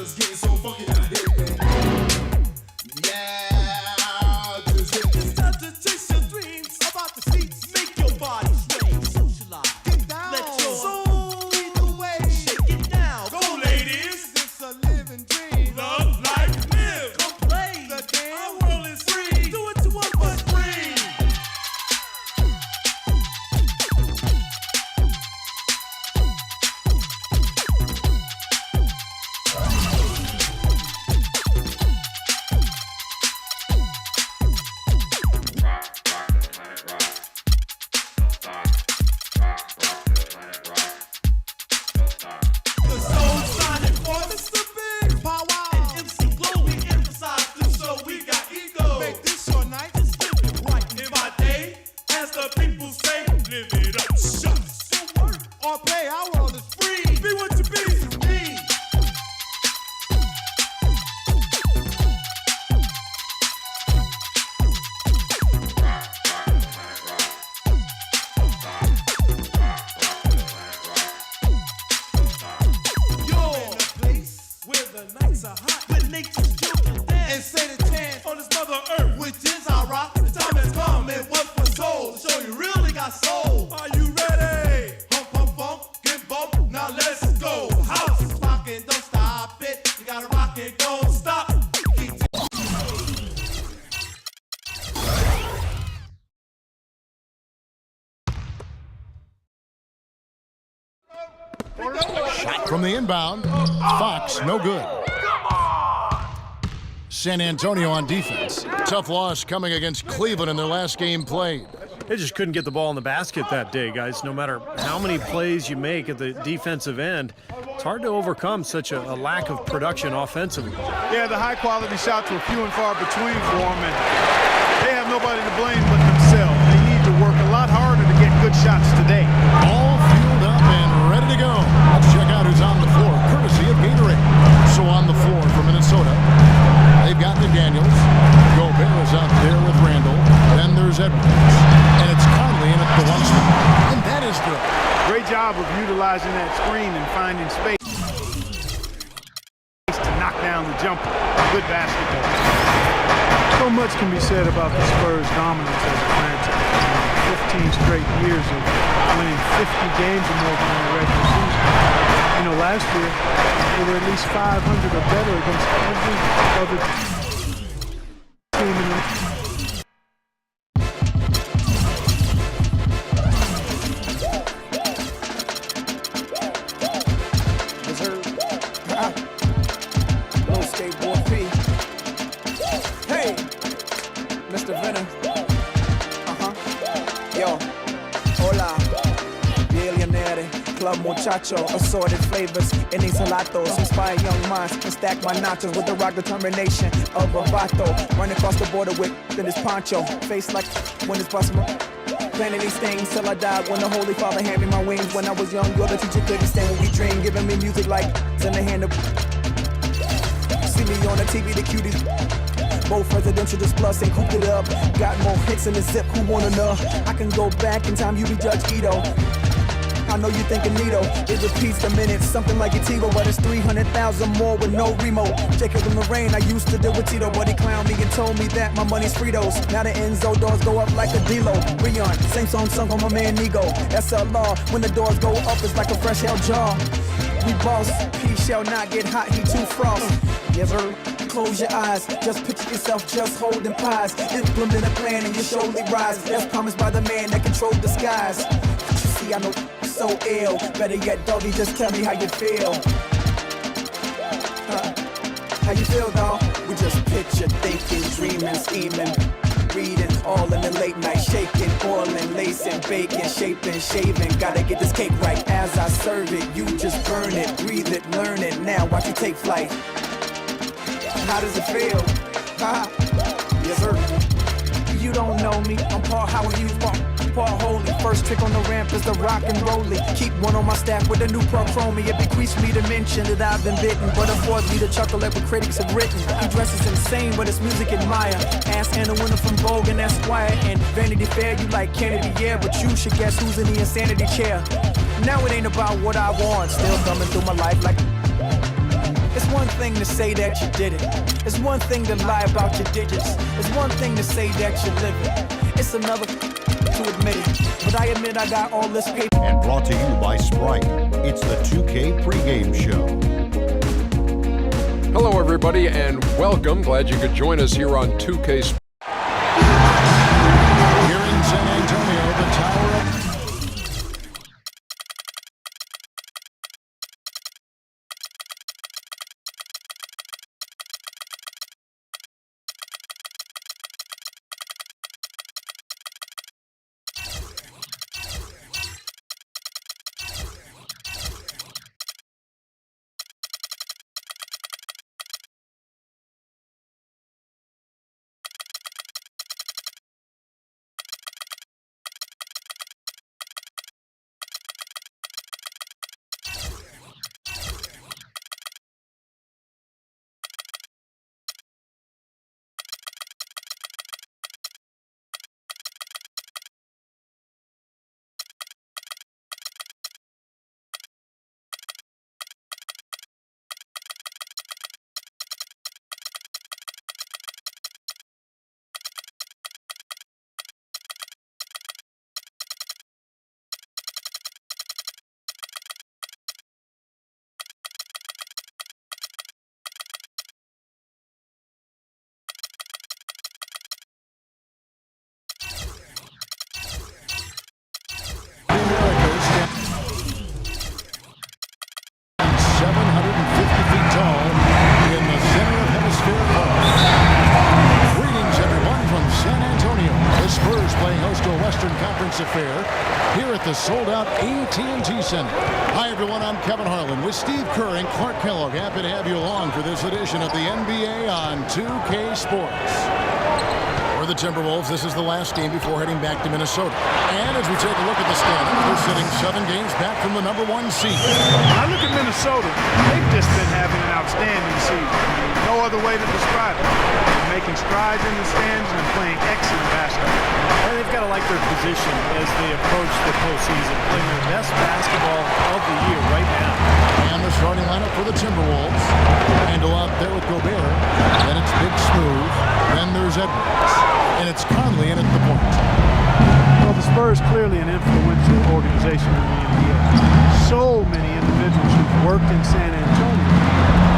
just getting so funky now. Yeah, just It's time to chase your dreams about the seats. Make your body sway. Socialize. get down. Let your soul lead the way. Shake it down. Go, ladies. It's a living dream. Love, life, live. Come play. The game. Our world is free. Do it to us, but free. The soul sonic force. It's the big power. And MC Glow, we emphasize this show. We got ego. Make this your night. Just live it right in my day. As the people say, live it up. Shucks. Don't work Or play, our world is free. Be what you be. Me. You're In a place where the nights are hot, where nature's children and dance say the chance, on this mother earth. which is our rock. The time has come and what for soul. Show you really got soul. Are you ready? Hump, hump, hump, get bump. Now let's go. House rockin', don't stop it. You gotta rock it, don't stop. Keep From the inbound, Fox, no good. San Antonio on defense. Tough loss coming against Cleveland in their last game played. They just couldn't get the ball in the basket that day, guys. No matter how many plays you make at the defensive end, it's hard to overcome such a lack of production offensively. Yeah, the high-quality shots were few and far between for them, and they have nobody to blame but themselves. They need to work a lot harder to get good shots today. All fueled up and ready to go. Let's check out who's on the floor, courtesy of Gatorade. So on the floor for Minnesota, they've got McDaniels. Gobert is out there with Randall. Then there's Edwards. And it's Conley in at the one spot. And that is good. Great job of utilizing that screen and finding space to knock down the jumper. Good basketball. So much can be said about the Spurs' dominance as a franchise. 15 straight years of winning 50 games or more during the regular season. You know, last year, they were at least 500 or better against every other team in the Little skateboard P. Hey, Mr. Venom. Yo, hola. Billionaire, club muchacho, assorted flavors in these gelatos. Inspire young minds and stack my nachos with the rock determination of a vato. Run across the border with this poncho. Face like when it's possible. Planning these things till I died when the Holy Father handed me my wings. When I was young, you're the teacher couldn't stand when we dream. Giving me music like in the hand of. See me on the TV, the cuties. Both residential just plus and cooped it up. Got more hits in the zip, who wanna know? I can go back in time, you be Judge Ito. I know you thinking Nito. It repeats the minutes, something like a TiVo, but it's 300,000 more with no remote. Jacob in the rain, I used to deal with Tito, but he clowned me and told me that my money's Fritos. Now the Enzo doors go up like a D-Lo. Rion, same song sung on my man Nigo. SLR, when the doors go up, it's like a fresh hell jar. We boss, he shall not get hot, he too frost. Yes, sir. Close your eyes, just picture yourself just holding pies. Implement a plan and you surely rise. That's promised by the man that controlled the skies. You see, I know so ill. Better yet, doggy, just tell me how you feel. How you feel, dog? We just picture, thinking, dreaming, scheming, reading, all in the late night, shaking, boiling, lacing, baking, shaping, shaving. Gotta get this cake right as I serve it. You just burn it, breathe it, learn it. Now watch you take flight. How does it feel? Yes, sir. You don't know me. I'm Paul Howard, you Paul Holy. First trick on the ramp is the rock and rolling. Keep one on my staff with a new Pro Chromie. It bequeaths me to mention that I've been bitten, but affords me to chuckle at what critics have written. He dresses insane, but his music admire. Ask Anna Winter from Vogue and Esquire. And Vanity Fair, you like Kennedy, yeah, but you should guess who's in the insanity chair. Now it ain't about what I want. Still thumbing through my life like It's one thing to say that you did it. It's one thing to lie about your digits. It's one thing to say that you live it. It's another to admit it. But I admit I got all this paper. And brought to you by Sprite. It's the 2K pregame show. Hello, everybody, and welcome. Glad you could join us here on 2K Sports. Here in San Antonio, the Tower of... Affair here at the sold-out AT&T Center. Hi, everyone. I'm Kevin Harlan with Steve Kerr and Clark Kellogg. Happy to have you along for this edition of the NBA on 2K Sports. For the Timberwolves, this is the last game before heading back to Minnesota. And as we take a look at the standings, they're sitting 7 games back from the #1 seed. When I look at Minnesota, they've just been having an outstanding season. No other way to describe it. They're making strides in the stands and playing excellent basketball. And they've got to like their position as they approach the postseason, playing their best basketball of the year right now. And the starting lineup for the Timberwolves. Handle out there with Gobert. Then it's Big Smooth. Then there's Edwards. And it's Conley in at the point. Well, the Spurs clearly an influential organization in the NBA. So many individuals who've worked in San Antonio,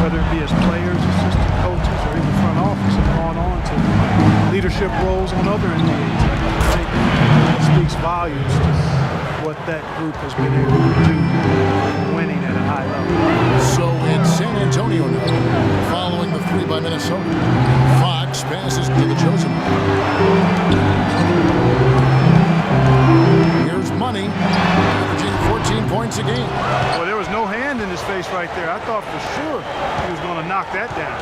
whether it be as players, assistant coaches, or even front office, have gone on to leadership roles on other NBA teams. I think it speaks volumes to what that group has been able to do, winning at a high level. So it's San Antonio now, following the 3 by Minnesota. Fox passes to the chosen. Here's Money, averaging 14 points a game. Well, there was no hand in his face right there. I thought for sure he was going to knock that down.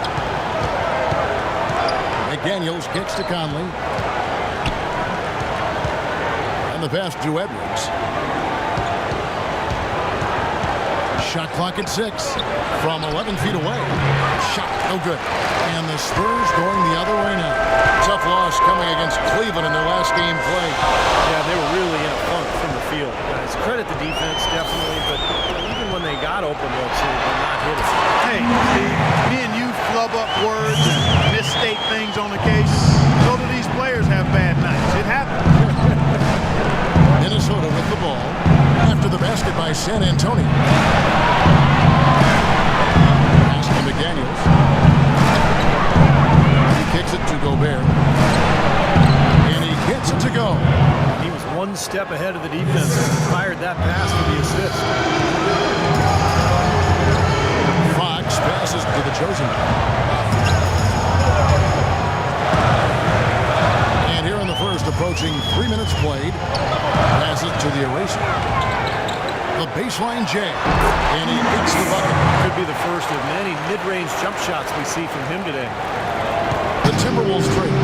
McDaniels kicks to Conley. And the pass to Edwards. Shot clock at 6 from 11 feet away. Shot no good. And the Spurs going the other way now. Tough loss coming against Cleveland in their last game played. Yeah, they were really in a funk from the field. Guys, credit the defense, definitely, but even when they got open looks, they did not hit it. Hey, Steve, me and you flub up words and misstate things on the case. So do these players have bad nights. It happens. Minnesota with the ball after the basket by San Antonio. Pass to McDaniels. He kicks it to Gobert. And he gets it to go. He was one step ahead of the defense and fired that pass for the assist. Fox passes to the chosen. And here in the first, approaching 3 minutes played, passes to the eraser. The baseline J, and he makes the bucket. Could be the first of many mid-range jump shots we see from him today. The Timberwolves trade.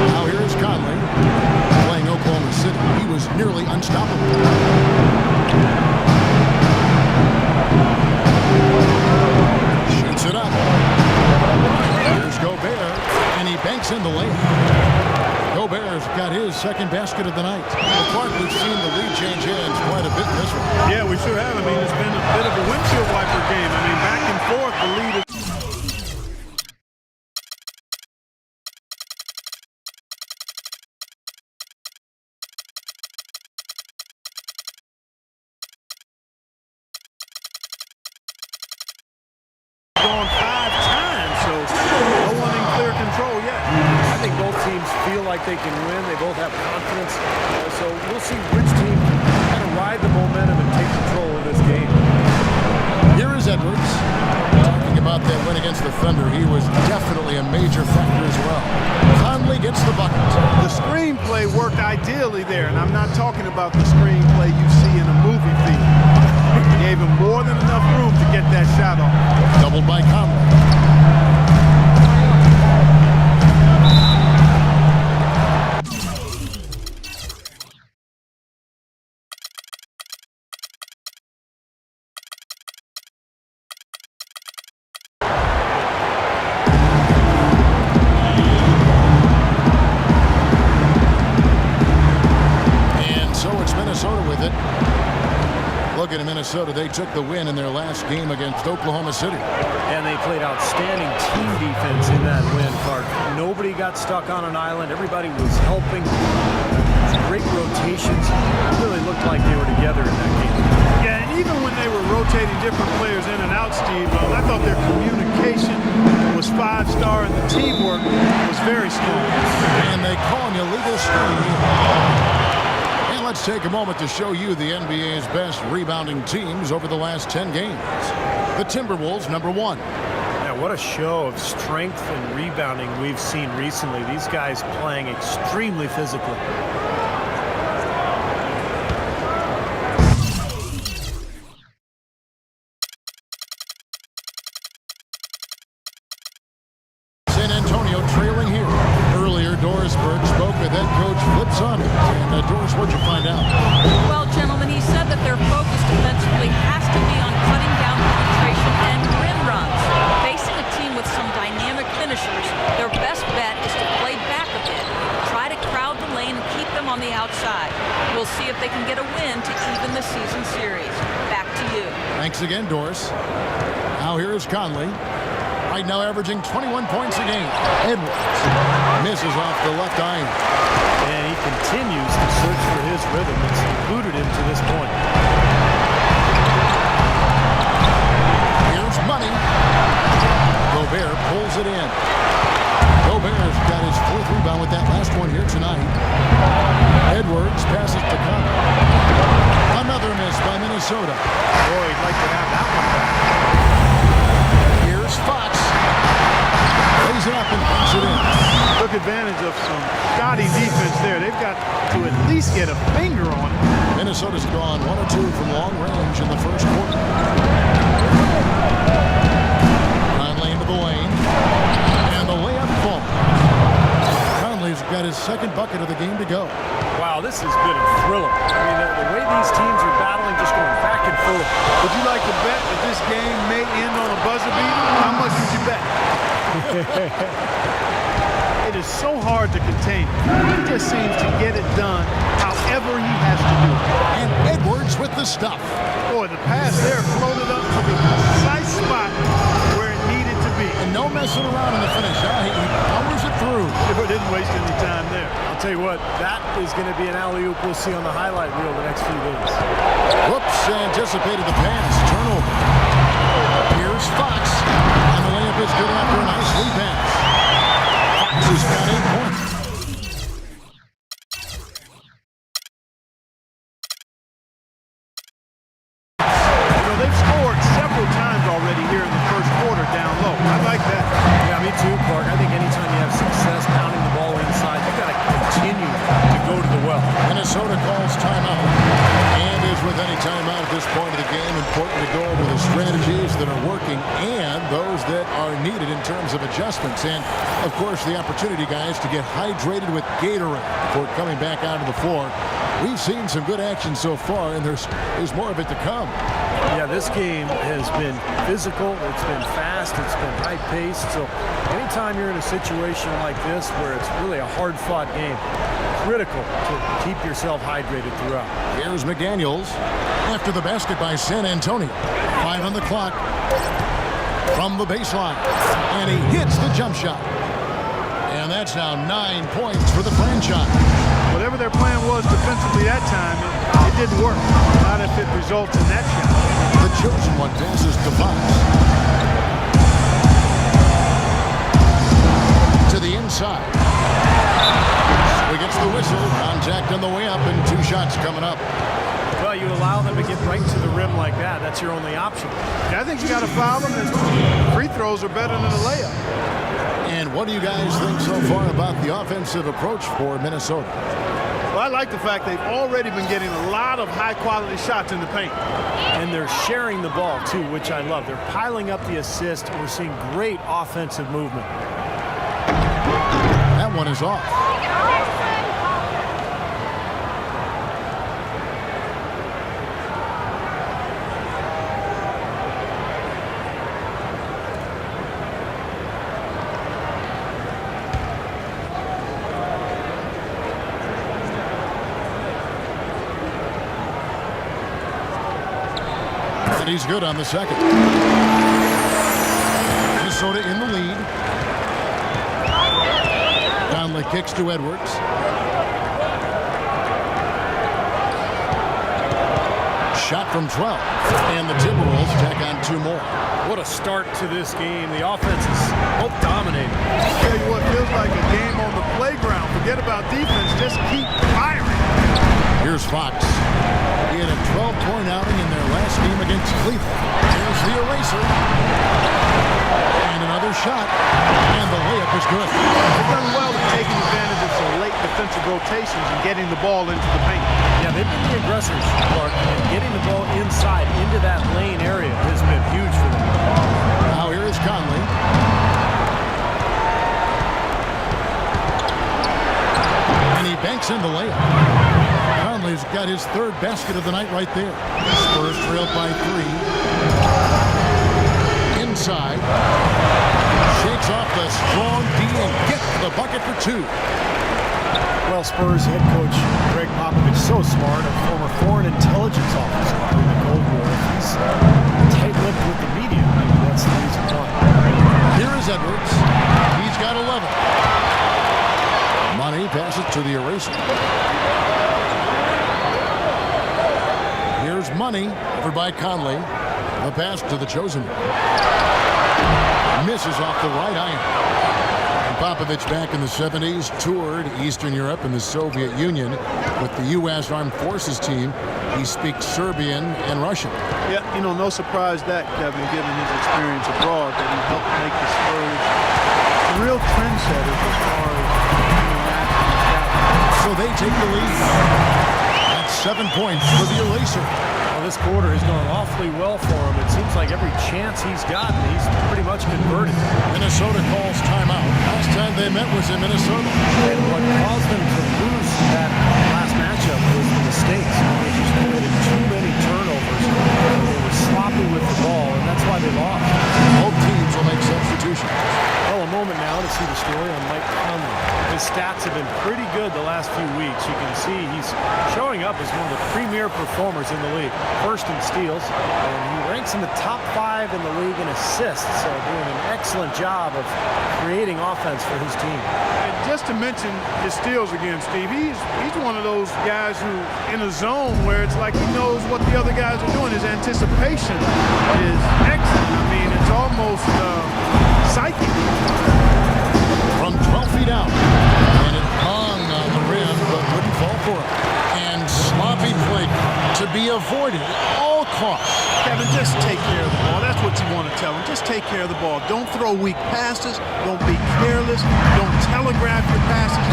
Now here is Conley playing Oklahoma City. He was nearly unstoppable. Shoots it up. Here's Gobert, and he banks in the lane. Gobert's got his second basket of the night. Clark, we've seen the lead change hands quite a bit in this one. Yeah, we sure have. I mean, it's been a bit of a windshield wiper game. I mean, back and forth, the lead is gone 5 times, so no one in clear control yet. I think both teams feel like they can win. They both have confidence. So we'll see which team can kind of ride the momentum and take control of this game. Here is Edwards. Talking about that win against the Thunder, he was definitely a major factor as well. Conley gets the bucket. The screenplay worked ideally there, and I'm not talking about the screenplay you see in a movie theater. Gave him more than enough room to get that shot off. Doubled by Conley. And so it's Minnesota with it. Look at Minnesota. They took the win in their last game against Oklahoma City. And they played outstanding team defense in that win, Clark. Nobody got stuck on an island. Everybody was helping. Great rotations. It really looked like they were together in that game. Yeah, and even when they were rotating different players in and out, Steve, I thought their communication was 5-star and the teamwork was very strong. And they call an illegal screen. And let's take a moment to show you the NBA's best rebounding teams over the last 10 games. The Timberwolves, number 1. Yeah, what a show of strength and rebounding we've seen recently. These guys playing extremely physically. San Antonio trailing here. Earlier, Doris Burke spoke with head coach Flip Saunders. And Doris, what'd you find out? Well, gentlemen, he said that their focus defensively has to be on cutting down penetration and rim runs. Facing a team with some dynamic finishers, their best bet is to play back a bit, try to crowd the lane and keep them on the outside. We'll see if they can get a win to even the season series. Back to you. Thanks again, Doris. Now here is Conley. Right now averaging 21 points a game. Edwards misses off the left iron. And he continues to search for his rhythm. It's eluded him to this point. Here's Money. Gobert pulls it in. Gobert's got his 4th rebound with that last one here tonight. Edwards passes to Conley. Another miss by Minnesota. Boy, he'd like to have that one back. Here's Fox. Lays it up and puts it in. Took advantage of some shoddy defense there. They've got to at least get a finger on it. Minnesota's gone 1 or 2 from long range in the first quarter. Conley into the lane. And the layup falls. Conley's got his 2nd bucket of the game to go. Wow, this has been a thriller. I mean, the way these teams are battling, just going back and forth. Would you like to bet that this game may end on a buzzer beater? How much would you bet? It is so hard to contain him. He just seems to get it done however he has to do it. And Edwards with the stuff. Boy, the pass there floated up to the precise spot where it needed to be. And no messing around in the finish. He powers it through. He didn't waste any time there. I'll tell you what, that is going to be an alley-oop we'll see on the highlight reel the next few days. Whoops, anticipated the pass. Turnover. Here's Fox. And the layup is good after a nice lead pass. Fox has got 8 points. They've scored several times already here in the first quarter down low. I like that. Yeah, me too, Clark. I think anytime you have success pounding the ball inside, you've got to continue to go to the well. Minnesota calls timeout. And as with any timeout at this point of the game, important to go over the strategies that are working and those that are needed in terms of adjustments. And, of course, the opportunity, guys, to get hydrated with Gatorade before coming back onto the floor. We've seen some good action so far, and there's more of it to come. Yeah, this game has been physical, it's been fast, it's been high-paced. So anytime you're in a situation like this where it's really a hard-fought game, critical to keep yourself hydrated throughout. Here's McDaniels. After the basket by San Antonio. 5 on the clock. From the baseline. And he hits the jump shot. And that's now 9 points for the franchise. Whatever their plan was defensively that time, it didn't work. Not if it results in that shot. The chosen one passes to Fox. To the inside. So he gets the whistle. Contact on the way up and 2 shots coming up. Well, you allow them to get right to the rim like that. That's your only option. Yeah, I think you got to foul them. Free throws are better than a layup. And what do you guys think so far about the offensive approach for Minnesota? Well, I like the fact they've already been getting a lot of high-quality shots in the paint. And they're sharing the ball, too, which I love. They're piling up the assist. We're seeing great offensive movement. That one is off. And he's good on the second. Minnesota in the lead. Conley kicks to Edwards. Shot from 12. And the Timberwolves tack on 2 more. What a start to this game. The offense is hope dominating. I'll tell you what, feels like a game on the playground. Forget about defense, just keep firing. Here's Fox. He had a 12-point outing in their last game against Cleveland. Here's the eraser. And another shot. And the layup is good. They've done well in taking advantage of some late defensive rotations and getting the ball into the paint. Yeah, they've been the aggressors, Clark, and getting the ball inside into that lane area has been huge for them. Now here is Conley. And he banks in the layup. Conley's got his 3rd basket of the night right there. Spurs trailed by 3. Inside. Shakes off the strong D and gets the bucket for 2. Well, Spurs head coach Greg Popovich, so smart, a former foreign intelligence officer during the Cold War. He's tight-lipped with the media. Maybe that's the reason why. Here is Edwards. He's got 11. Money passes to the eraser. Here's Money over by Conley. The pass to the chosen one. Misses off the right iron. And Popovich back in the 70s toured Eastern Europe and the Soviet Union with the U.S. Armed Forces team. He speaks Serbian and Russian. Yeah, you know, no surprise that, Kevin, given his experience abroad, that he helped make the Spurs real trendsetters as far as international travel. So they take the lead. That's 7 points for the eraser. Well, this quarter has gone awfully well for him. It seems like every chance he's gotten, he's pretty much converted. Minnesota calls timeout. Last time they met was in Minnesota. And what caused them to lose that last matchup was the mistakes. They just committed too many turnovers. They were sloppy with the ball, and that's why they lost. Both teams will make substitutions. Well, a moment now to see the story on Mike Conley. His stats have been pretty good the last few weeks. You can see he's showing up as one of the premier performers in the league. First in steals, and he ranks in the top 5 in the league in assists, so doing an excellent job of creating offense for his team. And just to mention his steals again, Steve, he's one of those guys who, in a zone where it's like he knows what the other guys are doing. His anticipation is excellent. I mean, it's almost psychic. From 12 feet out, and it hung on the rim, but wouldn't fall for it. And sloppy play to be avoided at all costs. Kevin, just take care of the ball. That's what you want to tell him. Just take care of the ball. Don't throw weak passes. Don't be careless. Don't telegraph your passes.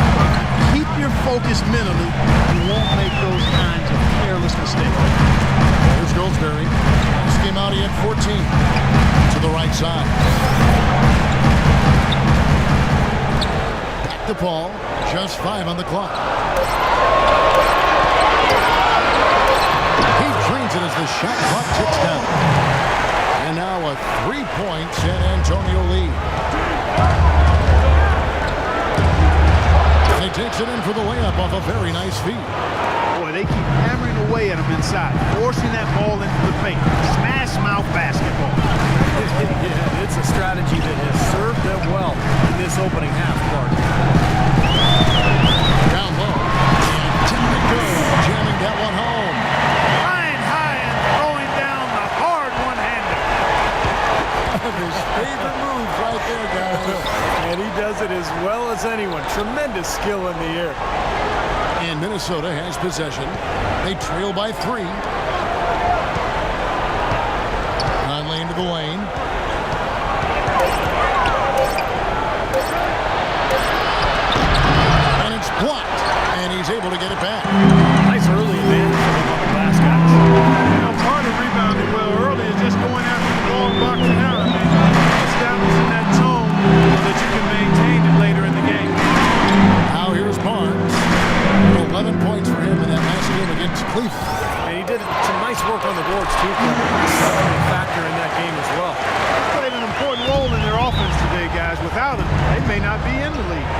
Keep your focus mentally. You won't make those kinds of careless mistakes. Here's Goldsberry. This came out, he had 14 to the right side. Back to Paul. Just 5 on the clock. He drains it as the shot clock ticks down. And now a 3-point San Antonio lead. And he takes it in for the layup off a very nice feed. Boy, Minnesota. They keep hammering away at them inside, forcing that ball into the paint. Smash mouth basketball. Yeah, it's a strategy that has served them well in this opening half, Clark. Down low. And down it goes. Jamming that one home. Flying high and throwing down the hard one-hander. His favorite move right there, guys. And he does it as well as anyone. Tremendous skill in the air. And Minnesota has possession. They trail by 3. Conley into the lane. And it's blocked. And he's able to get it back. Nice early advantage on the last guy. You know, part of rebounding well early is just going after the ball and boxing out. I mean, establishing that tone so that you can maintain it later in the game. Now here's Barnes. 11 points for him in that last game against Cleveland. And he did some nice work on the boards, too. A factor in that game as well. Played an important role in their offense today, guys. Without him, they may not be in the league.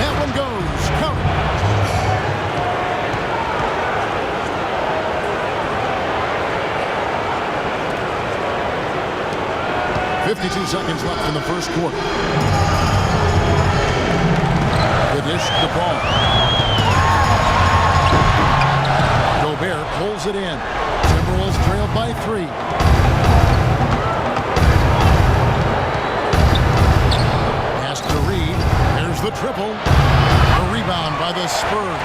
That one goes. Curry. .52 seconds left in the first quarter. The dish to Ball. Gobert pulls it in. Timberwolves trail by 3. Pass to Reed. There's the triple. A rebound by the Spurs.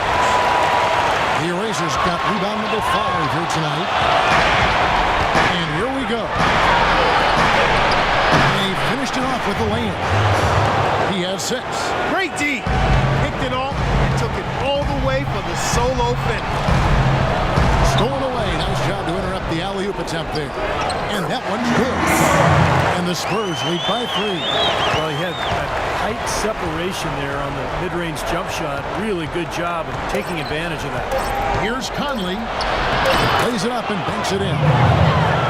The Erasers got rebound number 5 here tonight. And here we go. Finished it off with the lane. He has 6. Great D. Picked it off and took it all the way for the solo finish. Stolen away. Nice job to interrupt the alley-oop attempt there. And that one's good. And the Spurs lead by 3. Well, he had that tight separation there on the mid-range jump shot. Really good job of taking advantage of that. Here's Conley. Plays it up and banks it in.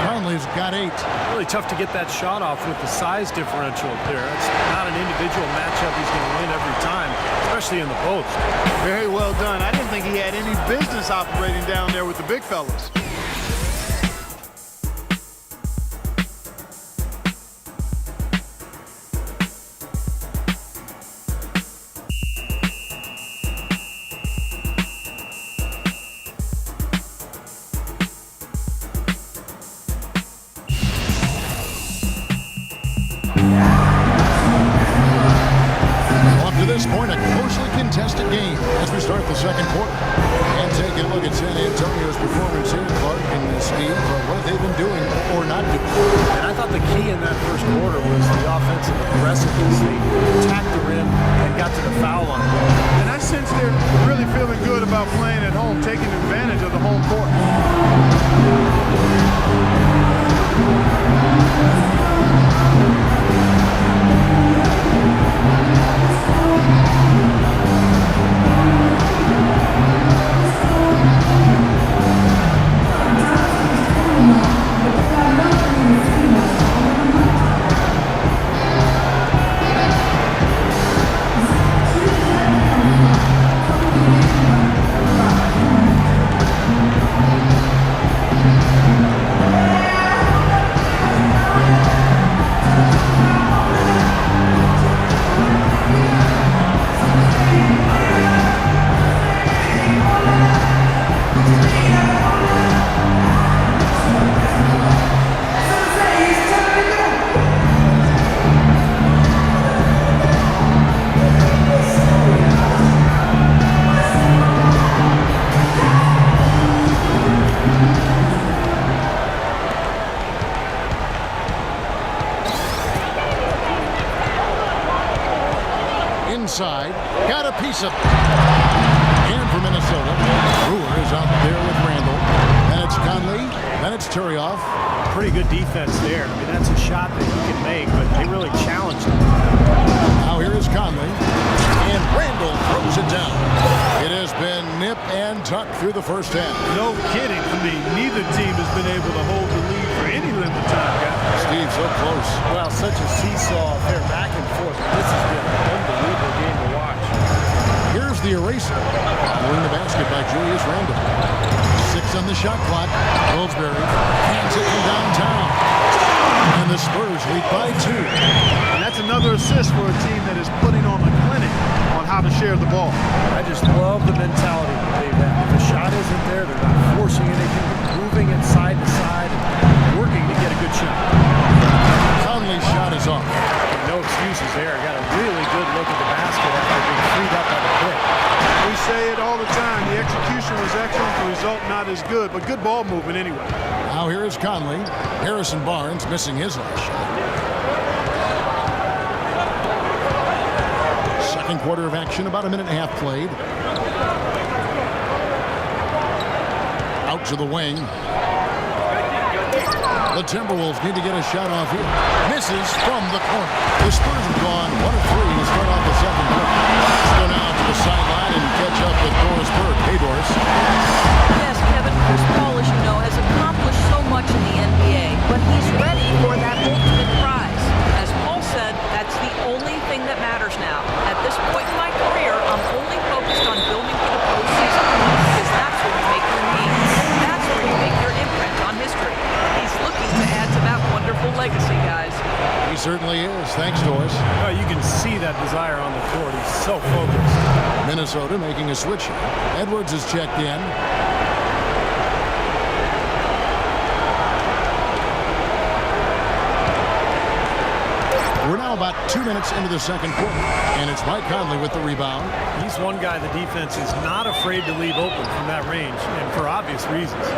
Conley's got 8. Really tough to get that shot off with the size differential there. It's not an individual matchup he's going to win every time, especially in the post. Very well done. I didn't think he had any business operating down there with the big fellas. This point, a closely contested game as we start the second quarter. And taking a look at San Antonio's performance here, Clark and Steve, what they've been doing or not doing. And I thought the key in that first quarter was the offensive aggressiveness. They attacked the rim and got to the foul line. And I sense they're really feeling good about playing at home, taking advantage of the home court. Inside, got a piece of it. And for Minnesota, Brewer is out there with Randall. Then it's Conley, then it's Turioff. Pretty good defense there. I mean, that's a shot that you can make, but they really challenged him. Now here is Conley, and Randall throws it down. It has been nip and tuck through the first half. No kidding. I mean, neither team has been able to hold the lead for any length of time, guys. Steve, so close. Well, such a seesaw affair, back and forth. This has been an unbelievable game to watch. Here's the eraser. Winning the basket by Julius Randle. 6 on the shot clock. Pillsbury hands it from downtown. And the Spurs lead by 2. And that's another assist for a team that is putting on a clinic on how to share the ball. I just love the mentality that they've had. If the shot isn't there, they're not forcing anything, they're moving it side to side, and working to get a good shot. Conley's shot is off. No excuses there. Got a really good look at the basket after being freed up by the pick. We say it all the time. The execution was excellent. The result not as good, but good ball movement anyway. Now here is Conley. Harrison Barnes missing his last shot. Second quarter of action, about a minute and a half played. Out to the wing. The Timberwolves need to get a shot off here. Misses from the corner. The Spurs have gone 1 of 3 to start off the second quarter. Let's go now to the sideline and catch up with Doris Burke. Hey, Doris. Yes, Kevin, Chris Paul, as you know, has accomplished so much in the NBA, but he's ready for that ultimate prize. As Paul said, that's the only thing that matters now. At this point in my career, I'm only focused on building for the postseason because that's where you make your name. That's where you make your imprint on history. He's looking to add to that wonderful legacy, guys. He certainly is. Thanks, Doris. Oh, you can see that desire on the court. He's so focused. Minnesota making a switch here. Edwards is checked in. We're now about 2 minutes into the second quarter, and it's Mike Conley with the rebound. He's one guy the defense is not afraid to leave open from that range, and for obvious reasons.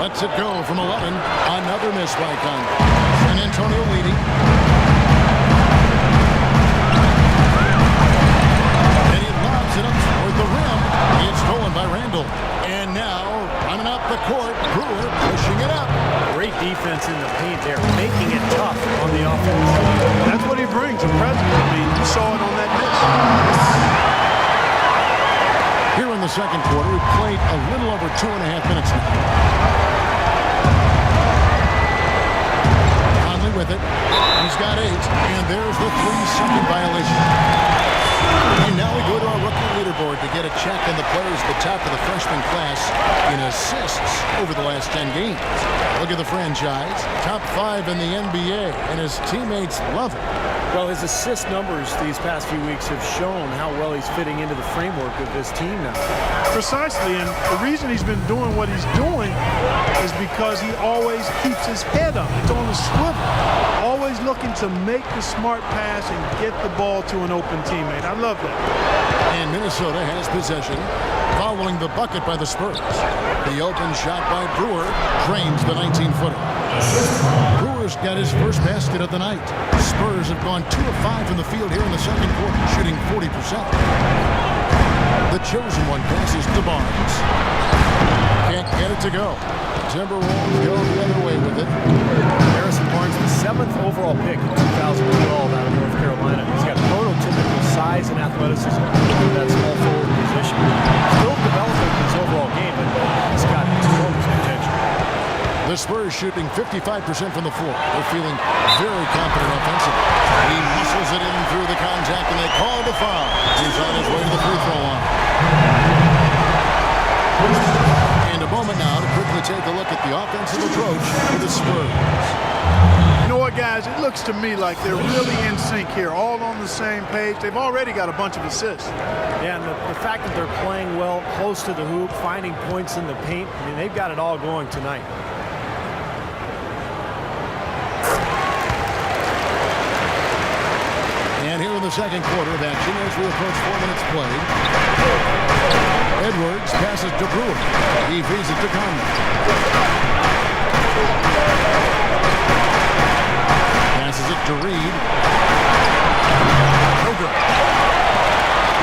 Lets it go from 11. Another miss by Conley. San Antonio leading. And he lobs it up toward the rim. It's stolen by Randle. And now, running up the court, Brewer pushing it up. Great defense in the paint there, making it tough on the offense. That's what he brings, a presence. I mean, you saw it on that miss. Here in the second quarter, we've played a little over 2.5 minutes now. Conley with it. He's got 8, and there's the 3-second violation. And now we go to our rookie leaderboard to get a check on the players at the top of the freshman class in assists over the last 10 games. Look at the franchise. Top 5 in the NBA, and his teammates love it. Well, his assist numbers these past few weeks have shown how well he's fitting into the framework of this team now. Precisely, and the reason he's been doing what he's doing is because he always keeps his head up. It's on a swivel. Always looking to make the smart pass and get the ball to an open teammate. I love that. And Minnesota has possession following the bucket by the Spurs. The open shot by Brewer drains the 19-footer. Brewer's got his first basket of the night. Spurs have gone 2 of 5 from the field here in the second quarter, shooting 40%. The chosen one passes to Barnes. Can't get it to go. Timberwolves go the other way with it. Harrison Barnes, the 7th overall pick in 2012 out of North Carolina. He's got prototypical size and athleticism for that small forward position. Still developing his overall game, but he's got enormous potential. The Spurs shooting 55% from the floor. They're feeling very confident offensively. He muscles it in through the contact, and they call the foul. He's on his way to the free throw line. And a moment now to quickly take a look at the offensive approach for the Spurs. You know what, guys? It looks to me like they're really in sync here, all on the same page. They've already got a bunch of assists. Yeah, and the fact that they're playing well, close to the hoop, finding points in the paint, I mean, they've got it all going tonight. And here in the second quarter of action, as we approach 4 minutes played, Edwards passes to Brewer. He feeds it to Conley. Passes it to Reed. No good.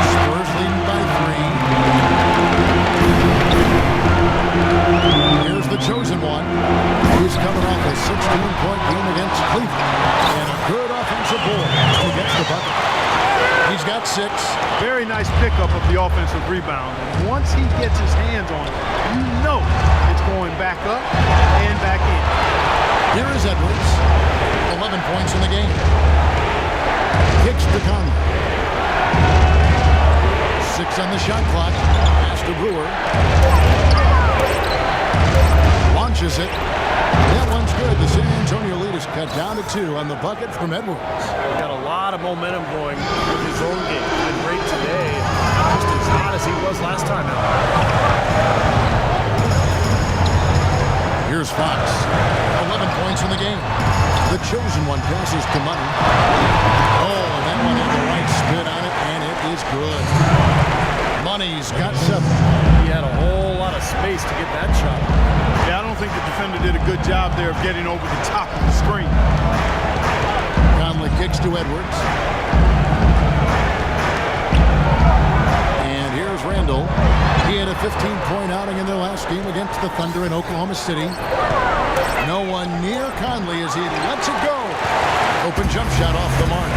Spurs leading by 3. Here's the chosen one, who's coming off a 16-point game against Cleveland. And a good offensive board. He gets the bucket. He's got 6. Very nice pickup of the offensive rebound. And once he gets his hands on it, you know it's going back up and back in. Here is Edwards. 11 points in the game. Kicks to Conley. 6 on the shot clock. Pass to Brewer. Launches it. That one's good. The San Antonio lead is cut down to 2 on the bucket from Edwards. Got a lot of momentum going with his own game. Been great today. Just as hot as he was last time out. Here's Fox. 11 points in the game. The chosen one passes to Money. Oh, and that one had the right spin on it, and it is good. Money's got 7. He had a whole lot of space to get that shot. Yeah, I don't think the defender did a good job there of getting over the top of the screen. Conley kicks to Edwards. And here's Randall. He had a 15-point outing in their last game against the Thunder in Oklahoma City. No one near Conley as he lets it go. Open jump shot off the mark.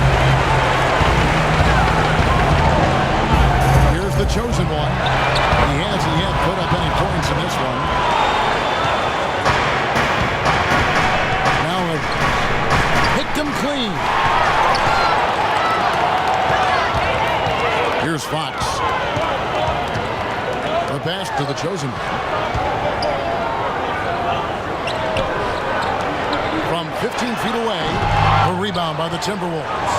Here's the chosen one. He hasn't yet put up any points in this one. Now it picked him clean. Here's Fox. The pass to the chosen one. From 15 feet away, a rebound by the Timberwolves.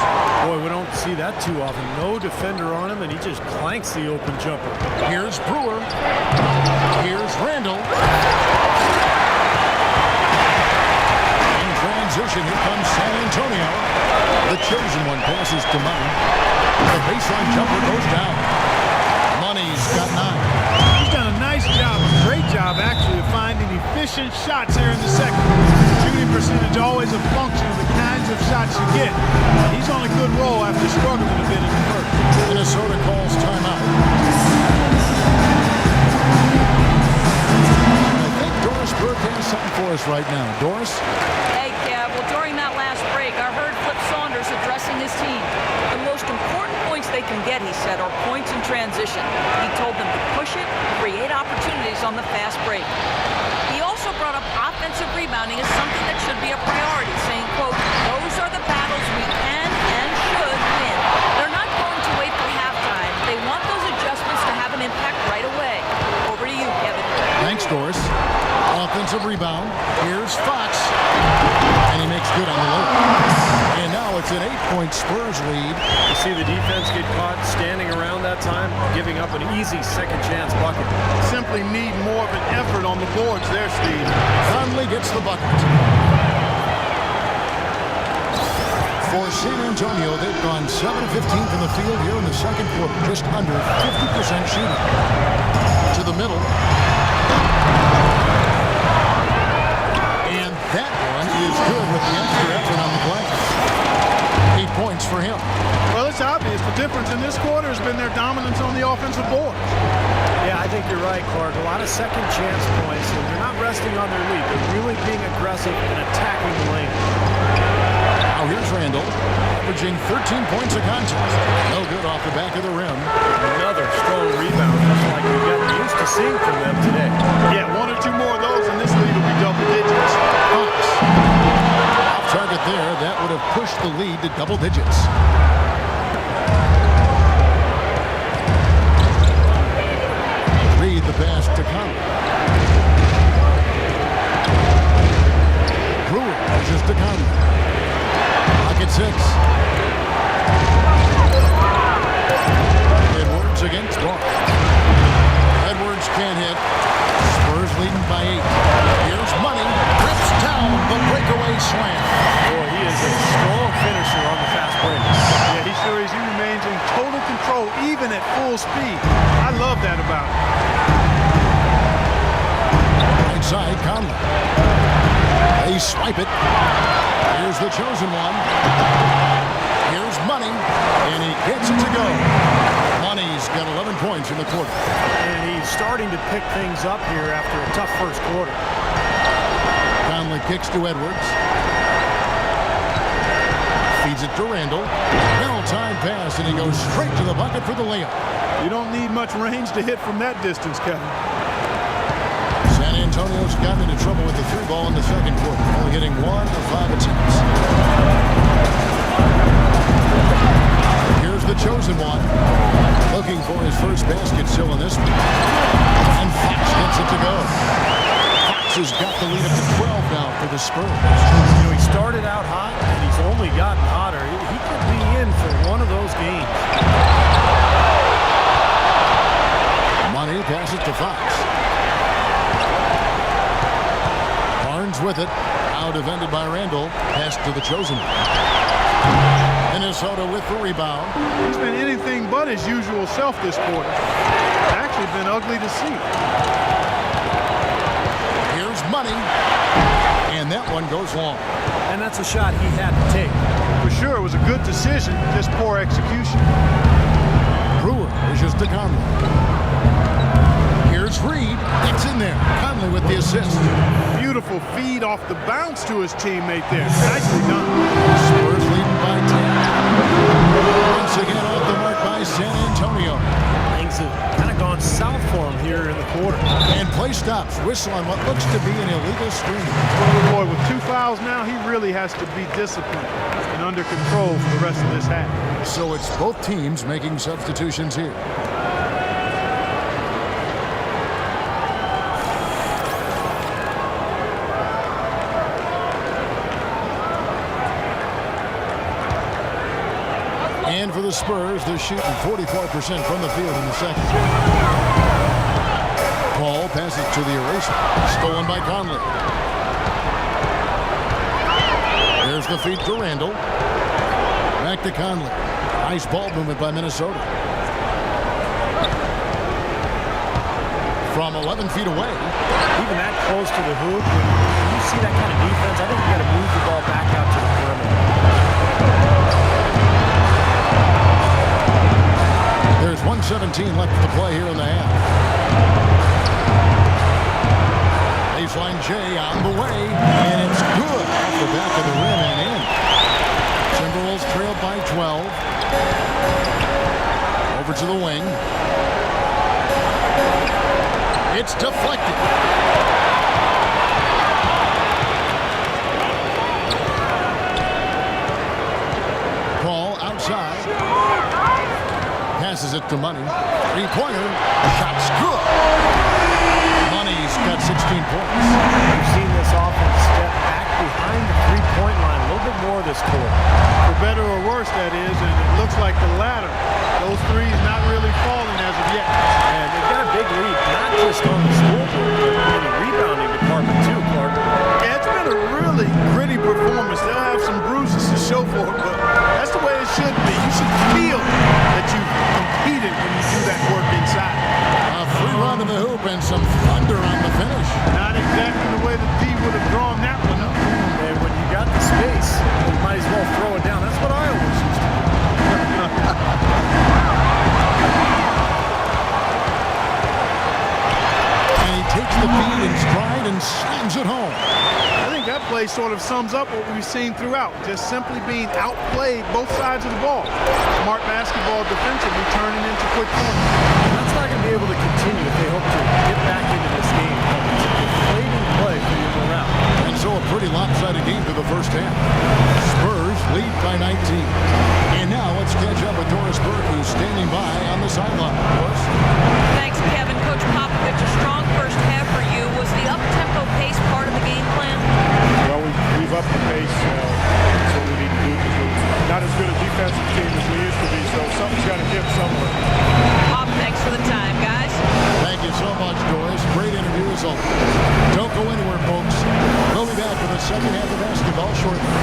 Boy, we don't see that too often. No defender on him, and he just clanks the open jumper. Here's Brewer. Here's Randall. In transition, here comes San Antonio. The chosen one passes to Money. The baseline jumper goes down. Money's got 9. He's done a nice job, a great job actually, of finding efficient shots here in the second. Shooting percentage always a function of the kinds of shots you get. He's on a good roll after struggling a bit in the first. Minnesota calls timeout. I think Doris Burke has something for us right now. Doris? Hey, Kev. Well, during that last break, I heard Flip Saunders addressing his team. The most important points they can get, he said, are points in transition. He told them to push it, create opportunities on the fast break. He also brought up offensive rebounding as something that should be a priority, saying, quote, those are the battles we can and should win. They're not going to wait for halftime. They want those adjustments to have an impact right away. Over to you, Kevin. Thanks, Doris. Offensive rebound. Here's Fox. And he makes good on the low. And now it's an 8-point Spurs lead. You see the defense get caught standing around that time, giving up an easy second chance bucket. Simply need more of an effort on the boards there, Steve. Conley gets the bucket. For San Antonio, they've gone 7 of 15 from the field here in the second quarter. Just under 50% shooting. To the middle. And that one is good with the extra effort on the play. 8 points for him. Well, it's obvious. The difference in this quarter has been their dominance on the offensive board. Yeah, I think you're right, Clark. A lot of second chance points, and they're not resting on their lead. They're really being aggressive and attacking the lane. Now here's Randall, averaging 13 points a contest. No good off the back of the rim. Another strong rebound, just like we've gotten used to seeing from them today. Yeah, 1 or 2 more of those, and this lead will be double digits. Fox. Off target there. That would have pushed the lead to double digits. Reed the pass to Conley. Brewer pushes to Conley. Pocket 6. Edwards against Barr. Edwards can't hit. Spurs leading by 8. Here's Money. Rips down the breakaway slam. Boy, he is a strong finisher on the fast break. Yeah, he sure is. He remains in total control, even at full speed. I love that about him. Right side, Conley. They swipe it. Here's the chosen one. Here's Money, and he gets it to go. Money's got 11 points in the quarter. And he's starting to pick things up here after a tough first quarter. Conley kicks to Edwards. Feeds it to Randall. Well-timed pass, and he goes straight to the bucket for the layup. You don't need much range to hit from that distance, Kevin. San San Antonio's gotten into trouble with the through ball in the second quarter, only getting 1 of 5 attempts. Here's the chosen one, looking for his first basket still in this one. And Fox gets it to go. Fox has got the lead up to 12 now for the Spurs. You know, he started out hot, and he's only gotten hotter. He could be in for one of those games. Money passes to Fox. Barnes with it. Now defended by Randall. Pass to the chosen one. Minnesota with the rebound. He's been anything but his usual self this quarter. It's actually been ugly to see. Here's Money. And that one goes long. And that's a shot he had to take. For sure, it was a good decision, just poor execution. Brewer pushes to Conley. Here's Reed. It's in there. Conley with the assist. Beautiful feed off the bounce to his teammate there. Nicely done. Spurs leading by 10. Once again off the mark by San Antonio. Things have kind of gone south for him here in the quarter. And play stops. Whistle on what looks to be an illegal screen. Boy, with 2 fouls now, he really has to be disciplined and under control for the rest of this half. So it's both teams making substitutions here. And for the Spurs, they're shooting 44% from the field in the second. Paul passes to the eraser. Stolen by Conley. There's the feed to Randall. Back to Conley. Nice ball movement by Minnesota. From 11 feet away. Even that close to the hoop, when you see that kind of defense, I think you got to move the ball back out to the perimeter. There's 1:17 left to play here in the half. Baseline J on the way, and it's good off the back of the rim and in. Timberwolves trailed by 12. Over to the wing. It's deflected. Paul outside. Passes it to Money. Three-pointer. Shot's good. Money's got 16 points. We've seen this offense step back behind the three-point line a little bit more this quarter. For better or worse, that is, and it looks like the latter. Those threes not really falling as of yet. And they've got a big lead, not just on the scoreboard, but in the rebounding department too, Clark. Yeah, it's been a really gritty performance. They'll have some bruises to show for it, but that's the way it should be. You should feel that you competed when you do that work inside. A free run to the hoop and some thunder on the finish. Not exactly the way the D would have drawn that one up. And when you got the space, you might as well throw it down. That's what I always used to do. And he takes the feed in stride and slams it home. I think that play sort of sums up what we've seen throughout. Just simply being outplayed both sides of the ball. Smart basketball defensively turning into quick corners. That's not going to be able to continue if they hope to get back into this game. It's a deflating play for your morale. And so a pretty lopsided game through the first half. Spurs lead by 19. And now let's catch up with Doris Burke, who's standing by on the sideline. Doris? Thanks, Kevin. Coach Popovich, a strong first half for you. Was the up-tempo pace part of the game plan? Well, we've upped the pace. That's what we need to do because we're not as good a defensive team as we used to be, so something's got to give somewhere. Pop, thanks for the time, guys. Thank you so much, Doris. Great interview as always. Don't go anywhere, folks. We'll be back with the second half of basketball shortly.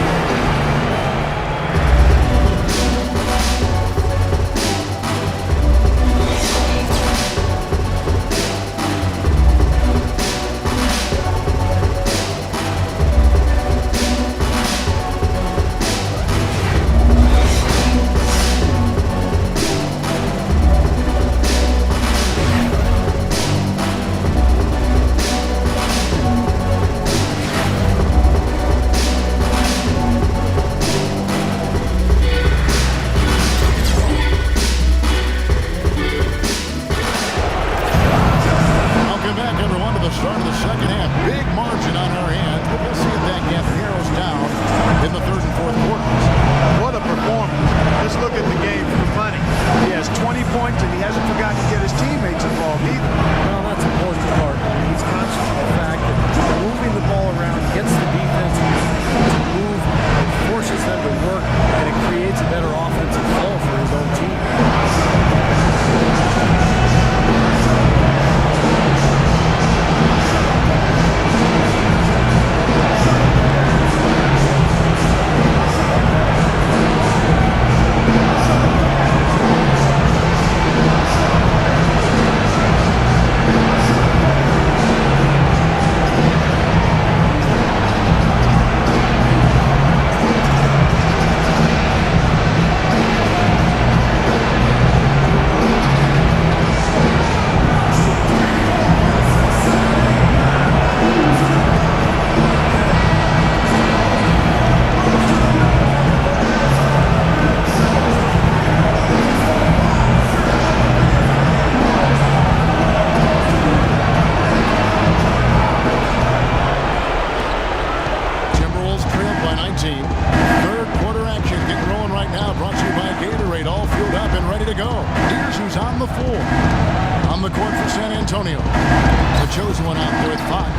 on the court for San Antonio. The chosen one out there with Fox.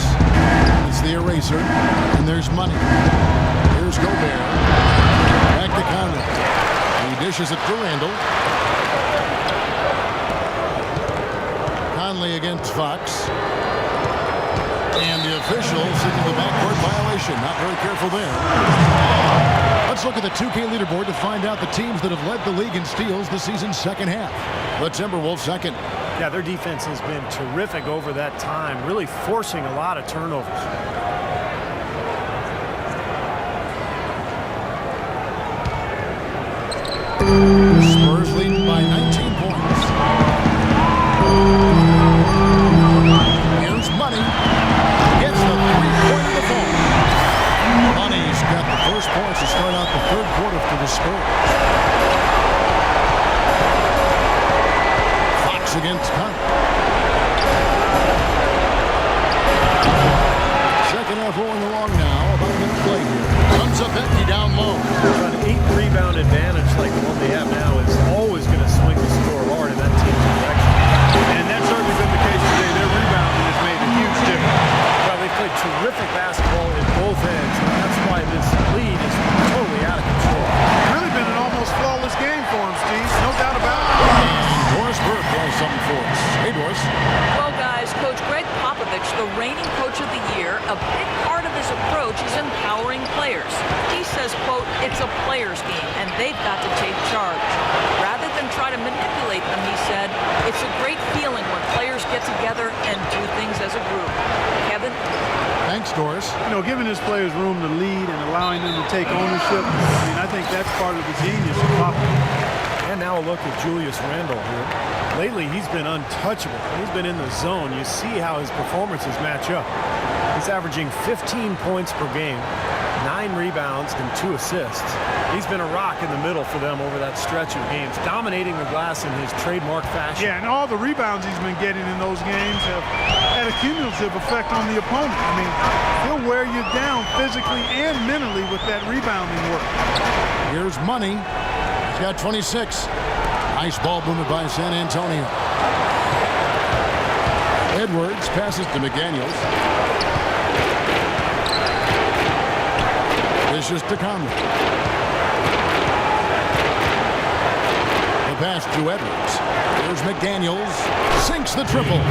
It's the eraser, and there's Money. Here's Gobert. Back to Conley. He dishes it to Randall. Conley against Fox. And the officials into the backcourt violation. Not very careful there. Let's look at the 2K leaderboard to find out the teams that have led the league in steals this season's second half. The Timberwolves second. Yeah, their defense has been terrific over that time, really forcing a lot of turnovers. Spurs lead by 19 points. Here's Money. Gets the three-point in the fall. Money's got the first points to start out the third quarter for the Spurs. Fox against Conley. Second half rolling along now. About a minute play here. Comes up empty down low. An 8-rebound advantage like the one they have now is always going to swing the score hard in that team's direction. And that's certainly been the case today. Their rebounding has made a huge difference. Well, they played terrific basketball at both ends, and that's why this lead is totally out of control. Really been an almost flawless game for him, Steve. No doubt about it. And Doris Burke has something for us. Hey, Doris. Well, guys, Coach Greg Popovich, the reigning coach of the year, a big part of his approach is empowering players. He says, quote, it's a player's game, and they've got to take charge. Rather than try to manipulate them, he said, it's a great feeling when players get together and do things as a group. Kevin? Thanks, Doris. You know, giving his players room to lead and allowing them to take ownership, I mean, I think that's part of the genius of Popovich. And now a look at Julius Randle here. Lately, he's been untouchable. He's been in the zone. You see how his performances match up. He's averaging 15 points per game, 9 rebounds, and 2 assists. He's been a rock in the middle for them over that stretch of games, dominating the glass in his trademark fashion. Yeah, and all the rebounds he's been getting in those games have had a cumulative effect on the opponent. I mean, he'll wear you down physically and mentally with that rebounding work. Here's Money. He's got 26. Nice ball movement by San Antonio. Edwards passes to McDaniels. Dishes to Conley. The pass to Edwards. Here's McDaniels. Sinks the triple.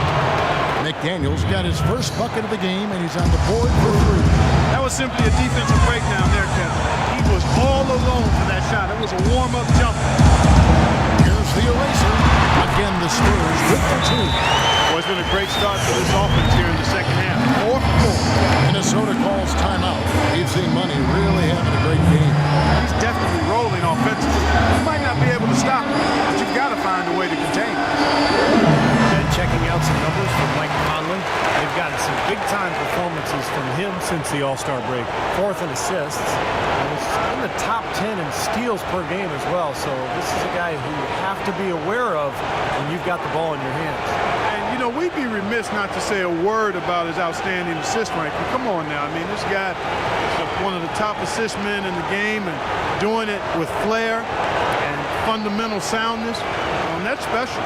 McDaniels got his first bucket of the game, and he's on the board for 3. That was simply a defensive breakdown there, Kevin. He was all alone for that shot. It was a warm-up jumper. Here's the eraser. Again, the Spurs with the 2. Well, it's been a great start for this offense here in the second half. 4 for 4. Minnesota calls timeout. You've seen Money really having a great game. He's definitely rolling offensively. You might not be able to stop him, but you've got to find a way to contain him. And checking out some numbers from Mike Conley. They've gotten some big-time performances from him since the All-Star break. 4th in assists. And he's in the top 10 in steals per game as well. So this is a guy who you have to be aware of when you've got the ball in your hands. And, you know, we'd be remiss not to say a word about his outstanding assist ranking. Come on now. I mean, this guy is one of the top assist men in the game and doing it with flair and fundamental soundness. And that's special.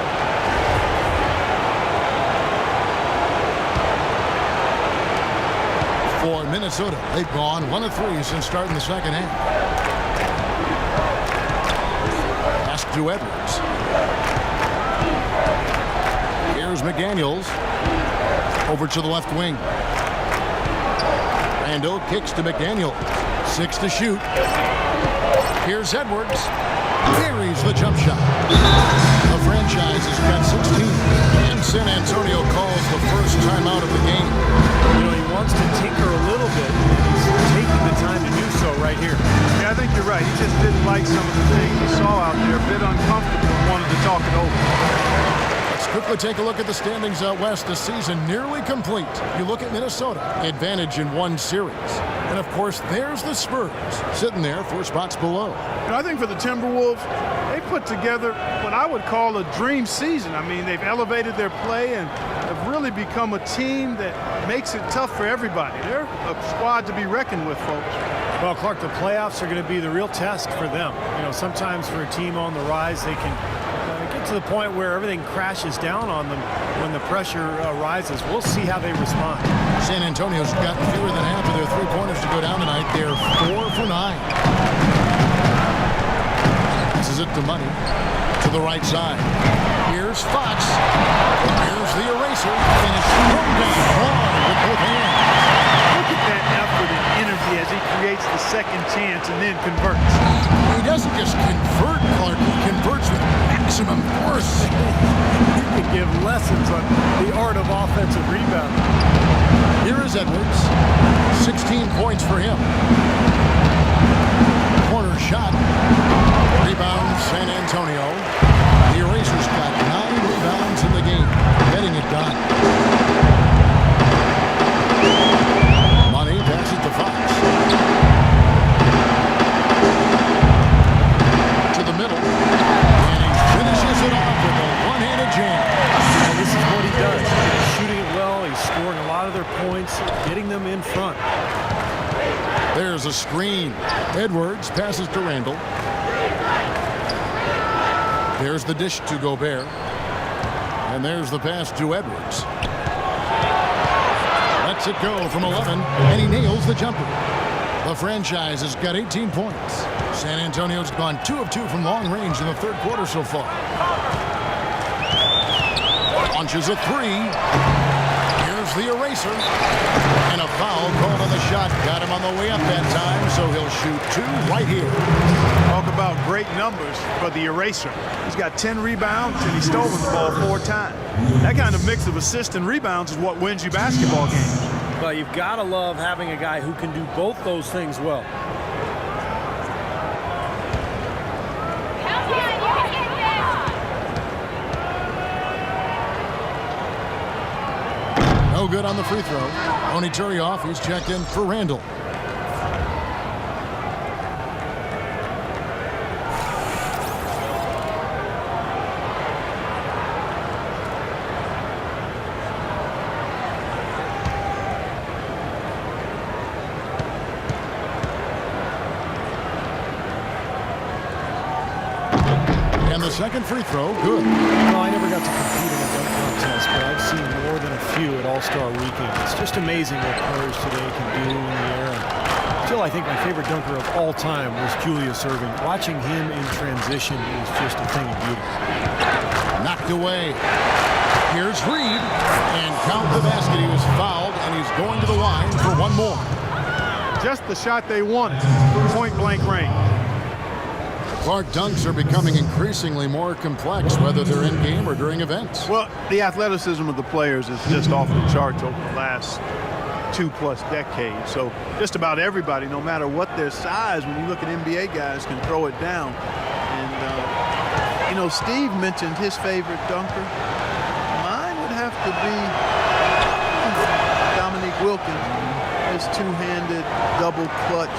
For Minnesota, they've gone 1 of 3 since starting the second half. Pass to Edwards. Here's McDaniels. Over to the left wing. Randall kicks to McDaniels. 6 to shoot. Here's Edwards. Buries the jump shot. The franchise has got 16. And San Antonio calls the first timeout of the game. You know, he wants to tinker a little bit, and he's taking the time to do so right here. Yeah, I think you're right. He just didn't like some of the things he saw out there. A bit uncomfortable and wanted to talk it over. Let's quickly take a look at the standings out west. The season nearly complete. You look at Minnesota, advantage in 1 series. And, of course, there's the Spurs sitting there 4 spots below. You know, I think for the Timberwolves, they put together what I would call a dream season. I mean, they've elevated their play and have really become a team that makes it tough for everybody. They're a squad to be reckoned with, folks. Well, Clark, the playoffs are going to be the real test for them. You know, sometimes for a team on the rise, they can get to the point where everything crashes down on them when the pressure rises. We'll see how they respond. San Antonio's got fewer than half of their three-pointers to go down tonight. They're 4 for 9. This is it to Money. To the right side. Here's Fox. Here's the eraser. Finish thrown down hard with both hands. Look at that effort and energy as he creates the second chance and then converts. He doesn't just convert, Clark. He converts with maximum force. He could give lessons on the art of offensive rebounding. Here is Edwards. 16 points for him. Corner shot. Rebound San Antonio. The Erasers got 9 rebounds in the game, getting it done. Money passes to Fox. To the middle. And he finishes it off with a one-handed jam. And this is what he does. He's shooting it well. He's scoring a lot of their points, getting them in front. There's a screen. Edwards passes to Randall. There's the dish to Gobert. And there's the pass to Edwards. Lets it go from 11, and he nails the jumper. The franchise has got 18 points. San Antonio's gone 2 of 2 from long range in the third quarter so far. Launches a 3. Here's the eraser. And a foul called on the shot. Got him on the way up that time, so he'll shoot 2 right here. Talk about great numbers for the eraser. He's got 10 rebounds and he's stolen the ball 4 times. That kind of mix of assists and rebounds is what wins you basketball games. But you've got to love having a guy who can do both those things well. No good on the free throw. Tony Turioff, he's checked in for Randall. And the second free throw, good. Well, I never got to compete in a dunk contest, but I've seen more than a few at All-Star Weekend. It's just amazing what players today can do in the air. And still, I think my favorite dunker of all time was Julius Erving. Watching him in transition is just a thing of beauty. Knocked away. Here's Reed. And count the basket. He was fouled, and he's going to the line for one more. Just the shot they wanted. Point-blank range. Clark, dunks are becoming increasingly more complex, whether they're in-game or during events. Well, the athleticism of the players is just off the charts over the last 2+ decades. So just about everybody, no matter what their size, when you look at NBA guys, can throw it down. And, you know, Steve mentioned his favorite dunker. Mine would have to be Dominique Wilkins. His two-handed double clutch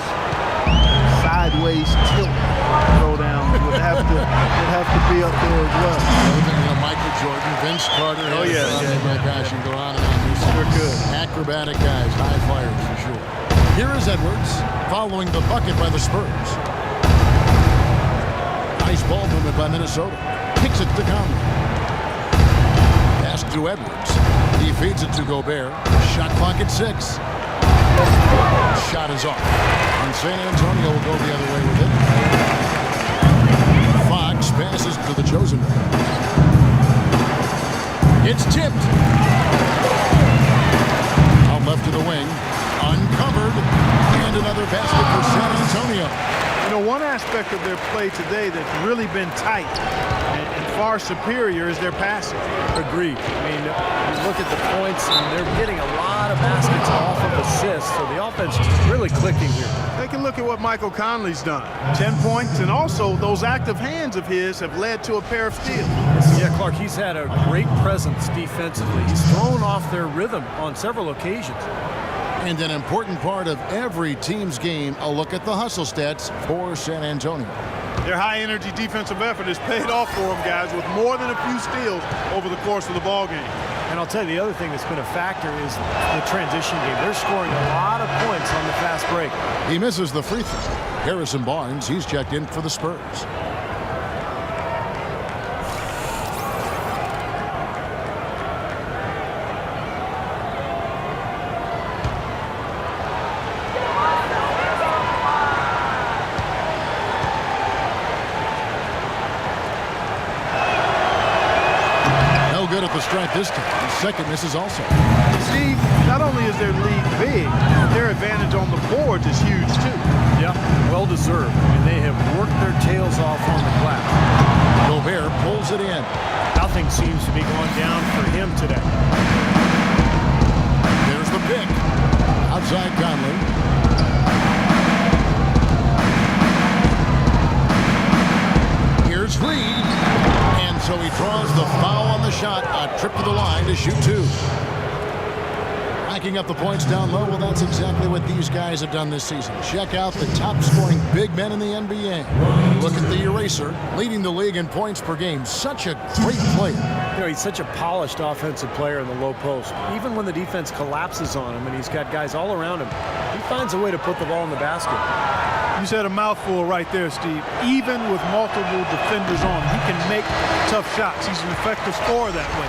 sideways tilt throwdown would have to be up there as well. You know, Michael Jordan, Vince Carter. Oh yeah, my gosh, you go on and on. They're good. Acrobatic guys, high flyers for sure. Here is Edwards following the bucket by the Spurs. Nice ball movement by Minnesota. Kicks it to Conley. Pass to Edwards. He feeds it to Gobert. Shot clock at 6. Shot is off. And San Antonio will go the other way with it. Fox passes to the chosen one. It's tipped. Out left to the wing. Uncovered. And another basket for San Antonio. You know, one aspect of their play today that's really been tight and far superior is their passing. Agreed. I mean, you look at the points, and they're getting a lot of baskets off of assists, so the offense is really clicking here. They can look at what Michael Conley's done. 10 points, and also those active hands of his have led to a pair of steals. Yeah, Clark, he's had a great presence defensively. He's thrown off their rhythm on several occasions. And an important part of every team's game, a look at the hustle stats for San Antonio. Their high-energy defensive effort has paid off for them, guys, with more than a few steals over the course of the ball game. And I'll tell you, the other thing that's been a factor is the transition game. They're scoring a lot of points on the fast break. He misses the free throw. Harrison Barnes, he's checked in for the Spurs. good at the stripe this time. His second misses also. Steve, not only is their lead big, their advantage on the boards is huge too. Yeah, well deserved. I mean, they have worked their tails off on the glass. Gobert pulls it in. Nothing seems to be going down for him today. There's the pick. Outside Conley. Here's Reed. And so he draws the foul on the shot. A trip to the line to shoot two. Racking up the points down low. Well, that's exactly what these guys have done this season. Check out the top-scoring big men in the NBA. Look at the eraser, leading the league in points per game. Such a great player. You know, he's such a polished offensive player in the low post. Even when the defense collapses on him and he's got guys all around him, he finds a way to put the ball in the basket. You said a mouthful right there, Steve. Even with multiple defenders on him, he can make tough shots. He's an effective scorer that way.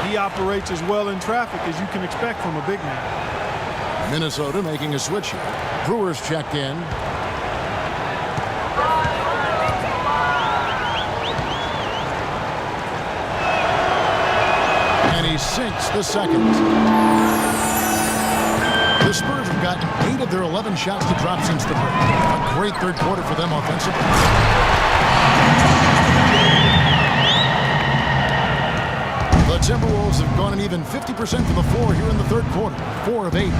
He operates as well in traffic as you can expect from a big man. Minnesota making a switch here. Brewers checked in. And he sinks the second. The Spurs have gotten 8 of their 11 shots to drop since the break. A great third quarter for them offensively. The Timberwolves have gone an even 50% from the floor here in the third quarter. 4 of 8.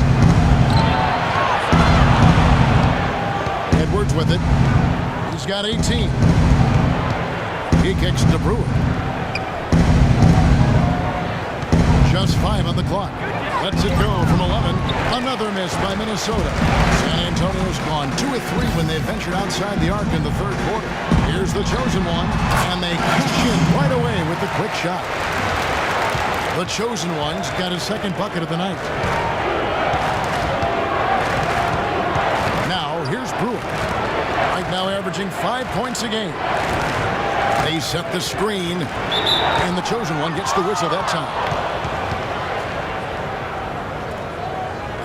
Edwards with it. He's got 18. He kicks to Brewer. Just 5 on the clock. Lets it go from 11. Another miss by Minnesota. San Antonio's gone 2 of 3 when they ventured outside the arc in the third quarter. Here's the chosen one. And they cash in right away with the quick shot. The chosen one's got his second bucket of the night. Now, here's Brewer. Right now averaging 5 points a game. They set the screen, and the chosen one gets the whistle that time.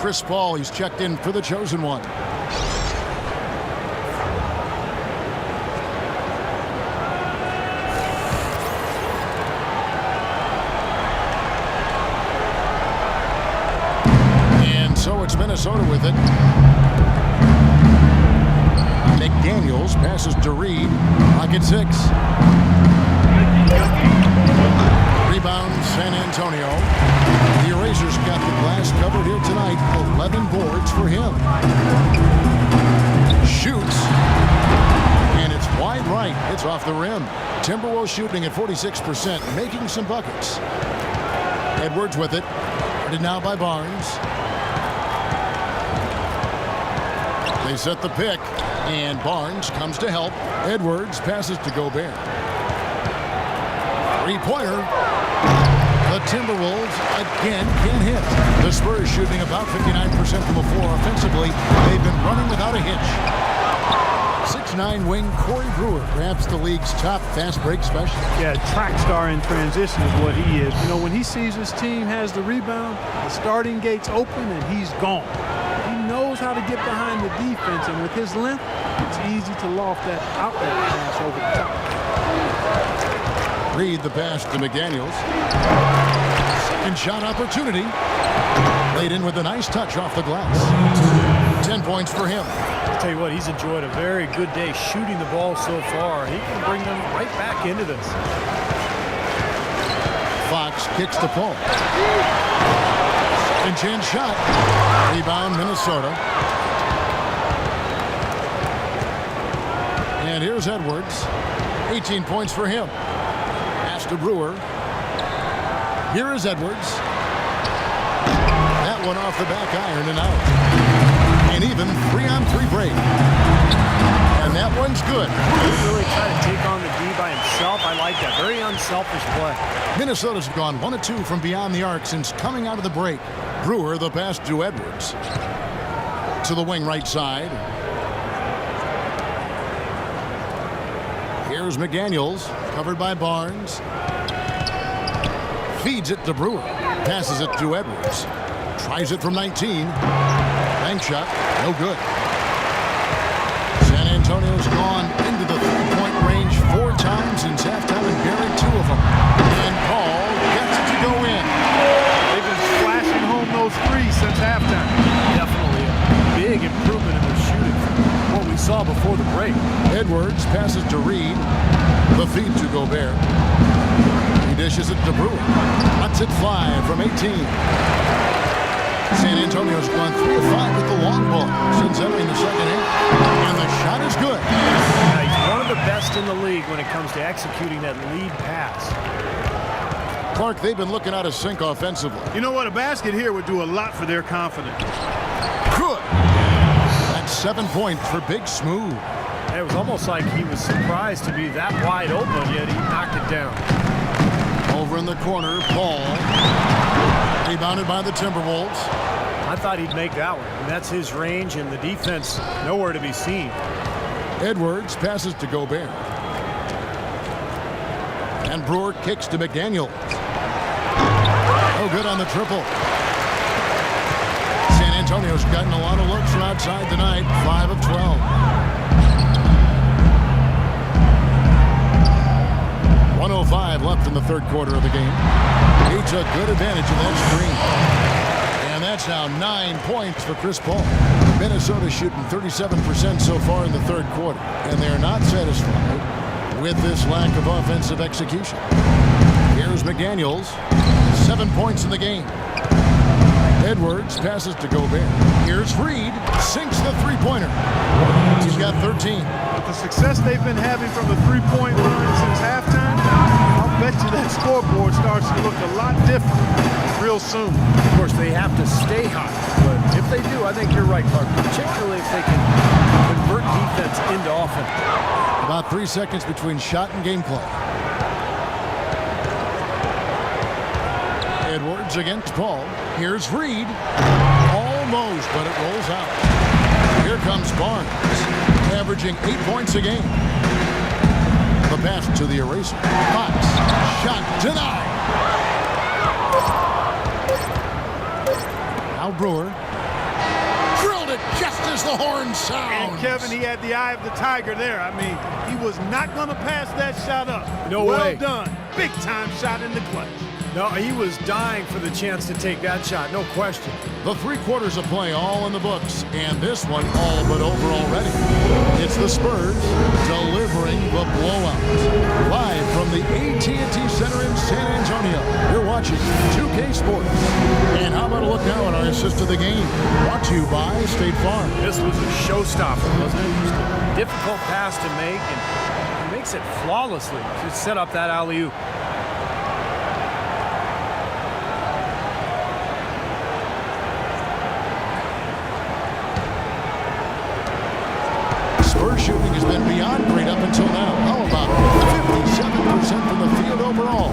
Chris Paul, he's checked in for the chosen one. So it's Minnesota with it. McDaniels passes to Reed. Rocket 6. Rebound San Antonio. The Erasers got the glass covered here tonight. 11 boards for him. Shoots. And it's wide right. It's off the rim. Timberwolves shooting at 46%, making some buckets. Edwards with it. Guarded now by Barnes. They set the pick, and Barnes comes to help. Edwards passes to Gobert. Three-pointer. The Timberwolves again can't hit. The Spurs shooting about 59% from the floor offensively. They've been running without a hitch. 6'9" wing Corey Brewer grabs the league's top fast break specialist. Yeah, track star in transition is what he is. You know, when he sees his team has the rebound, the starting gate's open, and he's gone. He knows how to get behind the defense, and with his length, it's easy to loft that outlet pass over the top. Reed the pass to McDaniels. Second shot opportunity. Laid in with a nice touch off the glass. 10 points for him. I'll tell you what, he's enjoyed a very good day shooting the ball so far. He can bring them right back into this. Fox kicks to Paul. Second chance shot. Rebound Minnesota. And here's Edwards. 18 points for him. Pass to Brewer. Here is Edwards. That one off the back iron and out. An even 3-on-3 break. And that one's good. He really tried to take on the D by himself. I like that. Very unselfish play. Minnesota's gone 1 of 2 from beyond the arc since coming out of the break. Brewer the pass to Edwards. To the wing right side. Here's McDaniels, covered by Barnes. Feeds it to Brewer. Passes it to Edwards. Tries it from 19. Bank shot, no good. San Antonio's gone into the 3-point range 4 times since halftime and buried 2 of them. And Paul gets saw before the break. Edwards passes to Reed. The feed to Gobert. He dishes it to Brewer. Lets it fly from 18. San Antonio's gone 3 of 5 with the long ball since entering the second half. And the shot is good. Yeah, he's one of the best in the league when it comes to executing that lead pass. Clark, they've been looking out of sync offensively. You know what? A basket here would do a lot for their confidence. Good. That's 7 points for Big Smooth. It was almost like he was surprised to be that wide open, yet he knocked it down. Over in the corner, Paul. Rebounded by the Timberwolves. I thought he'd make that one. And that's his range, and the defense nowhere to be seen. Edwards passes to Gobert. And Brewer kicks to McDaniel. No good on the triple. San Antonio's gotten a lot of looks from outside tonight. 5 of 12. 1:05 left in the third quarter of the game. He took good advantage of that screen. And that's now 9 points for Chris Paul. Minnesota shooting 37% so far in the third quarter. And they're not satisfied with this lack of offensive execution. Here's McDaniels. 7 points in the game. Edwards passes to Gobert. Here's Reed. Sinks the three-pointer. He's got 13. With the success they've been having from the three-point line since halftime, I'll bet you that scoreboard starts to look a lot different real soon. Of course, they have to stay hot. But if they do, I think you're right, Clark. Particularly if they can convert defense into offense. About 3 seconds between shot and game clock. Edwards against Paul. Here's Reed. Almost, but it rolls out. Here comes Barnes, averaging 8 points a game. The pass to the eraser. Fox. Shot denied. Now Brewer. Drilled it just as the horn sounds. And Kevin, he had the eye of the tiger there. I mean, he was not going to pass that shot up. No way. Well done. Big time shot in the clutch. No, he was dying for the chance to take that shot, no question. The 3 quarters of play all in the books, and this one all but over already. It's the Spurs delivering the blowout. Live from the AT&T Center in San Antonio, you're watching 2K Sports. And how about a look now at our assist of the game? Brought to you by State Farm. This was a showstopper, wasn't it? Just a difficult pass to make, and he makes it flawlessly to set up that alley-oop. Spurs shooting has been beyond great up until now. How about 57% from the field overall?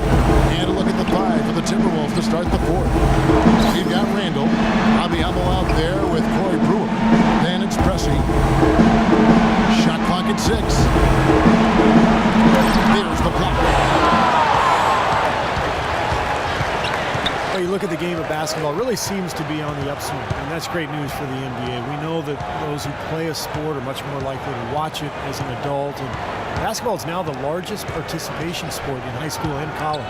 And a look at the 5 for the Timberwolves to start the fourth. We've got Randall. Bobby Hummel out there with Corey Brewer. Then it's Pressey. Shot clock at 6. There's the block. You look at the game of basketball, it really seems to be on the upswing, and that's great news for the NBA. We know that those who play a sport are much more likely to watch it as an adult, and basketball is now the largest participation sport in high school and college.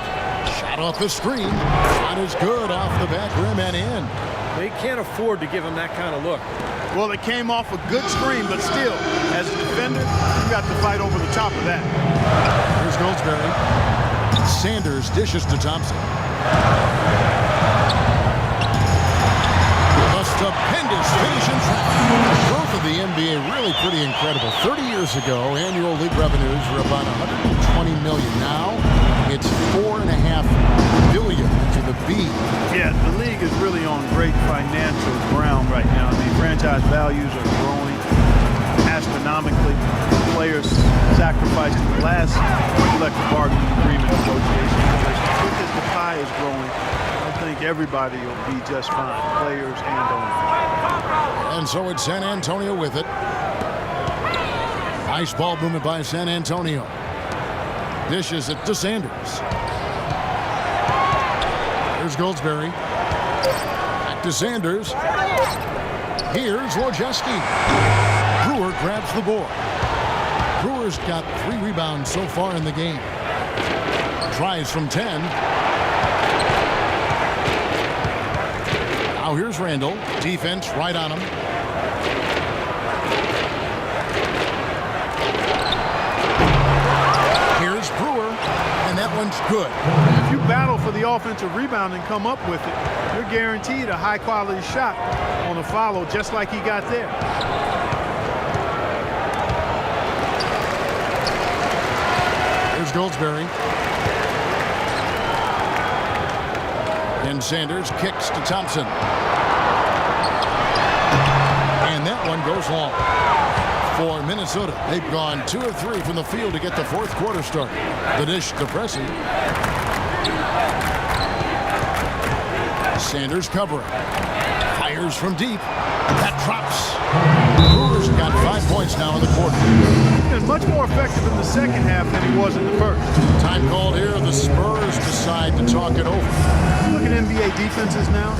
Shot off the screen. Shot is good off the back rim and in. They can't afford to give him that kind of look. Well, it came off a good screen, but still, as a defender, you got to fight over the top of that. Here's Goldsberry. Sanders dishes to Thompson. A stupendous finish in traffic. The growth of the NBA really pretty incredible. 30 years ago, annual league revenues were about $120 million. Now, it's $4.5 billion to the B. Yeah, the league is really on great financial ground right now. I mean, franchise values are growing astronomically. Players sacrificing the last collective bargaining agreement negotiation. As quick as the pie is growing, I think everybody will be just fine, players and owners. And so it's San Antonio with it. Nice ball movement by San Antonio. Dishes it to Sanders. Here's Goldsberry. Back to Sanders. Here's Wojcicki. Brewer grabs the board. Brewer's got 3 rebounds so far in the game. Tries from 10. Now here's Randall. Defense right on him. one's good. If you battle for the offensive rebound and come up with it, you're guaranteed a high-quality shot on a follow just like he got there. Here's Goldsberry. And Sanders kicks to Thompson. And that one goes long. For Minnesota, they've gone 2 of 3 from the field to get the fourth quarter started. The dish to Pressey. Sanders covering. Fires from deep. That drops. Brewers got 5 points now in the quarter. He's been much more effective in the second half than he was in the first. Time called here. The Spurs decide to talk it over. Look at NBA defenses now.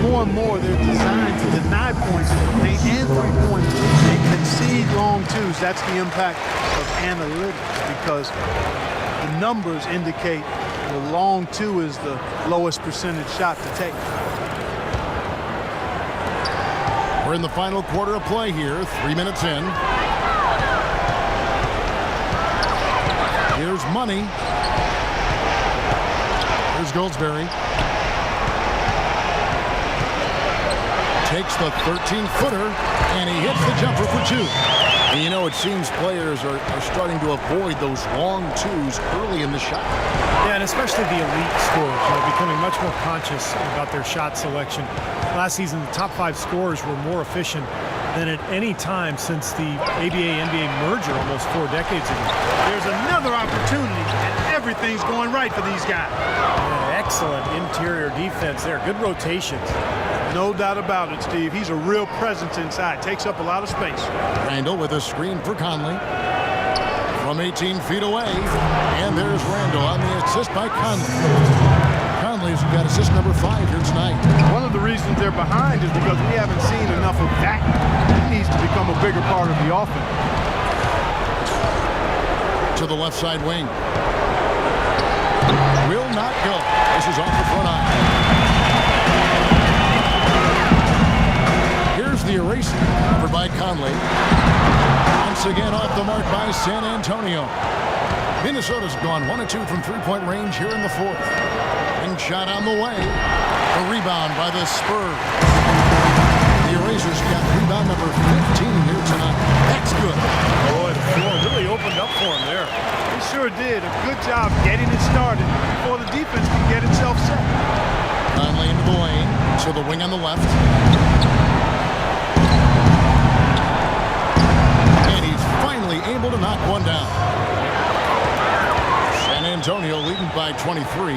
More and more, they're designed to deny points in the paint and three-pointers. They concede long twos. That's the impact of analytics because the numbers indicate the long two is the lowest percentage shot to take. We're in the final quarter of play here. 3 minutes in. Here's Money. Here's Goldsberry. Takes the 13-footer, and he hits the jumper for 2. And you know, it seems players are starting to avoid those long twos early in the shot. Yeah, and especially the elite scorers are becoming much more conscious about their shot selection. Last season, the top 5 scorers were more efficient than at any time since the ABA-NBA merger almost 4 decades ago. There's another opportunity, and everything's going right for these guys. Yeah, excellent interior defense there. Good rotations. No doubt about it, Steve. He's a real presence inside. Takes up a lot of space. Randall with a screen for Conley. From 18 feet away. And there's Randall on the assist by Conley. Conley's got assist number 5 here tonight. One of the reasons they're behind is because we haven't seen enough of that. He needs to become a bigger part of the offense. To the left side wing. Will not go. This is off the front eye. Here's the eraser, covered by Conley. Once again off the mark by San Antonio. Minnesota's gone 1 of 2 from three-point range here in the fourth. And shot on the way. The rebound by the Spurs. The eraser's got rebound number 15 here tonight. That's good. Boy, the floor really opened up for him there. He sure did. A good job getting it started before the defense can get itself set. Conley into the lane. To the wing on the left. Able to knock one down. San Antonio leading by 23.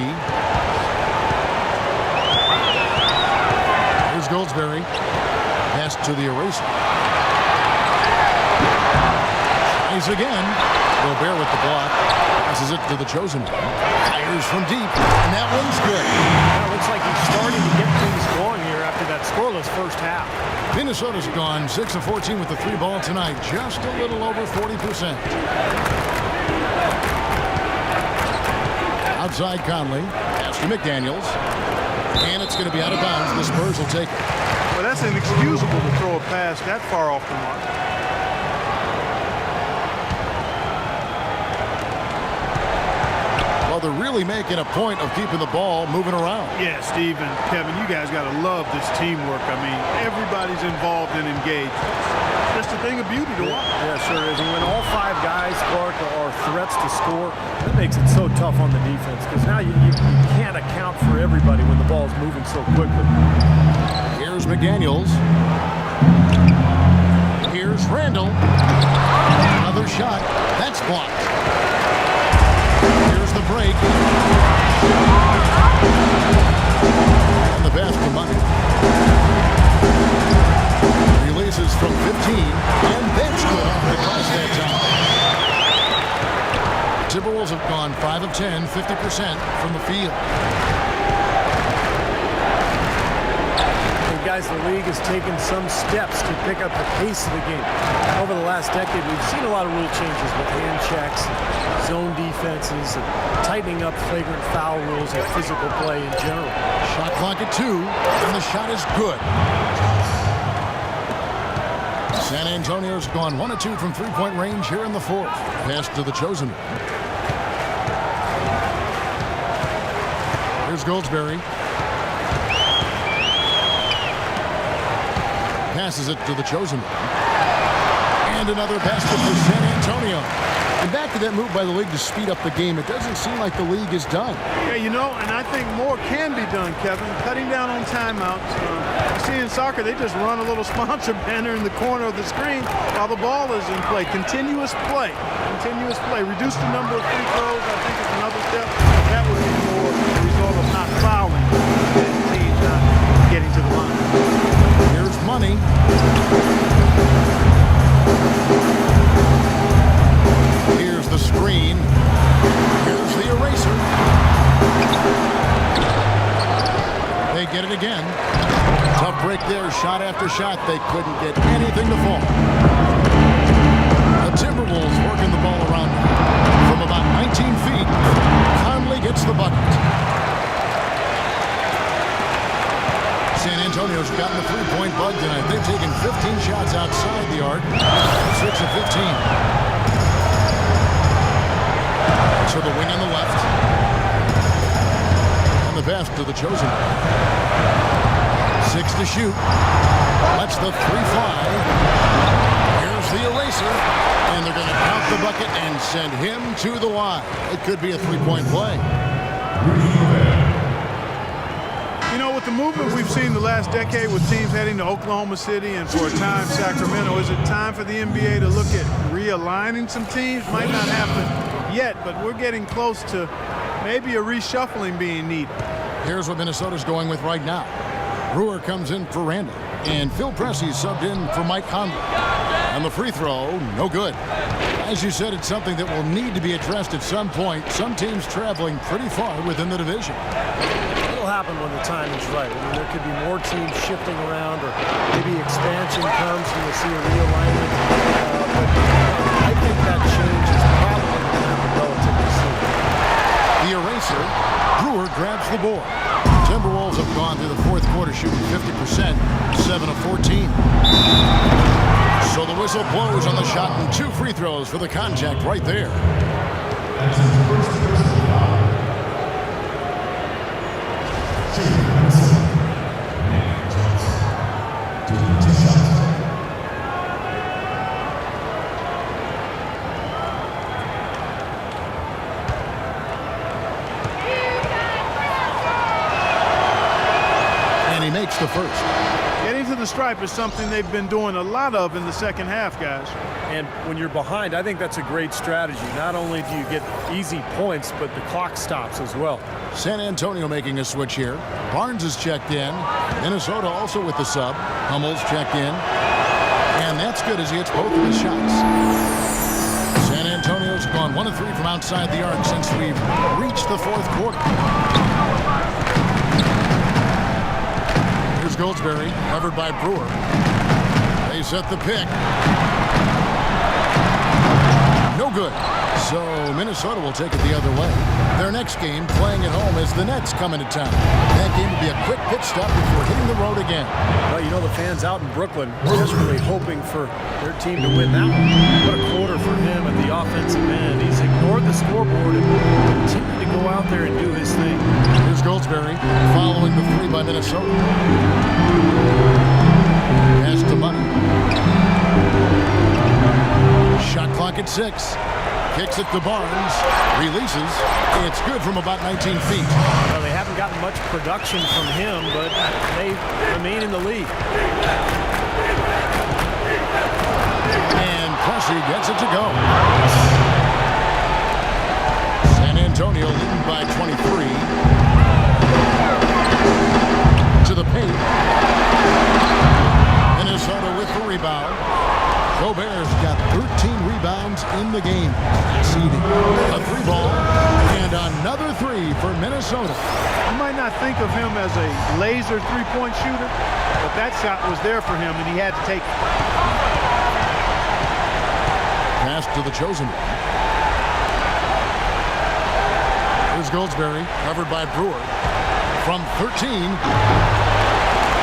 Here's Goldsberry. Pass to the eraser. Tries again. Gobert with the block. Passes it to the chosen one. Fires from deep. And that one's good. Yeah, looks like he's starting to get things going here after that scoreless first half. Minnesota's gone 6 of 14 with the 3 ball tonight. Just a little over 40%. Outside Conley. Pass to McDaniels. And it's going to be out of bounds. The Spurs will take it. Well, that's inexcusable to throw a pass that far off the mark. They're really making a point of keeping the ball moving around. Yeah, Steve and Kevin, you guys got to love this teamwork. I mean, everybody's involved and engaged. It's just a thing of beauty to watch. Yeah, sure is. And when all 5 guys, Clark, are threats to score, that makes it so tough on the defense because now you can't account for everybody when the ball's moving so quickly. Here's McDaniels. Here's Randall. Another shot. That's blocked. Here's the break. And the pass for Money. Releases from 15. And that's good off the glass that time. Timberwolves have gone 5 of 10, 50% from the field. Guys, the league has taken some steps to pick up the pace of the game. Over the last decade, we've seen a lot of rule changes with hand checks, zone defenses, and tightening up flagrant foul rules and physical play in general. Shot clock at 2, and the shot is good. San Antonio's gone 1 of 2 from three-point range here in the fourth. Pass to the chosen one. Here's Goldsberry. Passes it to the chosen one. And another basket for San Antonio. And back to that move by the league to speed up the game. It doesn't seem like the league is done. Yeah, you know, and I think more can be done, Kevin. Cutting down on timeouts. You see in soccer, they just run a little sponsor banner in the corner of the screen while the ball is in play. Continuous play. Continuous play. Reduce the number of free throws, I think, is another step. That would be more a result of not fouling than teams not getting to the line. Here's Money. Here's the screen. Here's the eraser. They get it again. Tough break there. Shot after shot. They couldn't get anything to fall. The Timberwolves working the ball around from about 19 feet. Conley gets the bucket. San Antonio's gotten the three-point bug tonight. They've taken 15 shots outside the arc. 6 of 15. To the wing on the left. And the pass to the chosen. 6 to shoot. Lets the three fly. Here's the eraser. And they're going to count the bucket and send him to the line. It could be a three-point play. You know, with the movement we've seen the last decade with teams heading to Oklahoma City and for a time Sacramento, is it time for the NBA to look at realigning some teams? Might not happen yet, but we're getting close to maybe a reshuffling being needed. Here's what Minnesota's going with right now. Brewer comes in for Randall, and Phil Pressey subbed in for Mike Conley. And the free throw, no good. As you said, it's something that will need to be addressed at some point. Some teams traveling pretty far within the division. It'll happen when the time is right. I mean, there could be more teams shifting around, or maybe expansion comes and you'll see a realignment. But I think that change is probably going to happen relatively soon. The eraser, Brewer grabs the board. Timberwolves have gone through the fourth quarter shooting 50%, 7 of 14. So the whistle blows on the shot and 2 free throws for the contact right there. And he makes the first. Getting to the stripe is something they've been doing a lot of in the second half, guys. And when you're behind, I think that's a great strategy. Not only do you get easy points, but the clock stops as well. San Antonio making a switch here. Barnes is checked in. Minnesota also with the sub. Hummel's checked in. And that's good as he hits both of his shots. San Antonio's gone 1 of 3 from outside the arc since we've reached the fourth quarter. Here's Goldsberry, covered by Brewer. They set the pick. No good. So Minnesota will take it the other way. Their next game, playing at home, as the Nets come into town. That game will be a quick pit stop before hitting the road again. Well, you know, the fans out in Brooklyn are desperately hoping for their team to win that one. What a quarter for him at the offensive end. He's ignored the scoreboard and continued to go out there and do his thing. Here's Goldsberry, following the 3 by Minnesota. Pass to Money. Shot clock at 6. Kicks it to Barnes. Releases. It's good from about 19 feet. Well, they haven't gotten much production from him, but they remain in the lead. And Pressey gets it to go. San Antonio leading by 23. To the paint. Minnesota with the rebound. Gobert's got 13 rebounds in the game. Seeding a 3-ball and another 3 for Minnesota. You might not think of him as a laser three-point shooter, but that shot was there for him, and he had to take it. Pass to the chosen one. Here's Goldsberry, covered by Brewer. From 13.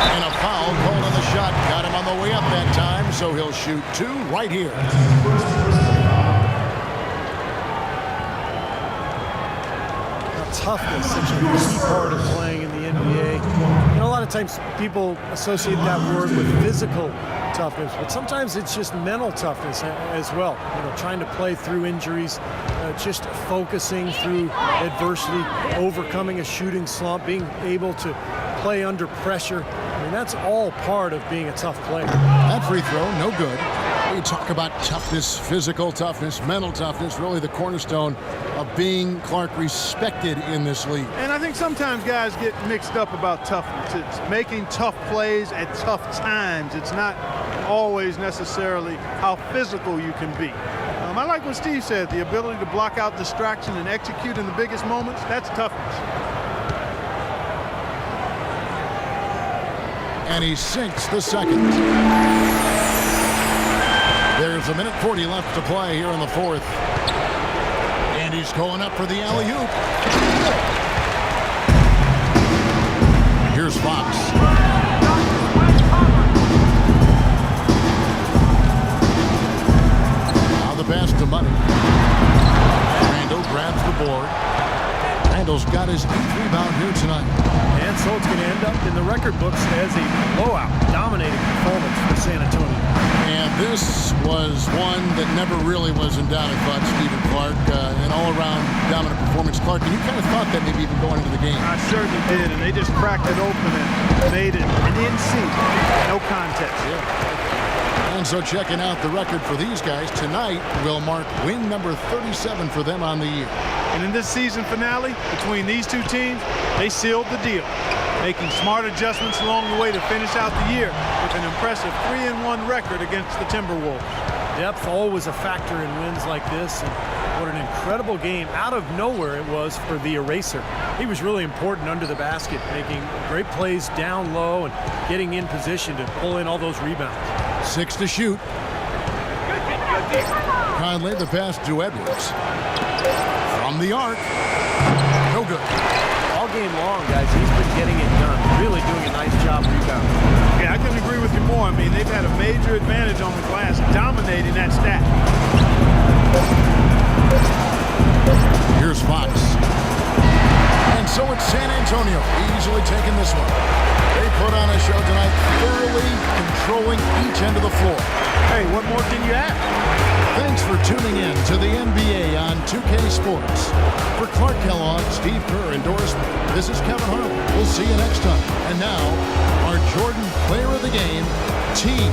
And a foul called on the shot. Got him on the way up that time, so he'll shoot 2 right here. toughness such a key part of playing in the NBA. You know, a lot of times people associate that word with physical toughness, but sometimes it's just mental toughness as well. You know, trying to play through injuries, just focusing through adversity, overcoming a shooting slump, being able to play under pressure. I mean, that's all part of being a tough player. That free throw, no good. We talk about toughness, physical toughness, mental toughness, really the cornerstone of being, Clark, respected in this league. And I think sometimes guys get mixed up about toughness. It's making tough plays at tough times. It's not always necessarily how physical you can be. I like what Steve said, the ability to block out distraction and execute in the biggest moments, that's toughness. And he sinks the second. There's a minute 40 left to play here in the fourth. And he's going up for the alley-oop. Here's Fox. Now the pass to Money. Randall grabs the board. Randall's got his 8th rebound here tonight. And so it's going to end up in the record books as a blowout, dominating performance for San Antonio. And this was one that never really was in doubt, I thought, Stephen Clark. An all-around dominant performance. Clark, and you kind of thought that maybe even going into the game. I certainly did, and they just cracked it open and made it an NC. No contest. Yeah. And so checking out the record for these guys tonight will mark win number 37 for them on the year. And in this season finale, between these two teams, they sealed the deal, making smart adjustments along the way to finish out the year with an impressive 3-1 record against the Timberwolves. Depth always a factor in wins like this, and what an incredible game out of nowhere it was for the Eraser. He was really important under the basket, making great plays down low and getting in position to pull in all those rebounds. 6 to shoot. Conley the pass to Edwards. From the arc. No good. All game long, guys, he's been getting it done. Really doing a nice job rebounding. Yeah, I couldn't agree with you more. I mean, they've had a major advantage on the glass, dominating that stat. Here's Fox. And so it's San Antonio easily taking this one. They put on a show tonight, thoroughly controlling each end of the floor. Hey, what more can you ask? Thanks for tuning in to the NBA on 2K Sports. For Clark Kellogg, Steve Kerr, and Doris, this is Kevin Harlan. We'll see you next time. And now, our Jordan Player of the Game, T.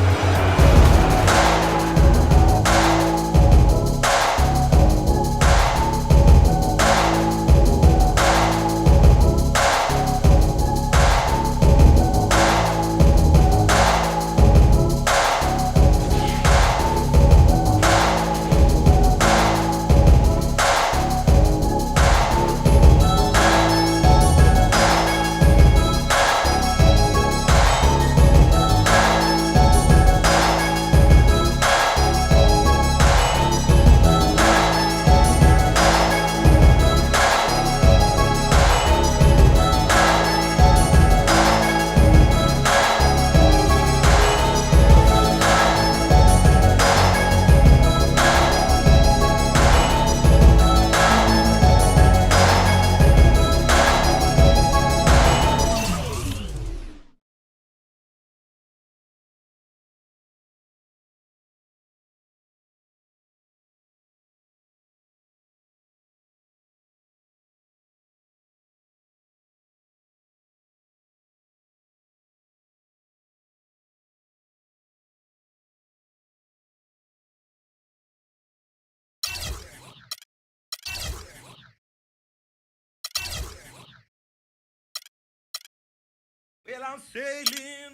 Well, I'm sailing.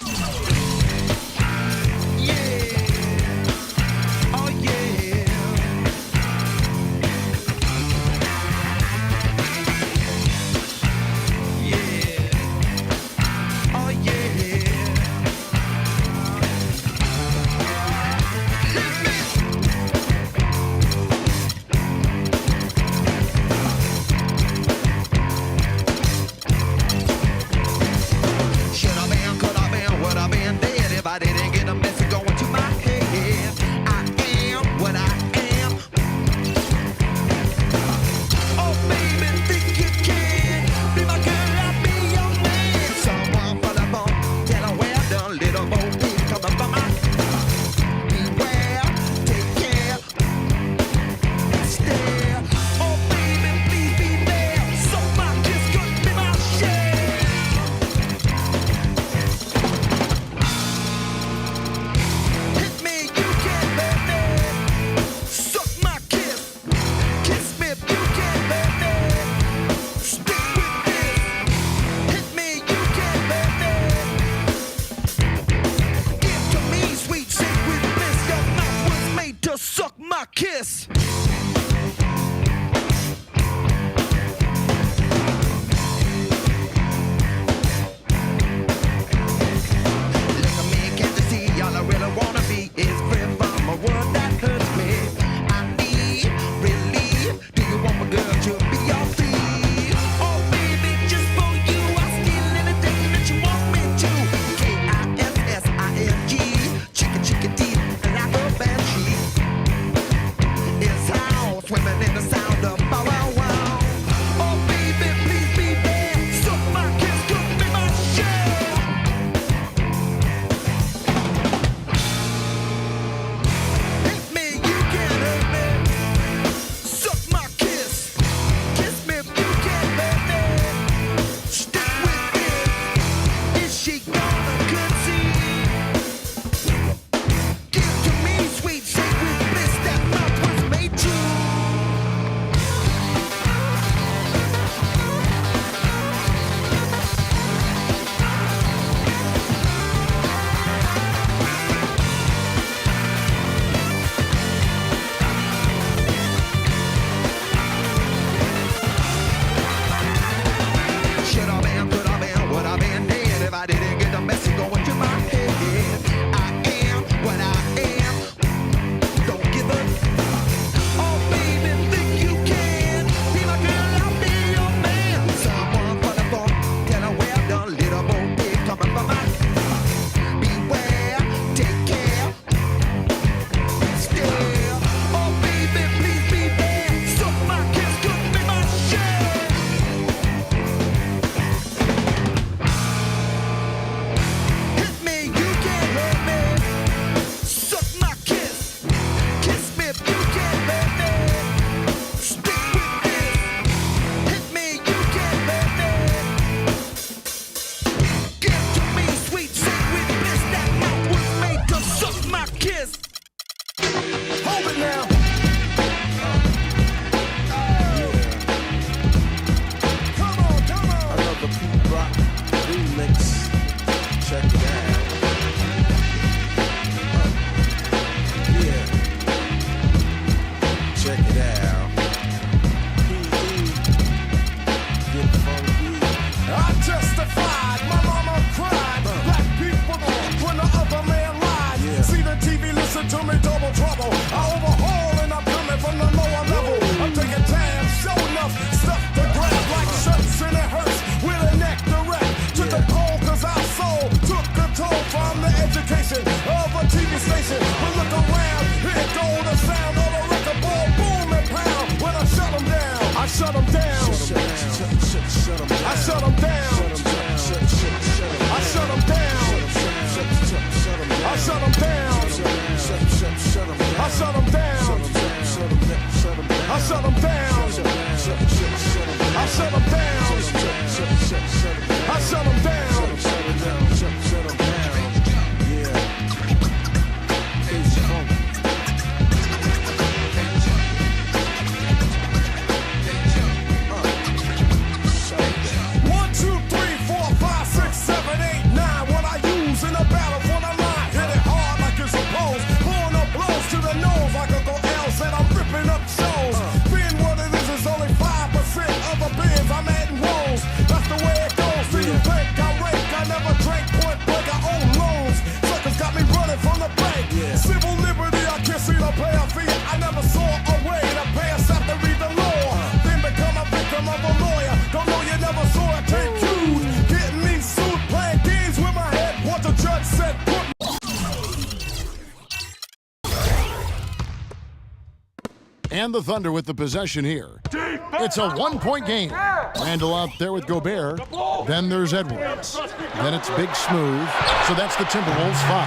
Yeah. Oh, yeah. Yeah. Oh, yeah. Should I been, could I been, would I been? I didn't get the message going to my head. I am what I am. Don't give up. Oh, baby, think you can be my girl, I'll be your man. Someone for the phone, tell her where I've done. Little boy, big coming from my. Beware, take care. Still, oh, baby, please be there. Suck my kiss, could be my share. Hit me, you can't hurt me. Suck my kiss. Kiss me if you can't hurt me. Stick with this. Hit me, you can't hurt me. Give to me sweet, sacred bliss. That mouth was made to suck my kiss. Hold it now. Come on, come on. I love the Pete Rock remix. Check it out. Yeah. Check it out. Get funky. I testified, my mama cried. Black people when the other man lied. Yeah. See the TV, listen to me, double trouble. I overhaul and I'm coming from the lower level. I'm taking time, show enough stuff to grab like shirts and it hurts with a neck direct to the cold cause our soul took control from the education of a TV station. We look around, here go the sound of a record ball, boom and pound. When I shut them down, I shut them down. I shut them down. I shut them down. I shut them down. I shut them down. I shut them down. I shut them down. I shut them down. Yeah. It's funky. 1, 2, 3, 4, 5, 6, 7, 8, 9. What I use in the battle for the line. Hit it hard like it's supposed. Pulling up blows to the nose like Uncle L said I'm ripping up shows. Being what it is only 5% of the bins I'm adding rolls. That's the way it goes. Do you think I rake? I never drank point blank. I own loans. Suckers got me running from the bank. Civil liberty, I can't see the player fee. I never saw a way to pay us have to read the law. Then become a victim of a lawyer. Don't know you never saw it take cues. Getting me sued, playing games with my head. What the judge said, put And the Thunder with the possession here. It's a one-point game. Randall out there with Gobert. Then there's Edwards. Then it's Big Smooth. So that's the Timberwolves 5.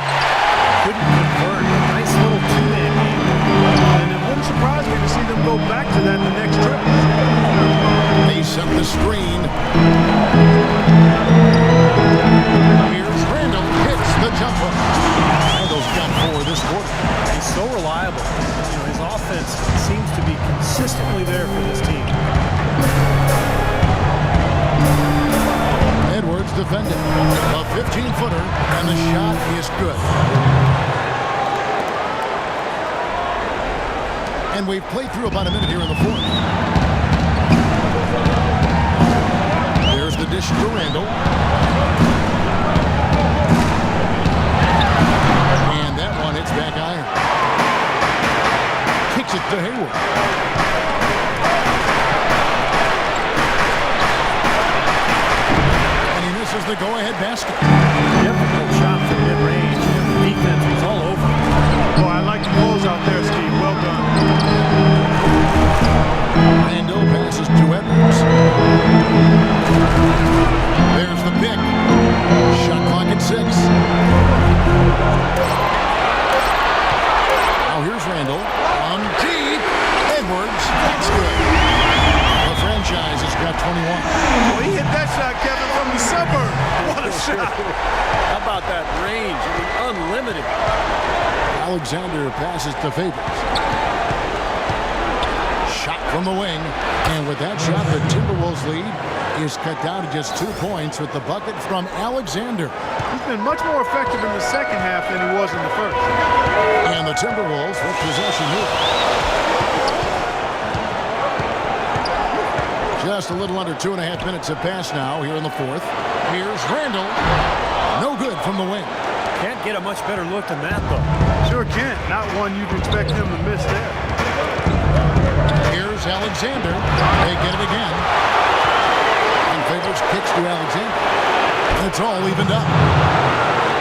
Couldn't convert. Nice little two-man game. And it wouldn't surprise me to see them go back to that the next trip. They set the screen. Here's Randall. Hits the jumper. Randall's got 4 this quarter. He's so reliable. You know, his offense seems to be consistently there for this team. Edwards defending. A 15-footer, and the shot is good. And we've played through about a minute here in the fourth. There's the dish to Randall. And that one hits back iron. Kicks it to Hayward. And he misses the go-ahead basket. Difficult shot from mid-range. The defense was all over. Well, I like the balls out there, Steve. Well done. Randall passes to Edwards. There's the pick. Shot clock at 6. Now here's Randall. On deep. Edwards. That's good. The franchise has got 21. Well, he hit that shot, Kevin, from the suburb. What a shot. How about that range? I mean, unlimited. Alexander passes to Favors. Shot from the wing. And with that shot, the Timberwolves lead is cut down to just 2 points with the bucket from Alexander. He's been much more effective in the second half than he was in the first. And the Timberwolves with possession here. Just a little under 2.5 minutes have passed now here in the fourth. Here's Randall. from the wing. Can't get a much better look than that, though. Sure can't. Not one you'd expect him to miss there. Here's Alexander. They get it again. And Favors kicks to Alexander. And it's all evened up.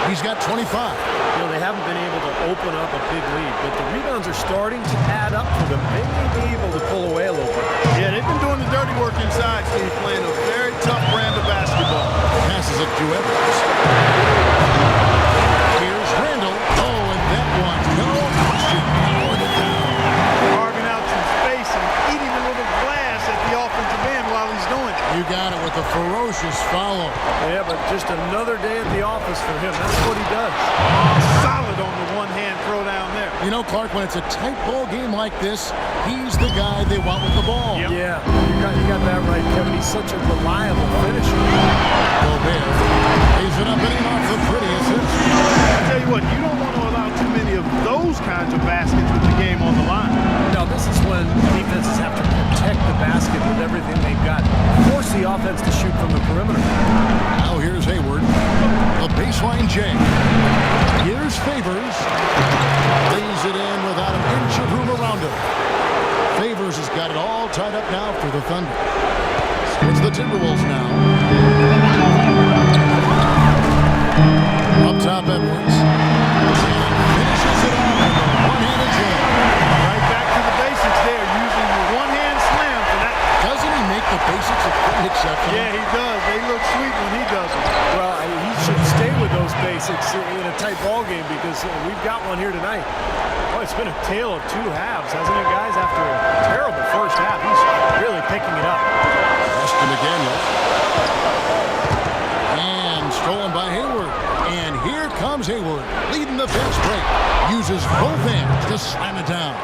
He's got 25. You know, they haven't been able to open up a big lead, but the rebounds are starting to add up for them. They may be able to pull away a little bit. Yeah, they've been doing the dirty work inside, Steve, playing a very tough brand of basketball. Passes it to Edwards. Here's Randall. Oh, and that one. No question. Poured it down. Carving out some space and eating a little glass at the offensive end while he's doing it. You got it with a ferocious follow. Yeah, but just another day at the office for him. That's what he does. Solid on the one-hand throw down there. You know, Clark, when it's a tight ball game like this, he's the guy they want with the ball. Yep. Yeah, you got that right, Kevin. He's such a reliable finisher. Gobert lays it up and in off the prettiest hit. I tell you what, you don't want to allow too many of those kinds of baskets with the game on the line. Now, this is when defenses have to protect the basket with everything they've got. Force the offense to shoot from the perimeter. Now here's Hayward. A baseline J. Here's Favors. Lays it in without an inch of room around him. Favors has got it all tied up now for the Thunder. It's the Timberwolves now. Up top, Edwards. Finishes it off with a one-handed jam. Right back to the basics there, using the one-hand slam for that. Doesn't he make the basics a pretty exceptional? Yeah, he does. They look sweet when he does it. Well, he should stay with those basics in a tight ball game because we've got one here tonight. Oh, it's been a tale of two halves, hasn't it, guys? After a terrible first half, he's really picking it up. Pass to McDaniel. And stolen by Hayward. And here comes Hayward, leading the fast break. Uses both hands to slam it down.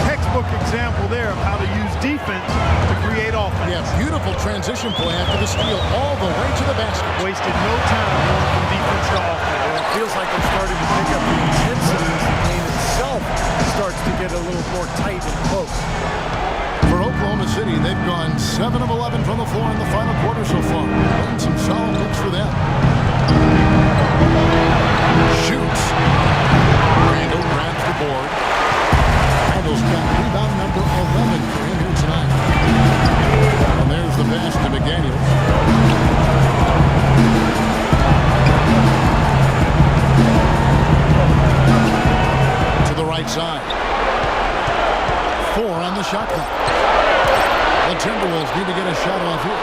Textbook example there of how to use defense to create offense. Yeah, beautiful transition play after the steal all the way to the basket. Wasted no time going from defense to offense. It feels like they're starting to pick up the intensity as the game itself starts to get a little more tight and close. For Oklahoma City, they've gone 7 of 11 from the floor in the final quarter so far. And some solid looks for them. Shoots. Randall grabs the board. Randall's got rebound number 11 for him here tonight. And there's the pass to McDaniels. To the right side. 4 on the shot clock. The Timberwolves need to get a shot off here.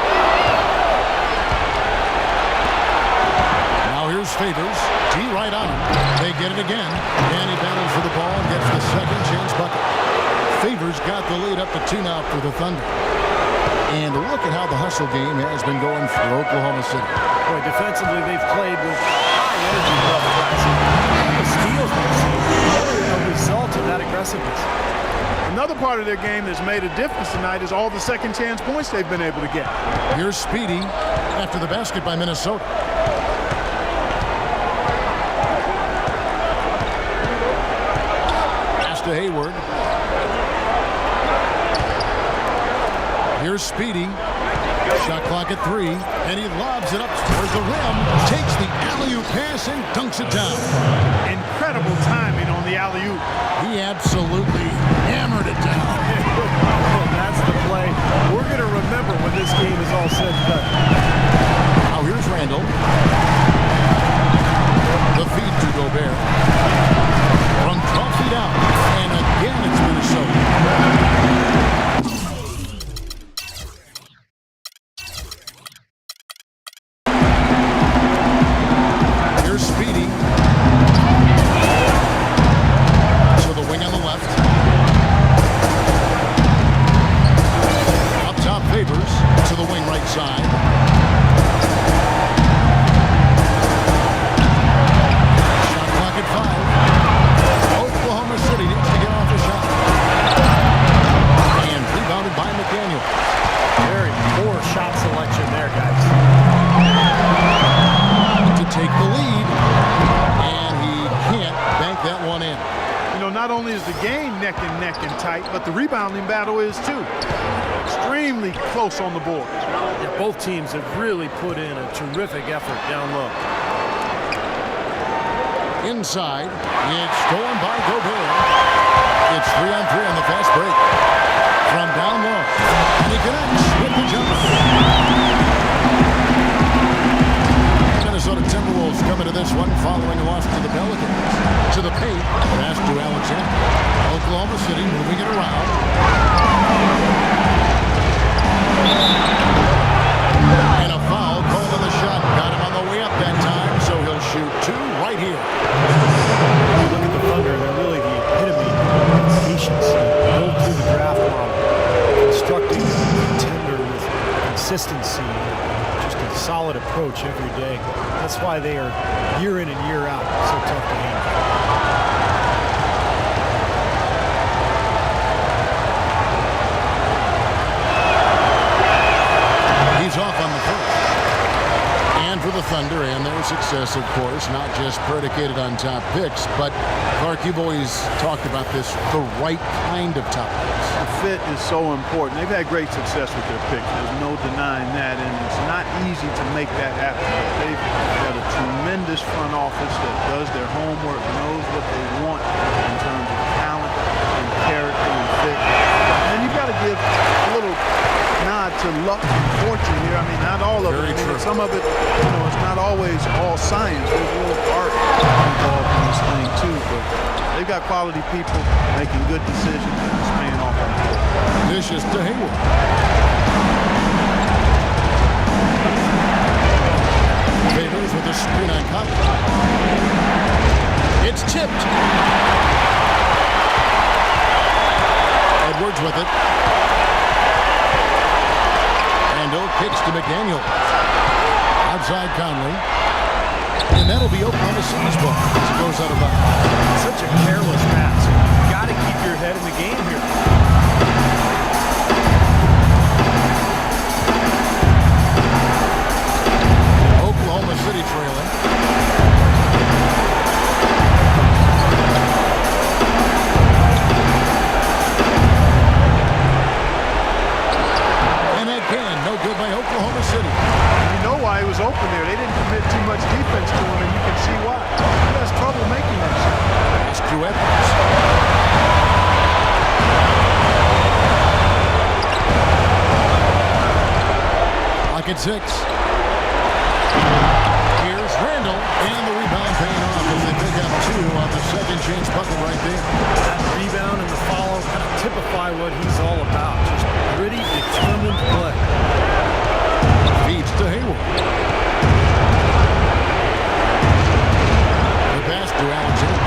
Now here's Favors. T right on him. They get it again. And he battles for the ball and gets the second chance bucket. Favors got the lead up to 2 now for the Thunder. And look at how the hustle game has been going for Oklahoma City. Boy, defensively, they've played with high energy throughout the practice. The steals we've seen are a result of that aggressiveness. Another part of their game that's made a difference tonight is all the second chance points they've been able to get. Here's Speedy after the basket by Minnesota. Pass to Hayward. Here's Speedy. Shot clock at 3, and he lobs it up towards the rim, takes the alley-oop pass and dunks it down. Incredible timing on the alley-oop. He absolutely hammered it down. That's the play we're going to remember when this game is all said and done. Now here's Randall. The feed to Gobert. From 12 feet out, and again it's Minnesota. Not only is the game neck and tight, but the rebounding battle is too. Extremely close on the board. Yeah, both teams have really put in a terrific effort down low. Inside. It's stolen by Gobert. It's 3-on-3 on the fast break. From down low. And he connects with the jumper. Minnesota Timberwolves coming to this one following a loss to the Pelicans. To the paint. Pass to Alexander. Oklahoma City moving it around. And a foul called on the shot. Got him on the way up that time, so he'll shoot two right here. Look at the Thunder. They're really the epitome of patience. Build through the draft model. Constructing a contender with consistency. Just a solid approach every day. That's why they are year in and year out so tough to handle. He's off on the first. And for the Thunder and their success, of course, not just predicated on top picks, but Clark, you've always talked about this, the right kind of top picks. The fit is so important. They've had great success with their picks. There's no denying that, and it's not easy to make that happen. But they've got a tremendous front office that does their homework, knows what they want in terms of talent and character and fit. And you've got to give a little nod to luck and fortune here. I mean, not all of it. Some of it, it's not always all science. There's a little art involved in this thing too. But they've got quality people making good decisions and it's paying off on the court. This is to Hayward. Favors with a screen on Cup. It's tipped. Edwards with it. Randall kicks to McDaniel. Outside Conley. And that'll be Oklahoma City's ball as it goes out of bounds. Such a careless pass. You got to keep your head in the game here. Oklahoma City trailing. And again, no good by Oklahoma City. You know why he was open there. They didn't commit too much defense to him, and you can see why. He has trouble making that shot. Pass to Edwards. Lock at 6. Here's Randall, and the rebound paying off as they pick up 2 on the second chance bucket right there. That rebound and the follow kind of typify what he's all about. Just gritty, determined play. Feeds to Hayward. The pass to Alexander.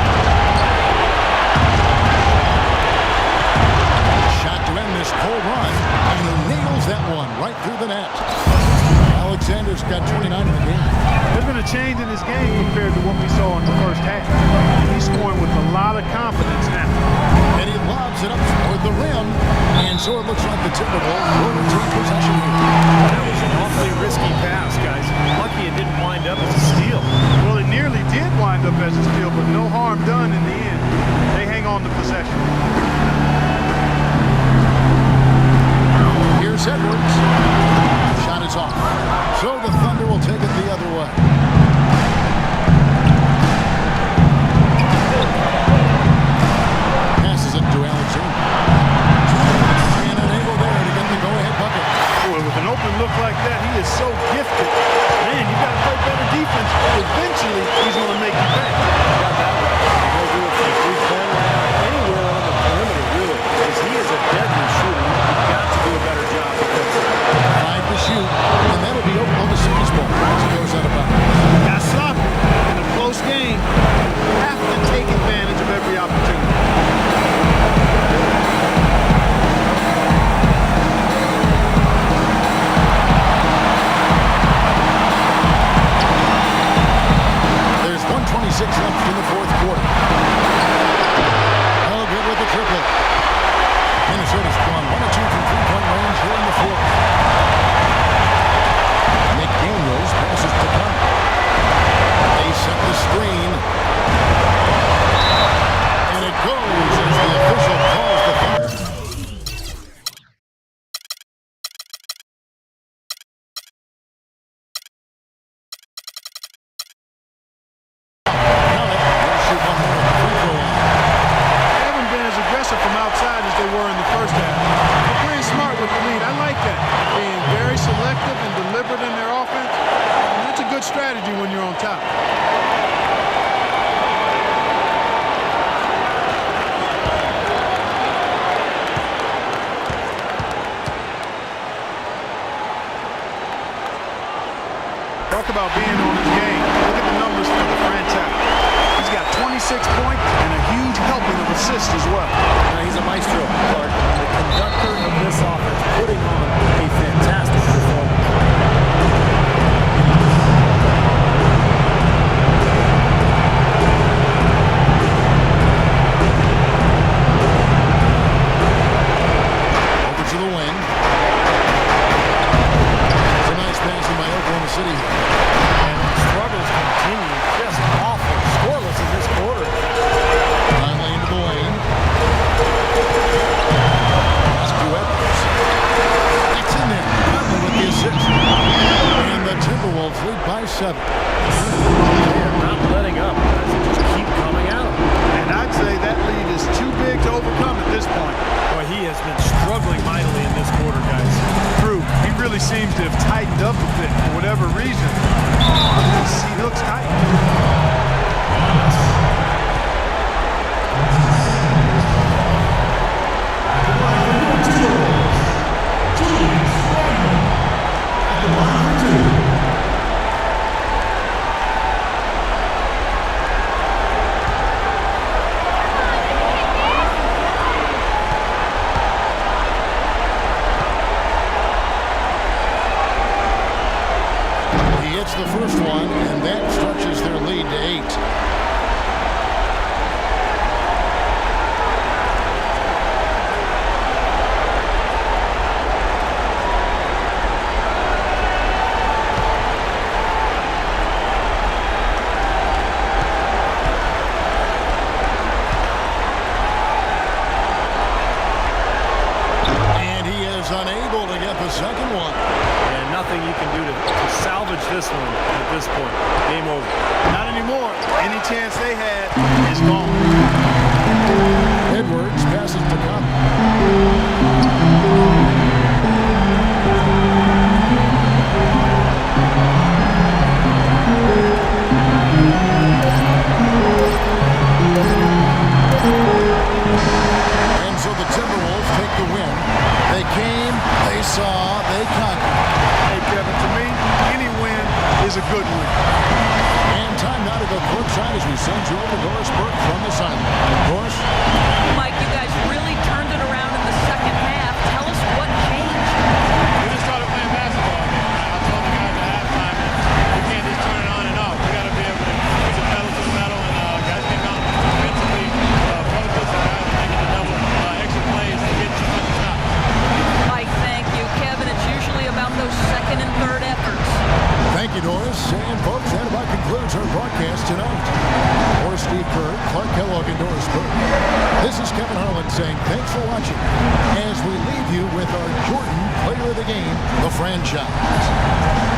Shot to end this cold run, and he nails that one right through the net. Alexander's got 29 in the game. There's been a change in his game compared to what we saw in the first half. He's scoring with a lot of confidence now. And he lobs it up toward the rim, and so it looks like the Timberwolves will retain possession here. That was an awfully risky pass, guys. Lucky it didn't wind up as a steal. Well, it nearly did wind up as a steal, but no harm done in the end. They hang on to possession. Here's Edwards. Shot is off. So the Thunder will take it the other way. Passes it to Alexander. And unable there to get the go-ahead bucket. Boy, with an open look like that, he is so gifted. Man, you got to play better defense. Eventually, chance they had is gone. Edwards passes to Cup. And so the Timberwolves take the win. They came, they saw, they conquered. Hey, Kevin, to me, any win is a good win. And time now to go courtside as we send you over to Doris Burke from the sideline. Doris? Mike, you guys really turned it around in the second half. Tell us what changed. We just started playing basketball again. I told the guys at halftime, we can't just turn it on and off. We got to be able to put the pedal to the metal, and guys came out defensively, focused, and guys making the double extra plays to get some shots. Mike, thank you. Kevin, it's usually about those second and third efforts. Thank you, Doris. And folks, that about concludes our broadcast tonight. For Steve Kerr, Clark Kellogg, and Doris Burke, this is Kevin Harlan saying thanks for watching as we leave you with our Jordan Player of the Game, the franchise.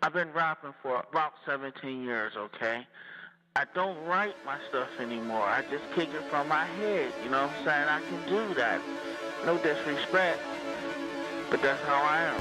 I've been rapping for about 17 years, okay? I don't write my stuff anymore. I just kick it from my head, you know what I'm saying? I can do that. No disrespect, but that's how I am.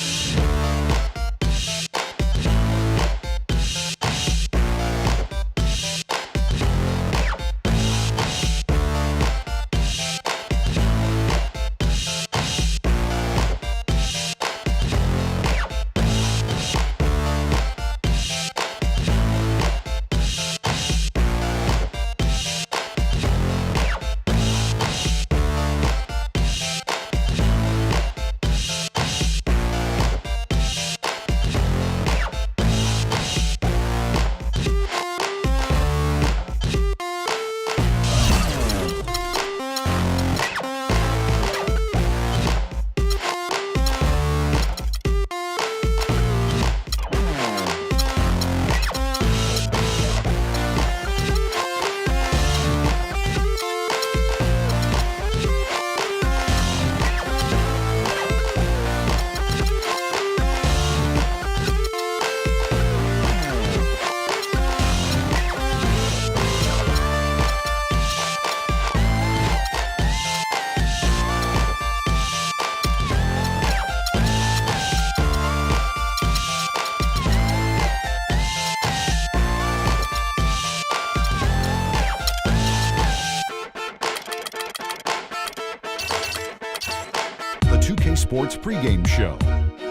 The 2K Sports pregame show,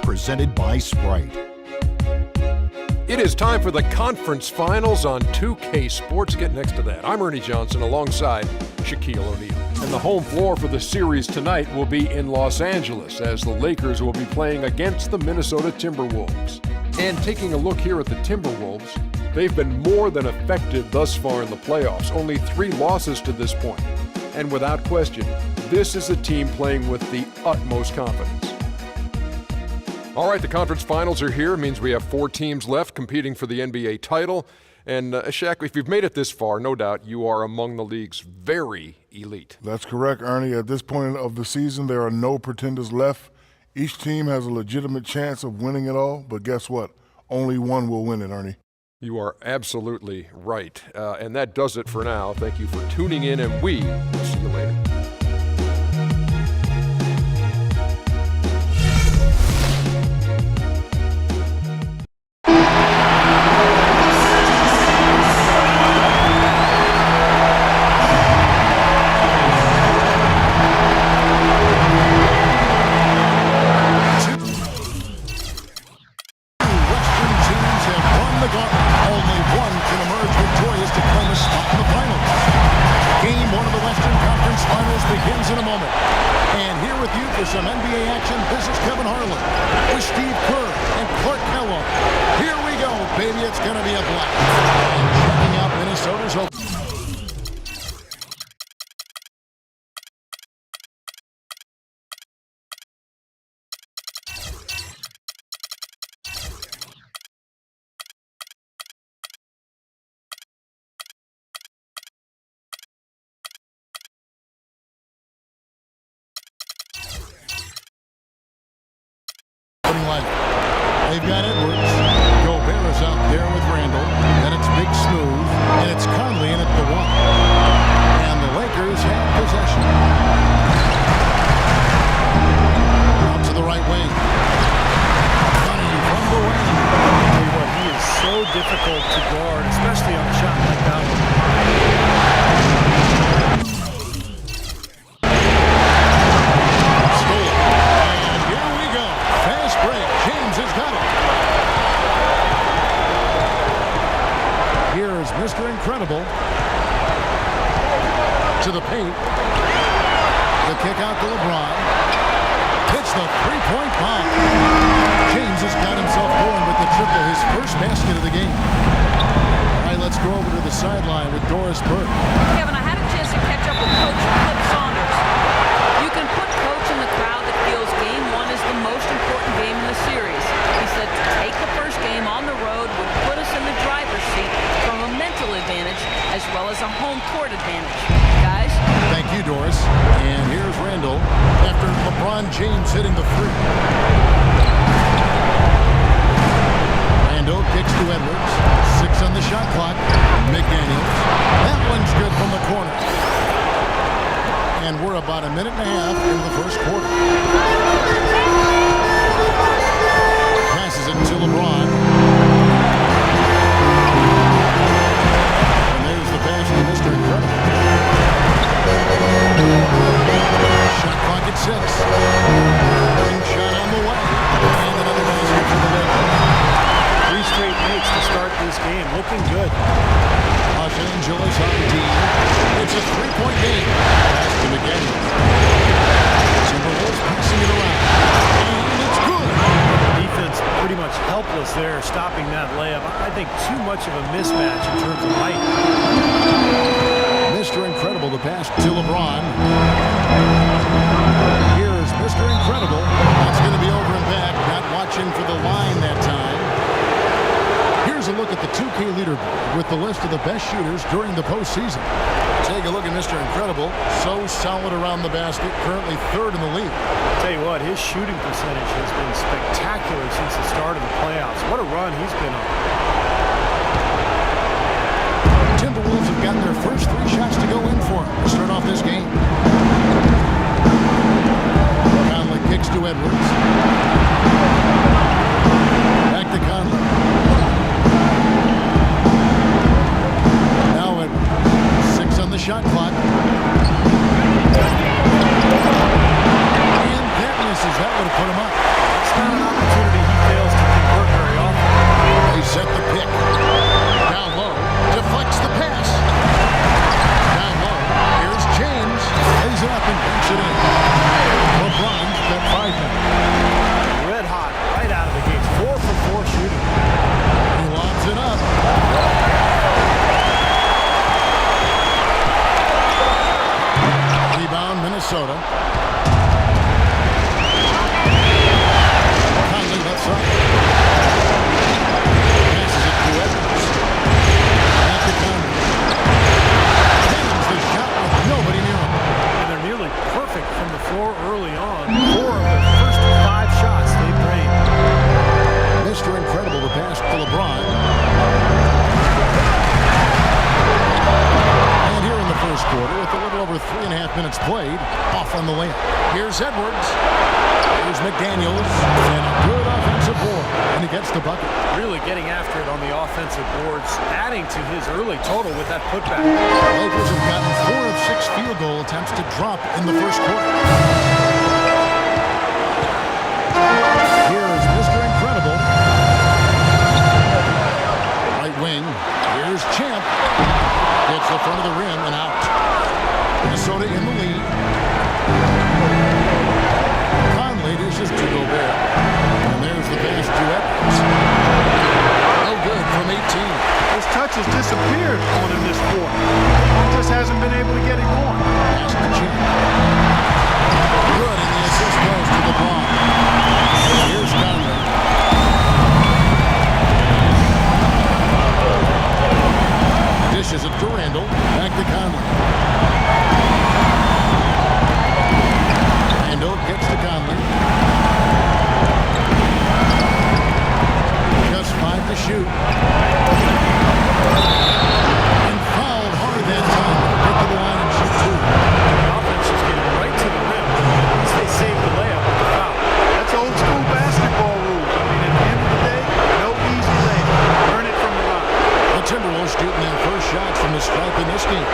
presented by Sprite. It is time for the conference finals on 2K Sports. Get next to that. I'm Ernie Johnson alongside Shaquille O'Neal. And the home floor for the series tonight will be in Los Angeles as the Lakers will be playing against the Minnesota Timberwolves. And taking a look here at the Timberwolves, they've been more than effective thus far in the playoffs. Only 3 losses to this point. And without question, this is a team playing with the utmost confidence. All right, the conference finals are here. It means we have 4 teams left competing for the NBA title. And Shaq, if you've made it this far, no doubt you are among the league's very elite. That's correct, Ernie. At this point of the season, there are no pretenders left. Each team has a legitimate chance of winning it all, but guess what? Only one will win it, Ernie. You are absolutely right. And that does it for now. Thank you for tuning in, and we will see you later. Some NBA action. This is Kevin Harlan with Steve Kerr and Clark Kellogg. Here we go, baby. It's going to be a blast. Checking out Minnesota's open. They've got Edwards. Gobert is out there with Randall. Then it's Big Smooth. And it's Conley in at the 1. And the Lakers have possession. Out to the right wing. Conley from the wing. I'll tell you what, he is so difficult to guard, especially on a shot like that one. Mr. Incredible to the paint. The kick out to LeBron. Hits the three-point bomb. James has got himself going with the triple, his first basket of the game. All right, let's go over to the sideline with Doris Burke. Kevin, I had a chance to catch up with Coach Flip Saunders. You can put Coach in the crowd that feels Game 1 is the most important game in the series. He said to take the first game on the road would put us in the driver's seat from a mental advantage as well as a home court advantage. Guys? Thank you, Doris. And here's Randall after LeBron James hitting the 3. Randall to Edwards. 6 on the shot clock. McDaniels. That one's good from the corner. And we're about a minute and a half into the first quarter. Passes it to LeBron. And there's the pass to Mr. Incredible. Shot clock at 6. Ring shot on the way. And another basket for the Lakers. 3 straight makes to start this game. Looking good. Los Angeles on D. It's a 3-point game. Pass to McDaniels. Timberwolves passing it around. And it's good. Defense pretty much helpless there, stopping that layup. I think too much of a mismatch in terms of height. Mr. Incredible, the pass to LeBron. Here's Mr. Incredible. That's going to be over and back. Not watching for the line that time. Here's a look at the 2K leaderboard with the list of the best shooters during the postseason. Take a look at Mr. Incredible. So solid around the basket. Currently 3rd in the league. Tell you what, his shooting percentage has been spectacular since the start of the playoffs. What a run he's been on. Timberwolves have gotten their first 3 shots to go in for him to start off this game. Conley kicks to Edwards. Back to Conley. Now at 6 on the shot clock. And that misses. That would have put him up. It's not an opportunity he fails to convert very often. They set the pick. Down low. Deflects the pass. Down low. Here's James. Lays it up and banks it in. LeBron's got 5 now. Red hot right out of the gates. 4 for 4 shooting. He lobs it up. Rebound, Minnesota. Conley left side. Passes it to Edwards. Back to Conley. James the shot with nobody near him. And they're nearly perfect from the floor early on. 4 of the first 5 shots they've made. Mr. Incredible, the pass to LeBron. And here in the first quarter, with a little over 3.5 minutes played, off on the layup. Here's Edwards. Here's McDaniels. And a good offensive board. And he gets the bucket. Really getting after it on the offensive boards, adding to his early total with that putback. Lakers have gotten 4 of 6 field goal attempts to drop in the first quarter. Here's Mr. Incredible. Right wing. Here's Champ. Hits the front of the rim and out. Minnesota in the lead. Conley dishes to Gobert. And there's the pass to Edwards. No good from 18. His touch has disappeared on him this quarter. He just hasn't been able to get it going. Pass to Champ. Good, and the assist goes to LeBron. Here's Conley. Dishes it to Randall. Back to Conley. Randall gets to Conley. Just 5 to shoot. And fouled hard that time. Get to the line and shoot 2. The offense is getting right to the rim. Once they save the layup with the foul. That's old school basketball rules. I mean, at the end of the day, no easy layup. Earn it from the line. The Timberwolves shooting their first shots from the stripe in this game.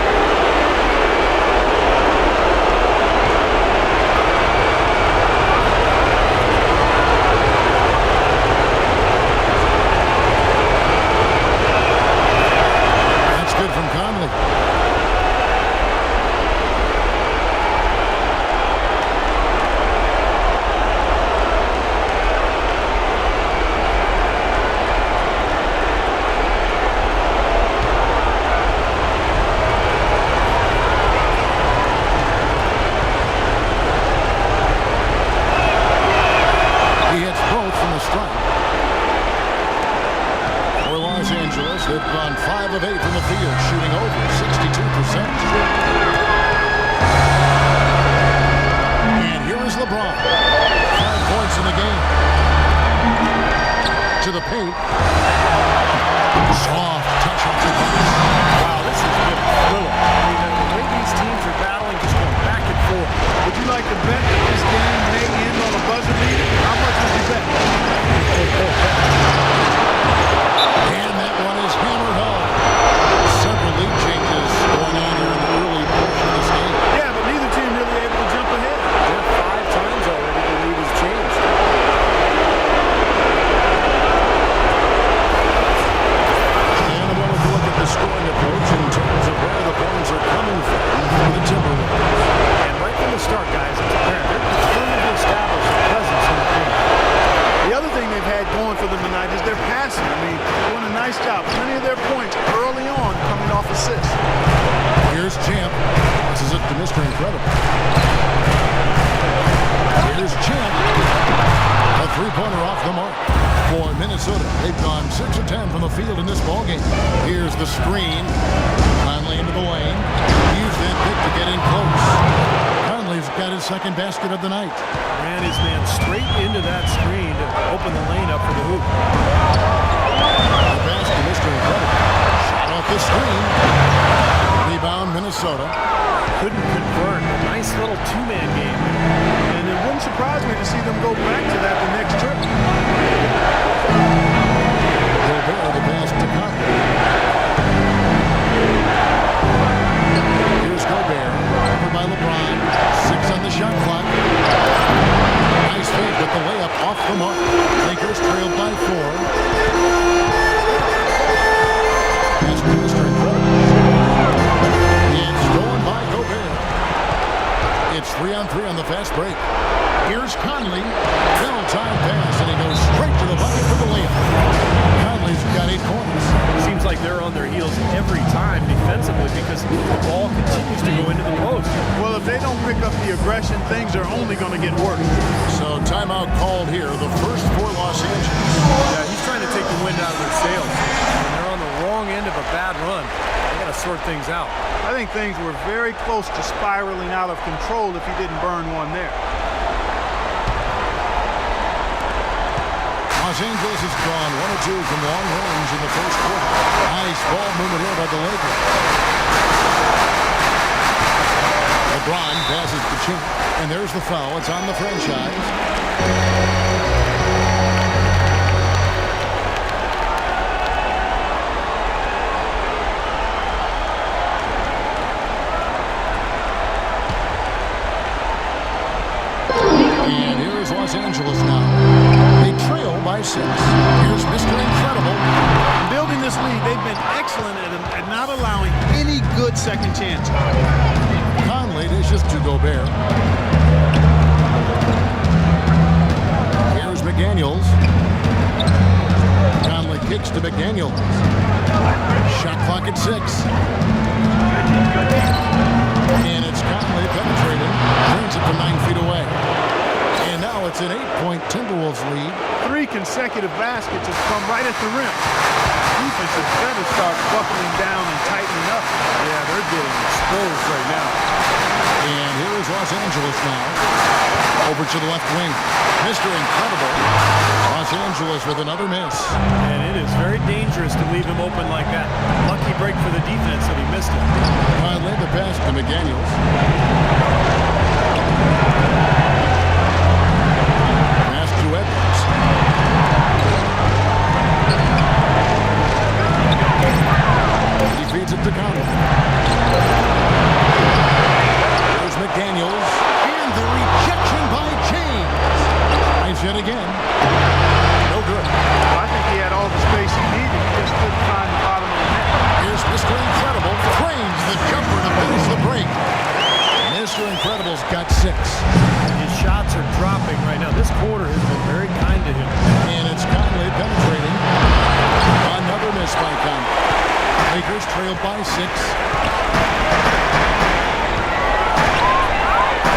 That's good from Conley. He hits both from the stripe. For Los Angeles, they've gone 5 of 8 from the field, shooting over 62%. And here is LeBron. 5 points in the game. To the paint. Soft touch off the glass. Wow, this has been a thriller. I mean, the way these teams are battling, just going back and forth. Would you like to bet that this game may end on a buzzer beater? How much would you bet? And that one is hammered home. Several lead changes going on here in the early portion of this game. Yeah, but neither team really able to jump ahead. Yeah, 5 times already the lead has changed. And I wanted to look at the scoring approach in terms of where the points are coming from for the Timberwolves. And right from the start, guys, it's apparent they're determined to establish a presence in the game. The other thing they've had going for them tonight is their passing. I mean, doing a nice job. Plenty of their points early on coming off assists. Here's Champ. This is it to Mr. Incredible. Here's Champ. A three-pointer off the mark for Minnesota. They've gone 6 of 10 from the field in this ballgame. Here's the screen. Conley into the lane. Use that pick to get in close. Conley's got his second basket of the night. Ran his man straight into that screen to open the lane up for the hoop. The pass to Mr. Incredible. Shot off the screen. Rebound Minnesota. Couldn't convert. Nice little two-man game. And it wouldn't surprise me to see them go back to that the next trip. Gobert the pass to Conley. Here's Gobert. Covered by LeBron. 6 on the shot clock. Nice fake with the layup off the mark. Lakers trailed by 4. Pass to Mr. Incredible. It's stolen by Gobert. It's 3-on-3 on the fast break. Here's Conley. Well-timed pass, and he goes straight to the bucket for the layup. Conley's got 8 points. Seems like they're on their heels every time defensively because the ball continues to go into the post. Well, if they don't pick up the aggression, things are only going to get worse. So timeout called here. The first for Los Angeles. Yeah, he's trying to take the wind out of their sails. When they're on the wrong end of a bad run, they got to sort things out. I think things were very close to spiraling out of control if he didn't burn one there. Los Angeles has gone 1 of 2 from long range in the first quarter. Nice ball movement here by the Lakers. LeBron passes to Champ, and there's the foul. It's on the franchise. And here is Los Angeles now. They trail by 6. Here's Mr. Incredible. Building this lead, they've been excellent at not allowing any good second chances. Conley dishes to Gobert. Here's McDaniels. Conley kicks to McDaniels. Shot clock at 6. And it's Conley penetrating. Brings it to 9 feet away. And now it's an 8-point Timberwolves lead. 3 consecutive baskets have come right at the rim. Defense had better start buckling down and tightening up. Yeah, they're getting exposed right now. And here is Los Angeles now. Over to the left wing. Mr. Incredible. Los Angeles with another miss. And it is very dangerous to leave him open like that. Lucky break for the defense that he missed it. Conley the pass to McDaniels. Pass to Edwards. He feeds it to Conley. There's McDaniels. And the rejection by James. Nice hit again. No good. I think he had all the space he needed. He just couldn't find the bottom of the net. Here's Mr. Incredible. Frames the jumper to finish the break. Mr. Incredible's got 6. His shots are dropping right now. This quarter has been very kind to him. And it's Conley penetrating. Another miss by Conley. Lakers trail by 6.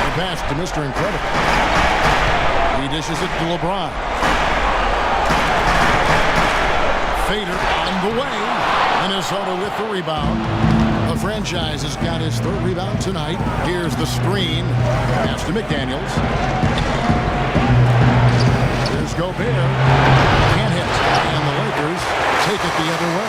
The pass to Mr. Incredible. He dishes it to LeBron. Fader on the way. Minnesota with the rebound. The franchise has got his 3rd rebound tonight. Here's the screen. Pass to McDaniels. Here's Gobert. Can't hit. And the Lakers take it the other way.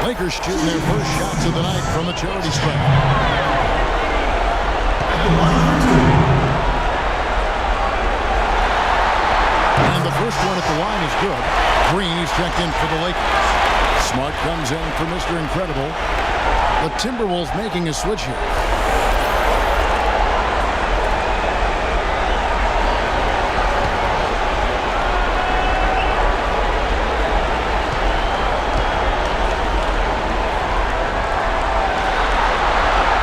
Lakers shooting their first shots of the night from the charity stripe. And the first one at the line is good. Green, he's checked in for the Lakers. Smart comes in for Mr. Incredible. The Timberwolves making a switch here.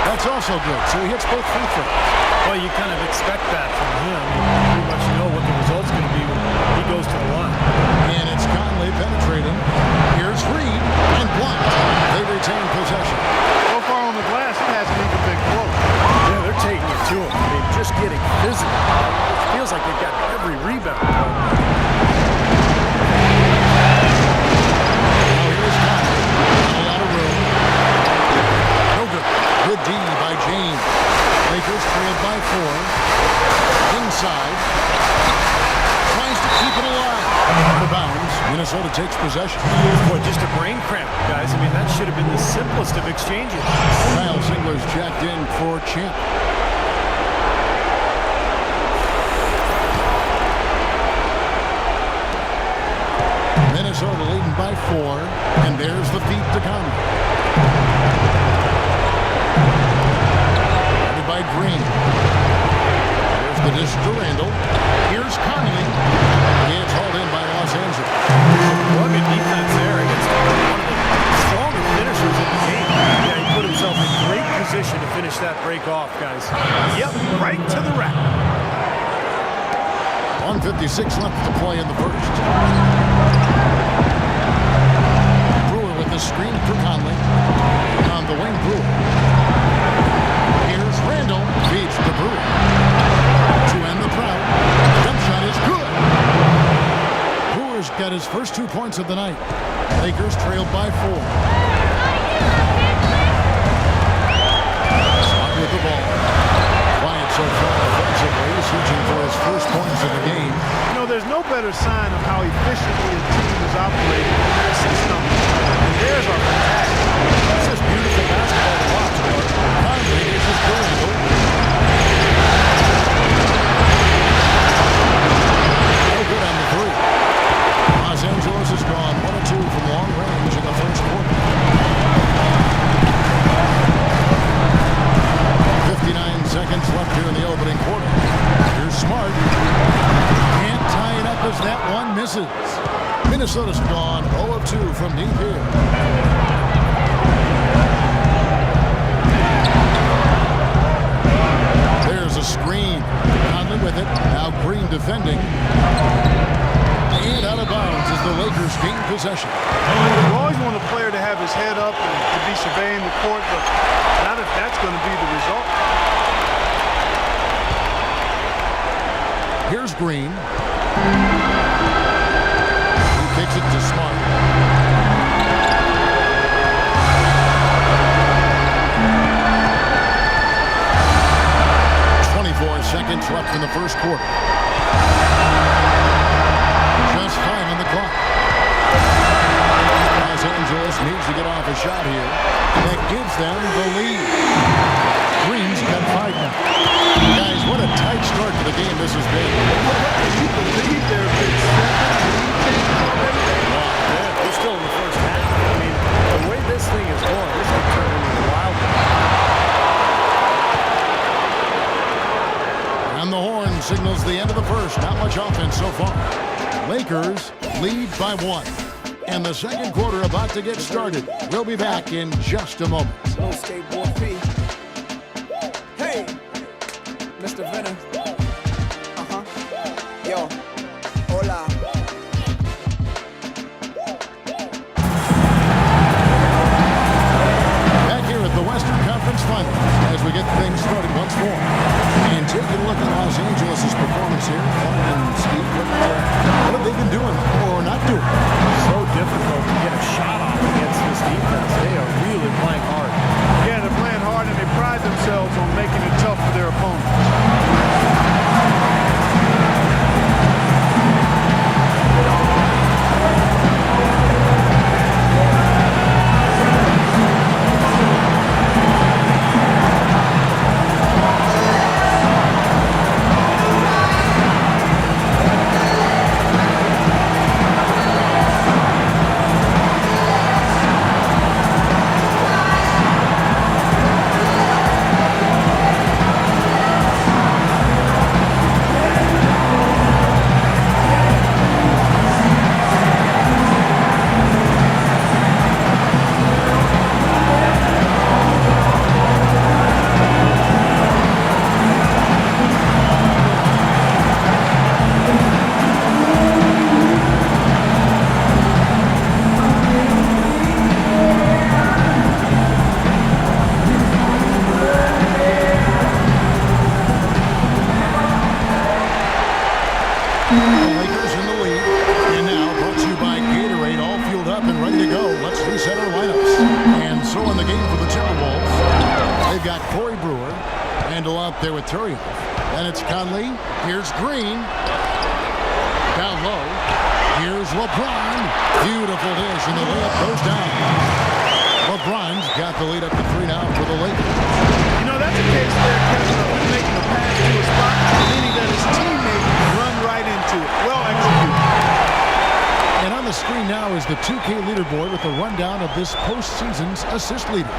That's also good, so he hits both free throws. Well, you kind of expect that from him. You pretty much know what the result's going to be when he goes to the line. And it's Conley penetrating. Here's Reed and blocked. They retain possession. So far on the glass, it hasn't even been close. Yeah, they're taking it to him. I mean, just getting physical. It feels like they've got every rebound. Now here's Conley. A lot of room. No good. Good D by James. Lakers trailed by 4. Inside. Tries to keep it alive. Out of bounds. Minnesota takes possession. Boy, just a brain cramp, guys. I mean, that should have been the simplest of exchanges. Kyle Singler's checked in for Champ. Minnesota leading by 4. And there's the feed to Conley. Guarded by Green. There's the dish to Randall. Here's Conley. It's hauled in by Los Angeles. Rugged defense there against one of the stronger finishers in the game. Yeah, he put himself in great position to finish that break off, guys. Yep, right to the rack. 1:56 left to play in the first. Brewer with the screen for Conley. On the wing, Brewer. Here's Randall. Feeds to Brewer. To end the drought. Jump shot is good. Brewer's got his first 2 points of the night. Lakers trailed by 4. Smart with the ball. Quiet so far offensively, searching for his first points of the game. You know, there's no better sign of how efficiently a team is operating than assist numbers. And theirs are fantastic. It's just beautiful basketball to watch. Conley is his third goal. No good on the 3. Los Angeles has gone 1 of 2 from long range in the first quarter. 59 seconds left here in the opening quarter. Here's Smart. Can't tie it up as that one misses. Minnesota's gone 0 of 2 from deep here. There's a screen. Conley with it. Now Green defending. And out of bounds as the Lakers gain possession. You always want a player to have his head up and to be surveying the court, but not if that's going to be the result. Here's Green. He kicks it to Smart. Seconds left in the first quarter. Just 5 on the clock. Los Angeles needs to get off a shot here. That gives them the lead. Green's got 5 now. Guys, what a tight start to the game this has been. Can you believe there have been 7 changes already? Yeah, we're still in the first half. I mean, the way this thing is going, this could turn into a wild one. And the horn signals the end of the first. Not much offense so far. Lakers lead by 1. And the second quarter about to get started. We'll be back in just a moment. Low skateboard P. Hey, Mr. Venom. Yo, hola. Back here at the Western Conference Finals as we get things started once more. And taking a look at Los Angeles' performance here. And Steve, what have they been doing or not doing? So difficult to get a shot off against this defense. They are really playing hard. Yeah, they're playing hard and they pride themselves on making it tough for their opponents. So in the game for the Timberwolves, they've got Corey Brewer. Randall out there with Turriell. Then it's Conley. Here's Green. Down low. Here's LeBron. Beautiful dish, and the layup goes down. LeBron's got the lead up to 3 now for the Lakers. You know, that's a case there, Kevin, of him making a pass to a spot, meaning that his teammate run right into it. Well executed. And on the screen now is the 2K leaderboard with a rundown of this postseason's assist leaders.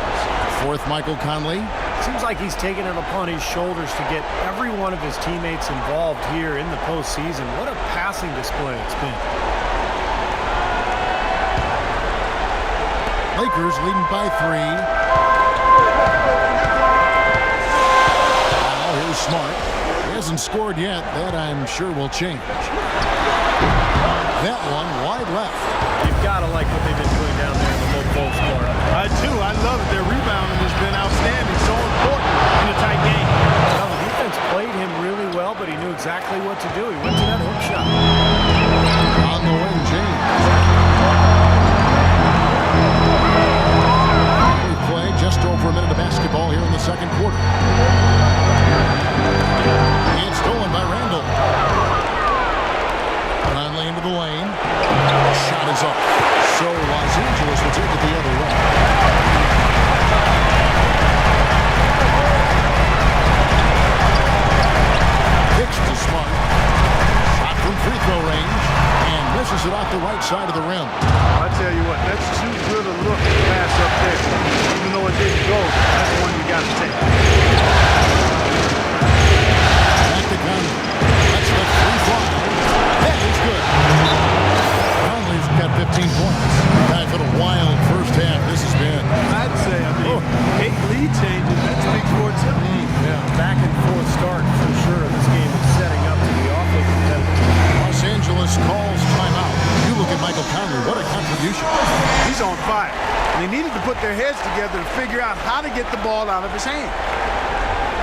Fourth, Michael Conley. Seems like he's taken it upon his shoulders to get every one of his teammates involved here in the postseason. What a passing display it's been. Lakers leading by 3. Now here's Smart. He hasn't scored yet. That I'm sure will change. That one wide left. You've got to like what they've been doing down there in the low post part. I do. I love it. Their rebounding has been outstanding. So important in a tight game. Well, the defense played him really well, but he knew exactly what to do. He went to that hook shot. On the wing, James. We play just over a minute of basketball here in the second quarter. It's stolen by Randall. Conley into the lane. Shot is up. So Los Angeles will take it the other way. Hicks to Smart. Shot from free throw range. And misses it off the right side of the rim. I tell you what, that's too good a look to pass up there. Even though it didn't go, that's the one you got to take. Back to Conley. That's the free fly. That is good. Conley's got 15 points. Guys, what a wild first half this has been. I'd say, 8 lead changes, that speaks for itself. Yeah, back and forth start for sure. This game is setting up to be awfully competitive. Los Angeles calls timeout. You look at Michael Conley. What a contribution. He's on fire. They needed to put their heads together to figure out how to get the ball out of his hand.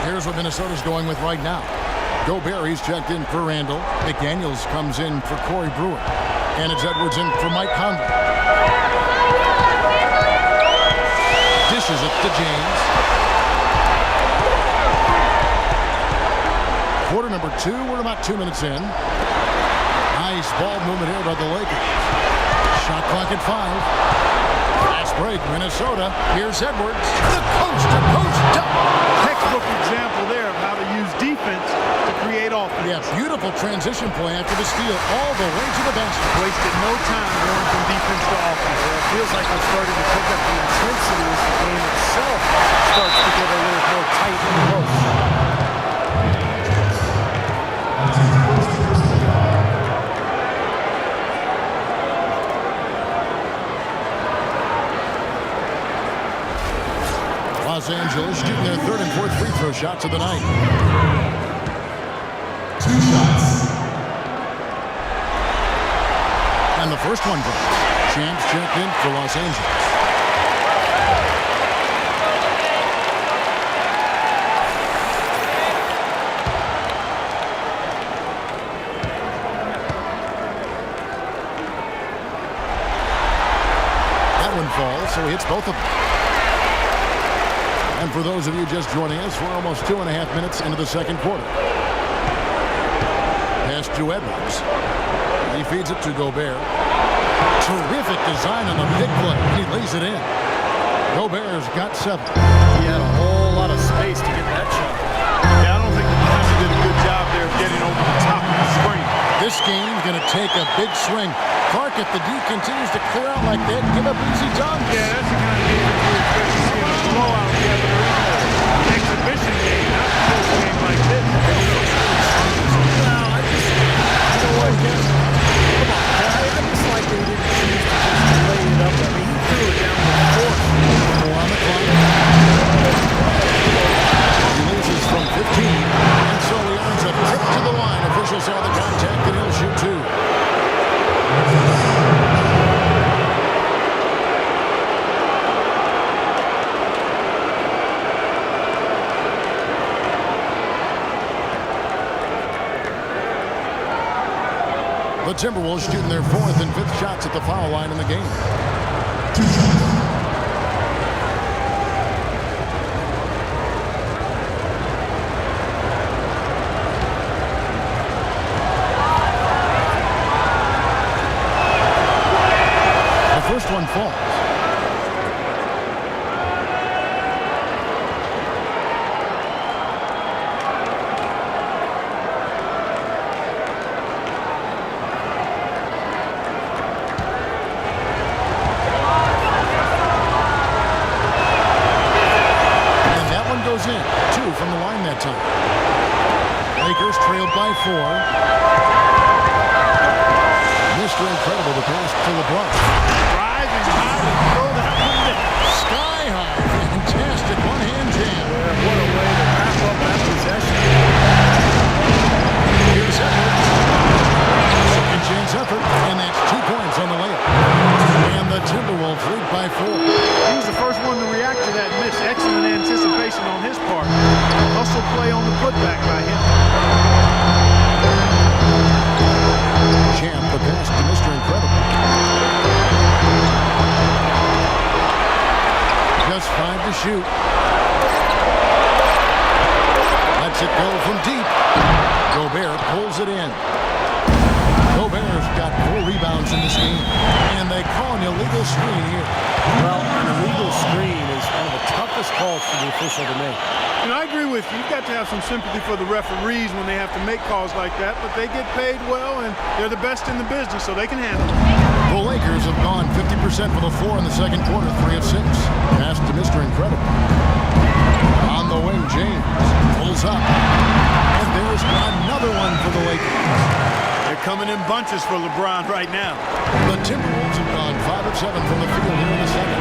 Here's what Minnesota's going with right now. Gobert, he's checked in for Randall. McDaniels comes in for Corey Brewer. And it's Edwards in for Mike Conley. Dishes it to James. Quarter number 2. We're about 2 minutes in. Nice ball movement here by the Lakers. Shot clock at 5. Fast break, Minnesota. Here's Edwards. The coast-to-coast dunk. Textbook example there of how to use defense to create offense. Yeah, beautiful transition play after the steal all the way to the basket. Wasted no time going from defense to offense. It feels like we're starting to pick up the intensity as the game itself starts to get a little more tight and close. Los Angeles shooting their 3rd and 4th free throw shots of the night. 2 shots. And the first one goes. Champs checked in for Los Angeles. That one falls, so he hits both of them. And for those of you just joining us, we're almost 2.5 minutes into the second quarter. Pass to Edwards. He feeds it to Gobert. Terrific design on the big play. He lays it in. Gobert's got 7. He had a whole lot of space to get that shot. Yeah, I don't think the defense did a good job there of getting over the top of the screen. This game's going to take a big swing. Clark, if the D continues to clear out like that, give up easy dunks. Yeah, that's the kind of game that you expect to see in a blowout game or even an exhibition game, not a close game like this. Well, I just, you know what, Ken? Come on, I just like they didn't choose to just lay it up. I mean, he threw it down with 4. 4 on the clock. He loses from 15, and so he earns a trip to the line. Officials saw the contact, and he'll shoot 2. The Timberwolves shooting their 4th and 5th shots at the foul line in the game. 2 shots. goes in. 2 from the line that time. Lakers trailed by 4. Mr. Incredible, the pass to LeBron. Rising high to throw that one down. Sky high. Fantastic one-hand jam. What a way to wrap up that possession. Here's Edwards. Second chance effort, and that's 2 points on the layup. And the Timberwolves lead by 4. He was the first one to react to that miss. Excellent anticipation on his part. Hustle play on the putback by him. Champ, the pass to Mr. Incredible. Just 5 to shoot. Lets it go from deep. Gobert pulls it in. Gobert's got 4 rebounds in this game, and they call an illegal screen here. Well, an illegal screen is one of the toughest calls for the official to make. And I agree with you. You've got to have some sympathy for the referees when they have to make calls like that, but they get paid well, and they're the best in the business, so they can handle it. The Lakers have gone 50% for the floor in the second quarter, 3 of 6. Pass to Mr. Incredible. On the wing, James pulls up. And there's another one for the Lakers. They're coming in bunches for LeBron right now. The Timberwolves have gone 5 of 7 from the field here in the second.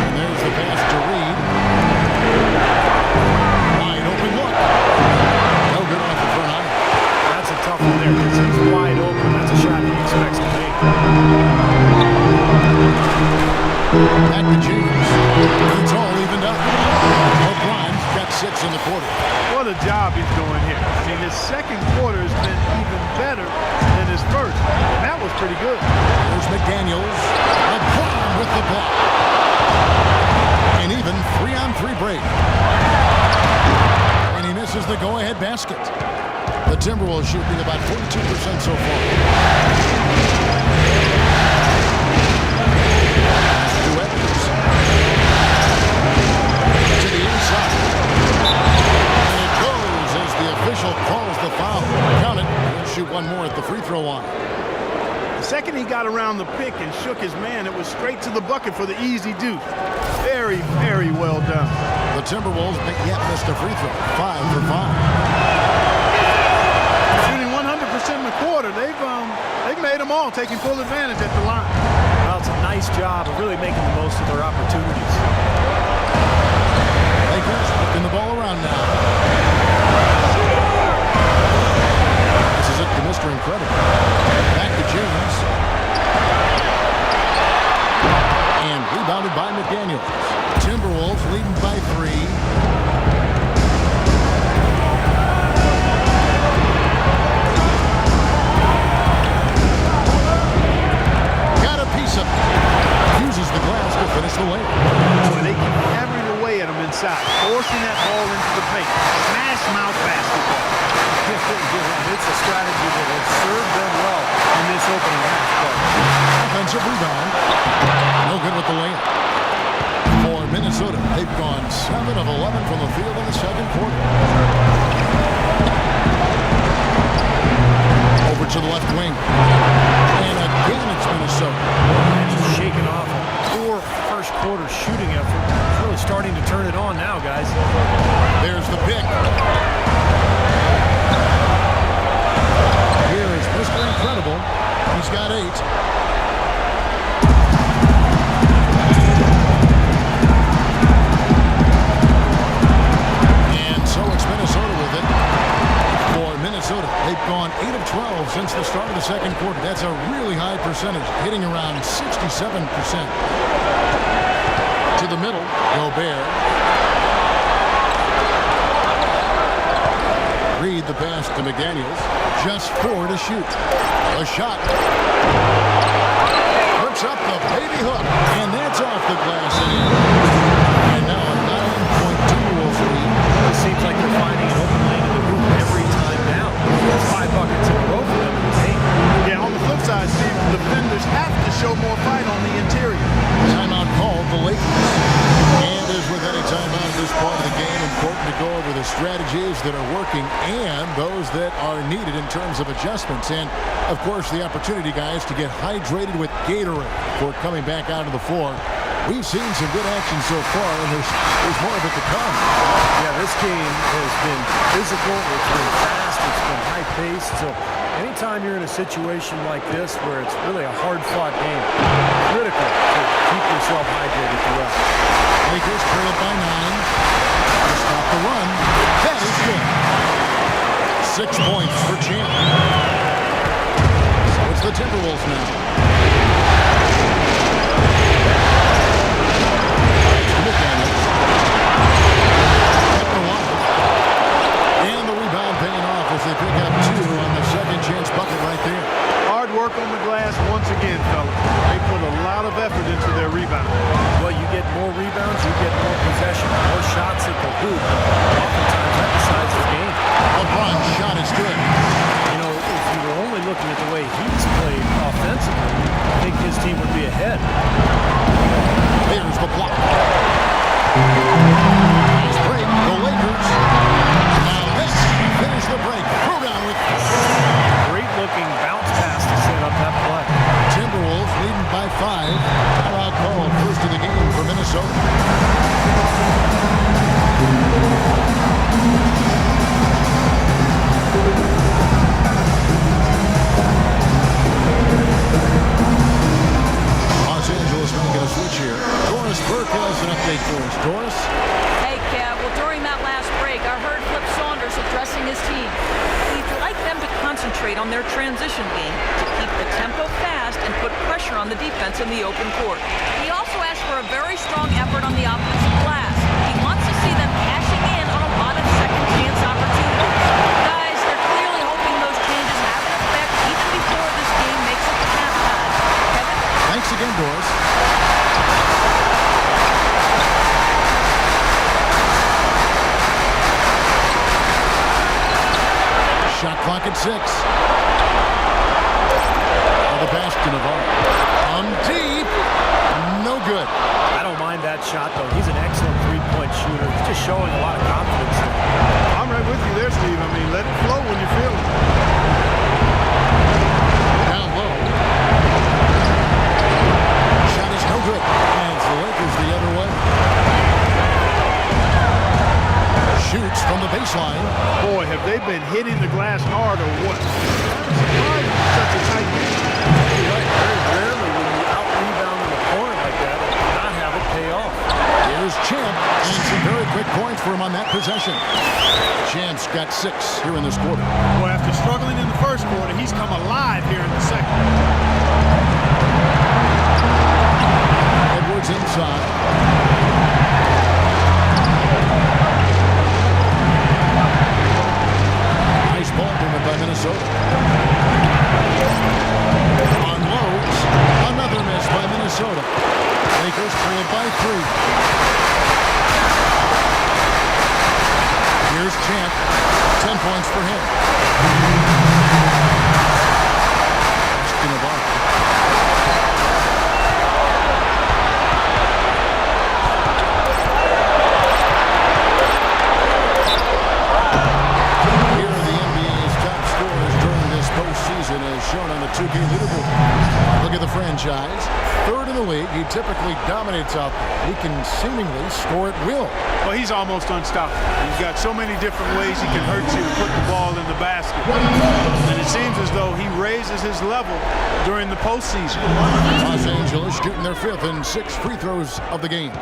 And there's the pass to Reed. Wide open look. No good off the front iron. That's a tough one there because he's wide open. That's a shot he expects to make. Back to James. It's all evened up. LeBron's got 6 in the quarter. What a job he's doing here. I mean, his second quarter has been even better than his first. And that was pretty good. There's McDaniels. LeBron with the block. An even 3-on-3 break. And he misses the go-ahead basket. The Timberwolves shooting about 42% so far. To the inside. And it goes as the official calls the foul. Count it. He'll shoot one more at the free throw line. The second he got around the pick and shook his man, it was straight to the bucket for the easy deuce. Very, very well done. The Timberwolves yet missed a free throw. 5 for 5. Shooting 100% in the quarter. They've made them all, taking full advantage at the line. Well, it's a nice job of really making the most of their opportunities. Lakers flipping the ball around now. This is it to Mr. Incredible. Back to James. And rebounded by McDaniels. Timberwolves leading by 3. Uses the glass to finish the layup. Boy, they keep hammering away at him inside, forcing that ball into the paint. Smash mouth basketball. It's a strategy that has served them well in this opening half. Offensive rebound. No good with the layup. For Minnesota, they've gone 7 of 11 from the field in the second quarter. Over to the left wing. And again, it's Minnesota. Shaking off a poor first quarter shooting effort. It's really starting to turn it on now, guys. There's the pick. Here is Mr. Incredible. He's got 8. And so it's Minnesota with it. For Minnesota, they've gone 8 of 12 since the start of the second quarter. That's a really high percentage, hitting around 67%. To the middle, Gobert. Reed the pass to McDaniels. Just 4 to shoot. A shot. Hooks up the baby hook. And that's off the glass. And now a 9.2 Wolves lead. It seems like they're finding an open lane in the hoop every time now. That's 5 buckets in a row for them in the paint. Yeah, on the flip side, Steve, the defenders have to show more fight on the interior. Timeout called the Lakers. And as with any timeout in this part of the game, important to go over the strategies that are working and those those that are needed in terms of adjustments. And, of course, the opportunity, guys, to get hydrated with Gatorade for coming back out of the floor. We've seen some good action so far, and there's more of it to come. Yeah, this game has been physical, it's been fast, it's been high-paced. So anytime you're in a situation like this where it's really a hard-fought game, critical to keep yourself hydrated throughout. Lakers trailed by 9. To stop the run. That is good. 6 points for Champ. So it's the Timberwolves now. And the rebound paying off as they pick up 2 on the second chance bucket right there. Hard work on the glass once again, fellas. They put a lot of effort into their rebound. Well, you get more rebounds, you get more possession, more shots at the hoop. Oftentimes that decides the game. LeBron's shot is good. You know, if you were only looking at the way he's played offensively, I think his team would be ahead. There's the block. Nice break, the Lakers. Now this finish the break. Throw down with great looking bounce pass to set up that play. Timberwolves leading by 5. Timeout called. First of the game for Minnesota. Los Angeles making a switch here. Doris Burke has an update for us. Doris? Hey, Kev. Well, during that last break, I heard Flip Saunders addressing his team. He'd like them to concentrate on their transition game to keep the tempo fast and put pressure on the defense in the open court. He also asked for a very strong effort on the offensive glass. He wants to see them cashing in on a lot of second chance opportunities. Guys, they're clearly hoping those changes have an effect even before this game makes it to halftime. Kevin? Thanks again, Doris. Shot clock at 6. The pass to Navarro. On deep. No good. I don't mind that shot, though. He's an excellent three-point shooter. He's just showing a lot of confidence there. I'm right with you there, Steve. I mean, let it flow when you feel it. Down low. Shot is no good. And the Lakers the other way. Shoots from the baseline. Boy, have they been hitting the glass hard or what? Such a tight game. Right. Very rarely when you out-rebound an opponent like that and not have it pay off. Here's Champ, and some very quick points for him on that possession. Champ's got 6 here in this quarter. Boy, after struggling in the first quarter, he's come alive here in the second. Edwards inside. Nice ball movement by Minnesota. Unloads. Another miss by Minnesota. Lakers trail by 3. Here's Champ. 10 points for him. Here are the NBA's top scorers during this postseason as shown on the 2K leaderboard. Look at the franchise. 3rd in the league. He typically dominates out there. He can seemingly score at will. Well, he's almost unstoppable. He's got so many different ways he can hurt you and put the ball in the basket. And it seems as though he raises his level during the postseason. Los Angeles shooting their 5th and 6th free throws of the game.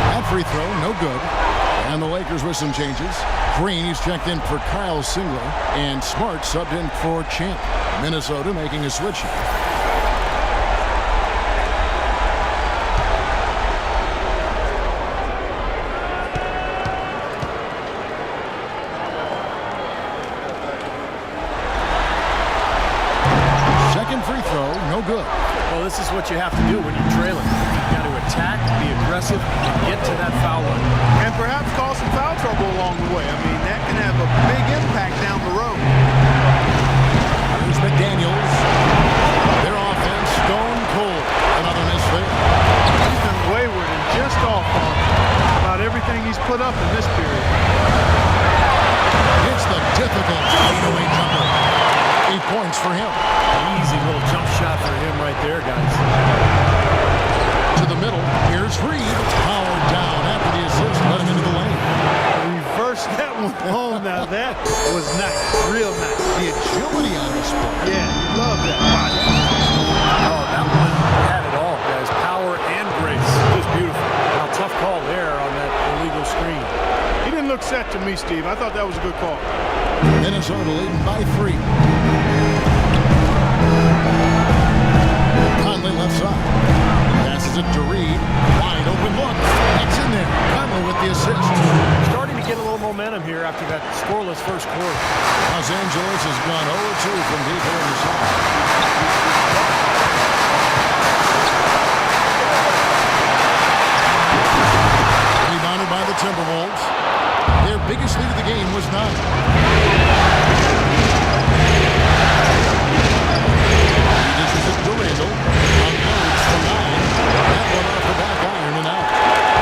That free throw, no good. And the Lakers with some changes. Green, he's checked in for Kyle Singler, and Smart subbed in for Champ. Minnesota making a switch. Second free throw, no good. Well, this is what you have to do when you're trailing. You've got to attack, be aggressive, and get to that foul line. And perhaps cause some foul trouble along the way. I mean, that can have a big impact down the road. Here's McDaniels. Their offense stone cold. Another miss there. He's been wayward and just off on him. split up in this period. It's the difficult fadeaway jumper. 8 points for him. Easy little jump shot for him right there, guys. To the middle. Here's Reed. Powered down after the assist. Let him into the lane. Reverse that one home. Now that was nice. Real nice. The agility on this play. Yeah, love that body. Oh, that one had it all, guys. Power and grace. Just beautiful. Now, tough call there on that illegal screen. He didn't look set to me, Steve. I thought that was a good call. Minnesota leading by 3. Conley left side. Passes it to Reed. Wide open look. It's in there. Conley with the assist. Starting to get a little momentum here after that scoreless first quarter. Los Angeles has gone 0-2 from deep here in the south. Rebounded by the Timberwolves. Their biggest lead of the game was 9. This is it to Randall. Unloads for 9. That one off the back iron and out.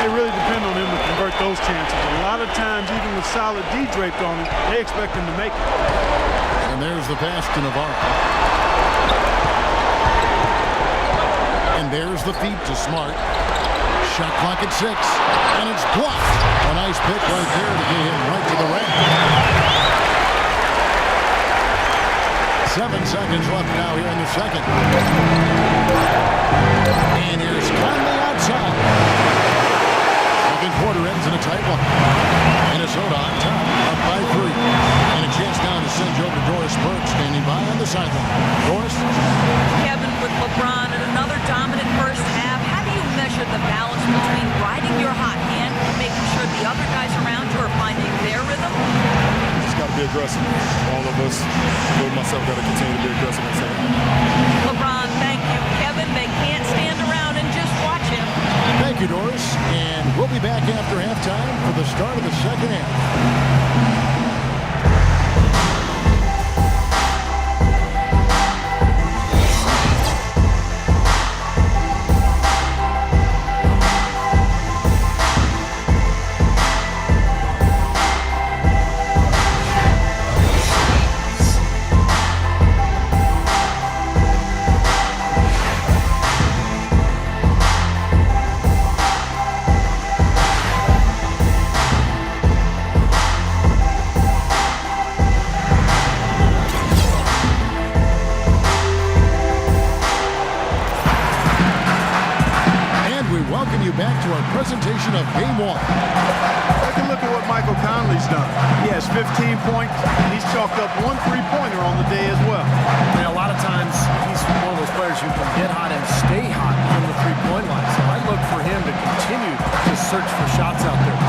They really depend on him to convert those chances. A lot of times, even with solid D draped on him, they expect him to make it. And there's the pass to Navarro. And there's the feed to Smart. Shot clock at 6. And it's blocked. A nice pick right there to get him right to the rack. 7 seconds left now here in the second. And here's Conley outside. Second quarter ends in a tight one. Minnesota on top, up by 3. And a chance now to send over Doris Burke standing by on the sideline. Doris? Kevin, with LeBron and another dominant first half, how do you measure the balance between riding your hot hand and making sure the other guys around you are finding their rhythm? Just got to be aggressive. All of us, including myself, got to continue to be aggressive and second. LeBron, thank you. Kevin, they can't stand around and just watch him. Thank you, Doris. And we'll be back after halftime for the start of the second half. Presentation of Game 1. Take a look at what Michael Conley's done. He has 15 points, and he's chalked up 1 3-pointer on the day as well. And a lot of times, he's one of those players who can get hot and stay hot from the three-point line. So I look for him to continue to search for shots out there.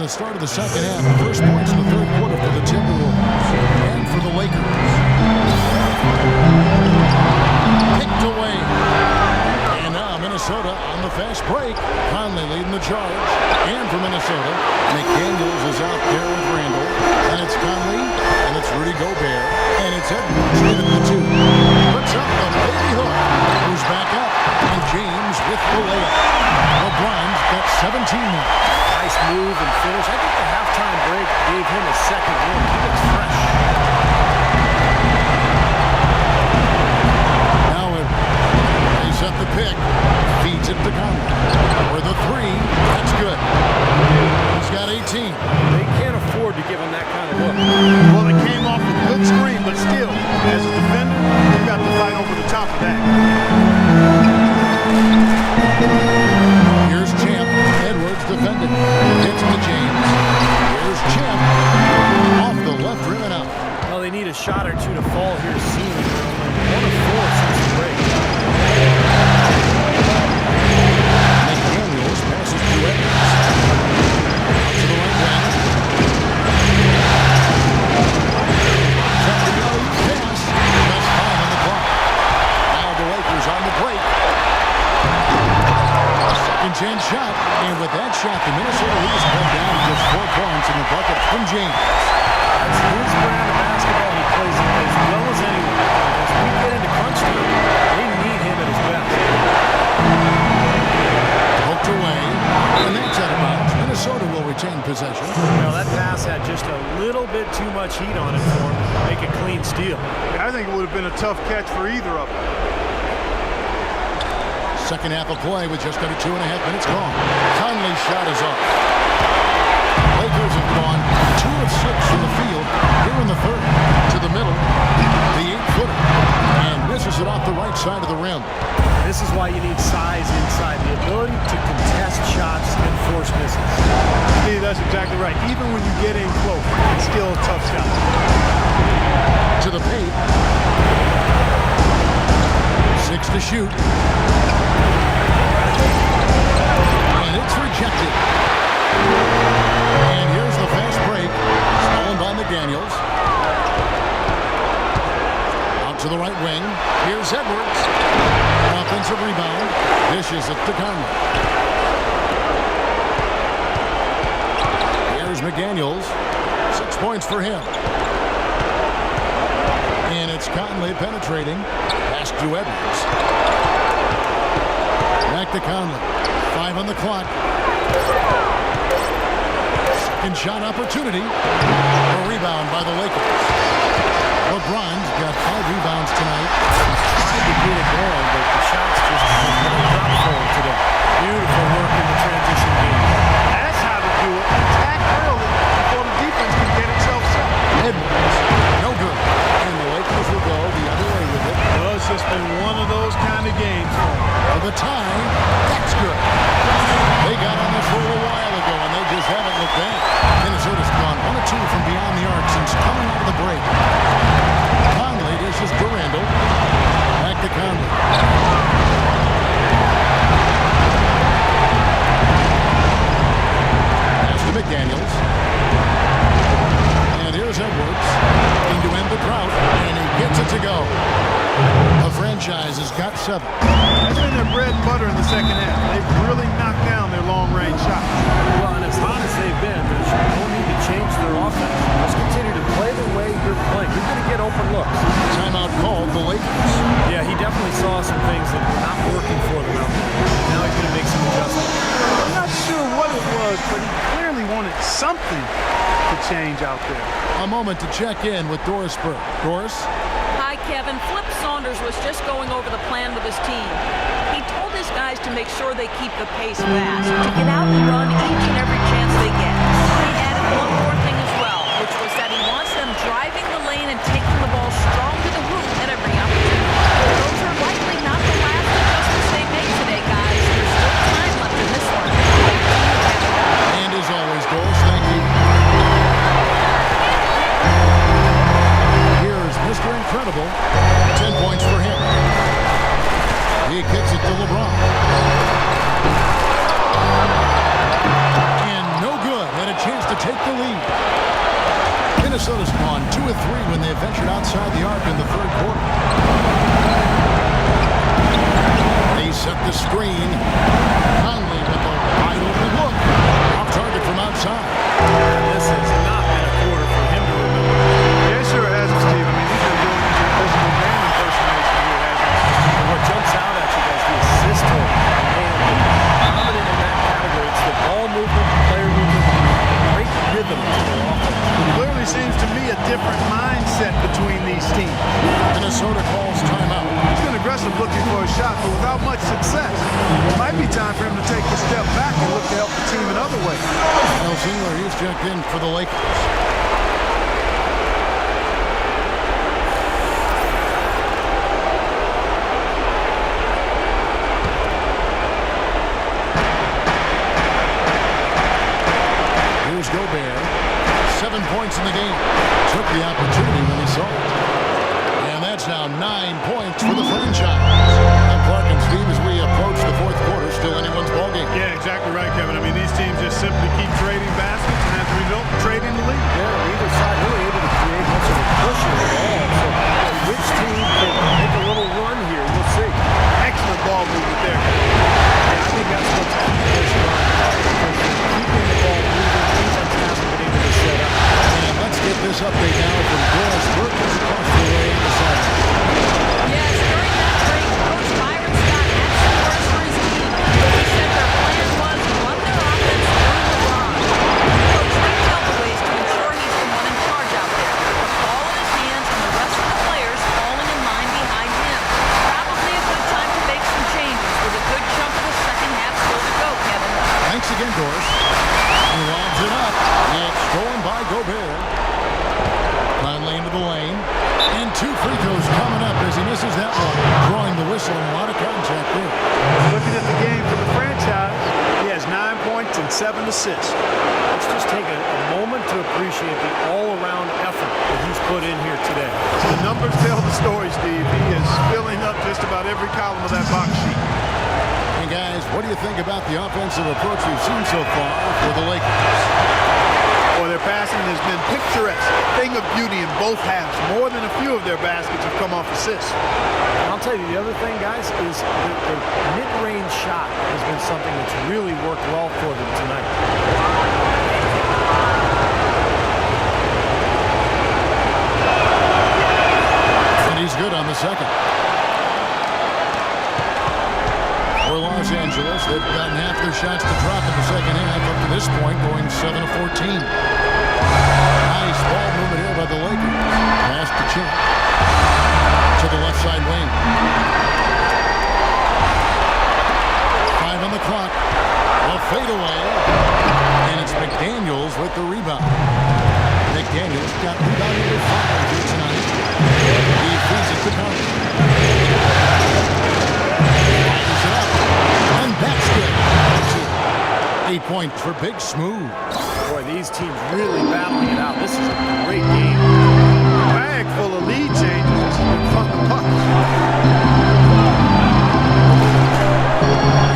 Start of the second half. First points in the third quarter for the Timberwolves and for the Lakers. Picked away. And now Minnesota on the fast break. Conley leading the charge. And for Minnesota, McDaniels is out there with Randall. And it's Conley, and it's Rudy Gobert, and it's Edwards into the 2. Puts up a baby hook. Who's back up. And James with the layup. LeBron's got 17 now. Nice move and finish. I think the halftime break gave him a second look. He looks fresh. Now they set the pick. Feeds it to Conley. For the 3, that's good. He's got 18. They can't afford to give him that kind of look. Well, it came off a good screen, but still, as a defender, you got to fight over the top of that. Here's Champ. Edwards defending. Hits to James. Here's Champ. Off the left rim and out. Well, they need a shot or two to fall here soon. They're only 1 of 4 since the break. McDaniels passes to Edwards. Out to the right wing. Pass. That's 5 on the clock. Now the Lakers on the break. Second chance shot. And with that shot, the Minnesota Lynx cut down just 4 points in the bucket from James. That's his brand of basketball. He plays it as well as anyone. As we get into crunch time, they need him at his best. Poked away. And that's out of bounds. Minnesota will retain possession. Well, that pass had just a little bit too much heat on it for him. Make a clean steal. Yeah, I think it would have been a tough catch for either of them. Second half of play with just under 2.5 minutes gone. Conley's shot is off. Lakers have gone 2 of 6 from the field here in the third. To the middle, the 8-footer. And misses it off the right side of the rim. This is why you need size inside. The ability to contest shots and force misses. Steve, that's exactly right. Even when you get in close, it's still a tough shot. To the paint. 6 to shoot. And it's rejected. And here's the fast break. Stolen by McDaniels. Out to the right wing. Here's Edwards. Offensive rebound. Dishes it to Conley. Here's McDaniels. 6 points for him. And it's Conley penetrating. Pass to Edwards. Back to Conley. 5 on the clock. Second shot opportunity. A rebound by the Lakers. LeBron's got 5 rebounds tonight. He's tried to get it going, but the shots just drop for him today. Beautiful work in the transition game. That's how to do it. Attack early before the defense can get itself set. Edwards. No good. And the Lakers will go the other way with it. Well, it's just been one of those kind of games. For the tie, that's good. They got on this roll a while ago, and they just haven't looked back. Minnesota's gone 1 of 2 from beyond the arc since coming out of the break. Conley dishes to Randall. Back to Conley. Pass to McDaniels. And here's Edwards. Looking to end the drought, and he gets it to go. The franchise has got 7. That's been their bread and butter in the second half. They've really knocked down their long-range shots. Well, and as hot as they've been, there's no need to change their offense. Just continue to play the way you're playing. You're going to get open looks. Timeout called the Lakers. Yeah, he definitely saw some things that were not working for them out there. Now he's going to make some adjustments. I'm not sure what it was, but he clearly wanted something to change out there. A moment to check in with Doris Burke. Doris? Hi, Kevin. Flip Saunders was just going over the plan with his team. He told his guys to make sure they keep the pace fast, to get out and run each and every chance they get. He added one more thing as well, which was that he wants them driving the lane and taking the ball strong to the hoop at every opportunity. Those are likely not the last adjustments they make today, guys. There's still time left in this one. And as always, Doris, thank you. Here's Mr. Incredible. 10 points for him. He kicks it to LeBron. And no good. Had a chance to take the lead. Minnesota's gone 2 of 3 when they ventured outside the arc in the third quarter. A set the screen. Conley with a wide open look. Off target from outside. This has not been a quarter for him to remember. Yeah, it sure hasn't, Steve. I mean, he's been doing his invisible man impersonation here, hasn't he? And what jumps out at you guys, the assist total. Man, dominant in that category. It's the ball movement, player movement, great rhythm to their offense. It clearly seems to me a different mindset between these teams. Minnesota calls timeout. He's been aggressive looking for a shot, but without much success. It might be time for him to take a step back and look to help the team in other ways. Al Ziegler, he's checked in for the Lakers. Here's Gobert. 7 points in the game. Took the opportunity when he saw it. And that's now 9 points for the franchise. And Clark and Steve, as we approach the fourth quarter, still anyone's ballgame. Yeah, exactly right, Kevin. I mean, these teams just simply keep trading baskets, and as a result, trading the lead. Yeah, neither side really able to create much of a cushion at all. So which team can make a little run here? We'll see. Excellent ball movement there. Yeah, I think that's what's keeping this run. Keeping the ball moving, defense hasn't been able to set up. And let's get this update now from Doris Perkins across the way to the side. Yes, during that break, Coach Byron Scott had some words for his team. He said their plan was to run their offense through LeBron. Coach detailed the ways to ensure he's the one in charge out there. The ball in his hands and the rest of the players falling in line behind him. Probably a good time to make some changes with a good chunk of the second half still to go, Kevin. Thanks again, Doris. He lobs it up. It's stolen by Gobert. Finally into the lane. And 2 free throws coming up as he misses that one. Drawing the whistle and a lot of contact there. Looking at the game for the franchise, he has 9 points and 7 assists. Let's just take a moment to appreciate the all-around effort that he's put in here today. The numbers tell the story, Steve. He is filling up just about every column of that box sheet. And guys, what do you think about the offensive approach we've seen so far for the Lakers? Well, their passing has been picturesque, a thing of beauty in both halves. More than a few of their baskets have come off assists. And I'll tell you, the other thing, guys, is the mid-range shot has been something that's really worked well for them tonight. And he's good on the second. For Los Angeles, they've gotten half their shots to drop in the second half up to this point, going 7 of 14. Nice ball movement here by the Lakers. Pass to Chin. To the left side wing. 5 on the clock. A fadeaway. And it's McDaniels with the rebound. McDaniels got rebound number 5 here tonight. He feeds it to Conley. Fires it up. And that's good. 8 points for Big Smooth. Boy, these teams really battling it out. This is a great game. Bag full of lead changes. This has been fun to watch.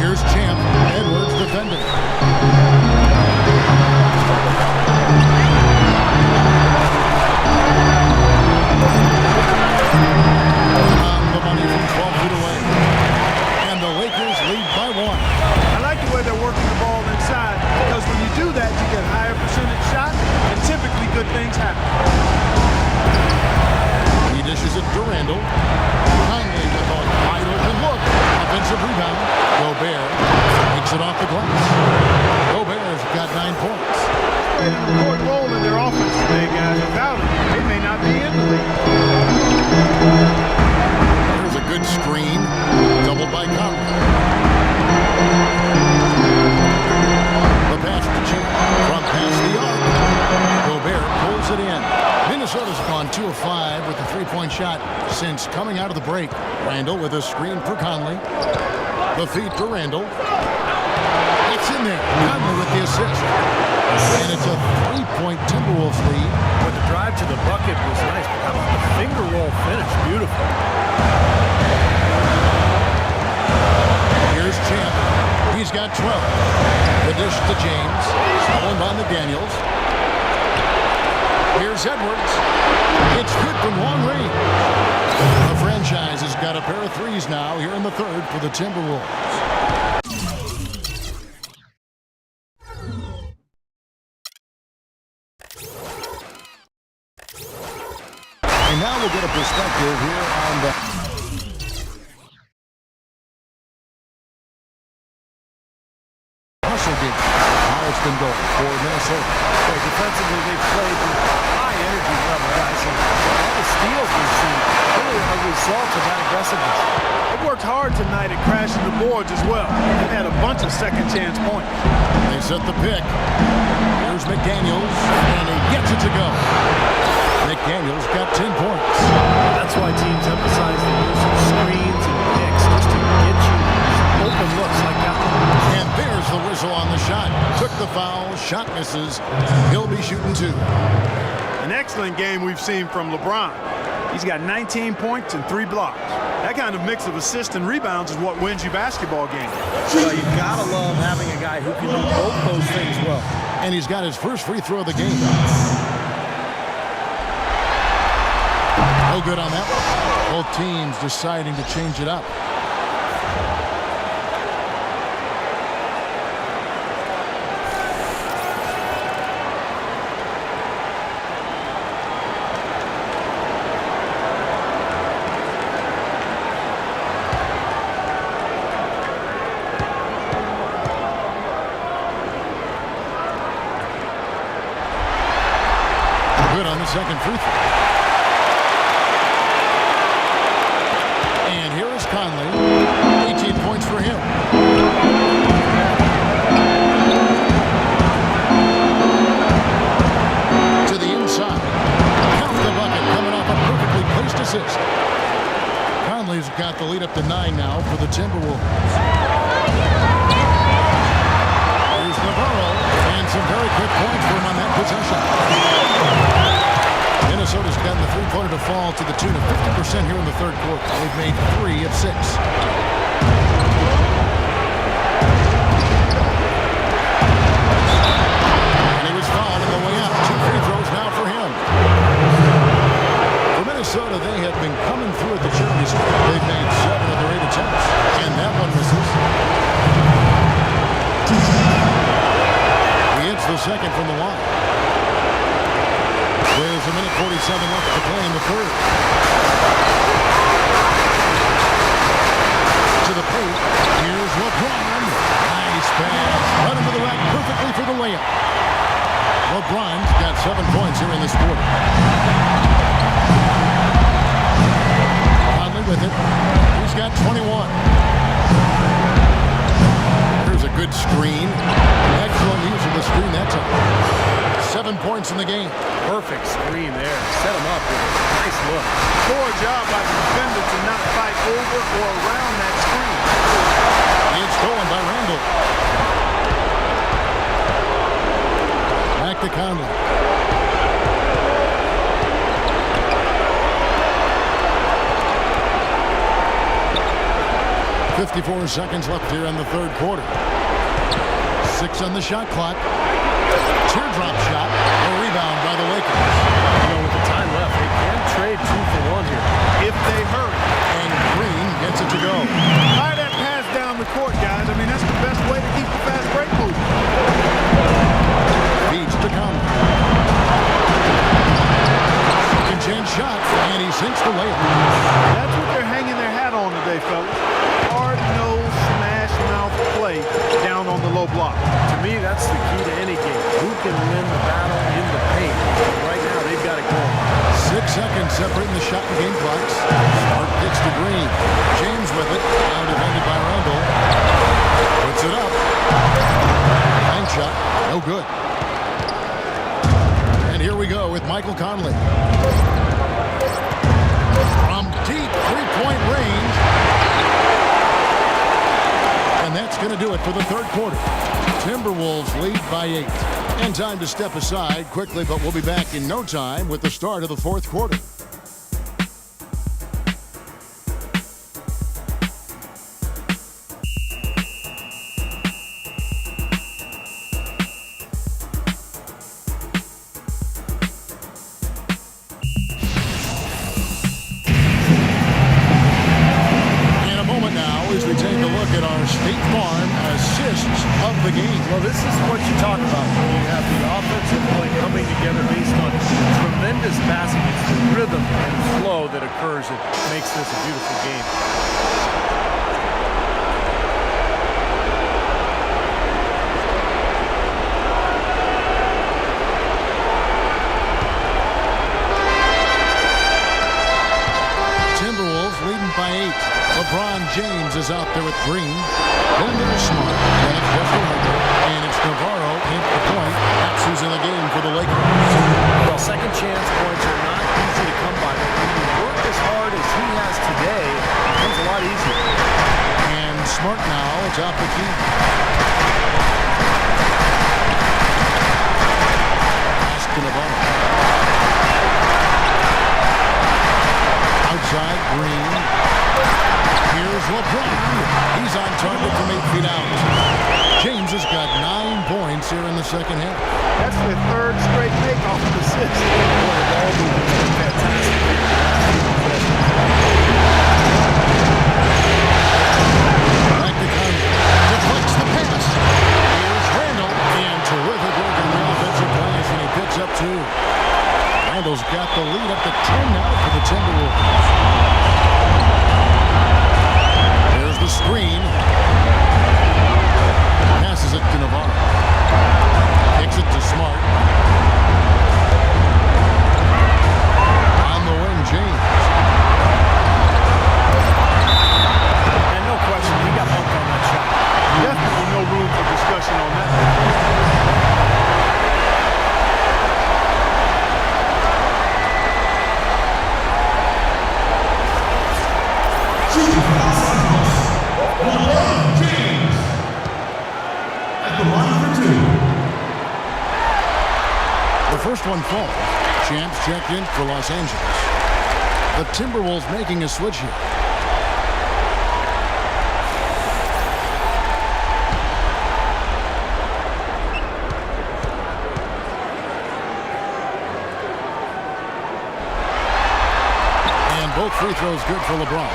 Here's Champ. Edwards defending. On the money from 12 feet away. And the Lakers lead by 1. I like the way they're working the ball inside, because when you do that, you get higher percentage shot, and typically good things happen. He dishes it to Randall. Conley with a wide open look. Offensive rebound. Gobert takes it off the glass. Gobert's got 9 points. They have an important role in their offense today, guys. Without it, they may not be in the league. There's a good screen. Doubled by Conley. The pass to Champ from past the arc. Gobert pulls it in. Minnesota's gone 2 of 5 with a 3-point shot since coming out of the break. Randall with a screen for Conley. The feed to Randall. It's in there. Conley with the assist. And it's a 3-point Timberwolves lead. But the drive to the bucket was nice. But how about the finger roll finish? Beautiful. Here's Champ. He's got 12. The dish to James. Stolen by McDaniels. Here's Edwards. It's good from long range. The franchise has got got a pair of threes now here in the third for the Timberwolves. And now we'll get a perspective here on the hustle game. How it's been going for Minnesota. Defensively, they've played with high energy level, guys. And all the steals we've seen really are a result of that aggressiveness. They worked hard tonight at crashing the boards as well. They've had a bunch of second chance points. They set the pick. Here's McDaniels, and he gets it to go. McDaniels got 10 points. That's why teams emphasize the use of screens and picks just to get you open looks like that one. And there's the whistle on the shot. Took the foul, shot misses. He'll be shooting 2. An excellent game we've seen from LeBron. He's got 19 points and 3 blocks. That kind of mix of assists and rebounds is what wins you basketball games. Well, you gotta love having a guy who can do both those things well. And he's got his first free throw of the game. No good on that one. Both teams deciding to change it up. Good on the second free throw. And here is Conley. 18 points for him. To the inside. Count the bucket coming off a perfectly placed assist. Conley's got the lead up to 9 now for the Timberwolves. Here's Navarro. And some very quick points for him on that possession. Minnesota's gotten the three-pointer to fall to the tune of 50% here in the third quarter. They've made 3 of 6. And he was fouled on the way out. 2 free throws now for him. For Minnesota, they have been coming through at the charity stripe. They've made 7 of their 8 attempts. And that one misses. He hits the second from the line. There's a minute 47 left to play in the third. To the paint. Here's LeBron. Nice pass. Right into the rack perfectly for the layup. LeBron's got 7 points here in this quarter. Conley with it. He's got 21. Here's a good screen. Excellent use of the screen that time. 7 points in the game. Perfect screen there. Set him up with a nice look. Poor job by the defender to not fight over or around that screen. It's stolen by Randall. Back to Conley. .54 seconds left here in the third quarter. 6 on the shot clock. Teardrop shot. A rebound by the Lakers. You know, with the time left, they can trade 2 for 1 here. If they hurry. And Green gets it to go. Fire that pass down the court, guys. I mean, that's the best way to keep the fast break moving. Feeds to Conley. Second chance shot, and he sinks the layup. That's what they're hanging their hat on today, fellas. Hard-nosed, smash-mouth play down on the low block. To me, that's the key to any game. Who can win the battle in the paint? Right now, they've got it going. 6 seconds separating the shot and game clocks. Smart pitch to Green. James with it. Now defended by Randall. Puts it up. Bank shot. No good. And here we go with Michael Conley. From deep three-point range. And that's going to do it for the third quarter. Timberwolves lead by 8. And time to step aside quickly, but we'll be back in no time with the start of the fourth quarter. Well, this is what you talk about. You have the offensive play coming together based on tremendous passing. It's the rhythm and flow that occurs that makes this a beautiful game. Timberwolves leading by 8. LeBron James is out there with Green. Then there's Smart. That's Russell Westbrook. And it's Navarro hit the point. That's who's in the game for the Lakers. Well, second chance points are not easy to come by. But when you work as hard as he has today, it becomes a lot easier. And Smart now is out the key. Pass to Navarro. Outside, Green. Here's LeBron. He's on target from 8 feet out. James has got 9 points here in the second half. That's their third straight make-off assist. Fantastic. Back to Conley. Deflects the pass. Here's Randall. And terrific work on the offensive glass, and he picks up 2. Randall's got the lead up to 10 now for the Timberwolves. There's the screen. Passes it to Navarro. Kicks it to Smart. On the wing, James. And no question, he got bumped on that shot. Definitely no room for discussion on that. The first one falls. Champs checked in for Los Angeles. The Timberwolves making a switch here. And both free throws good for LeBron.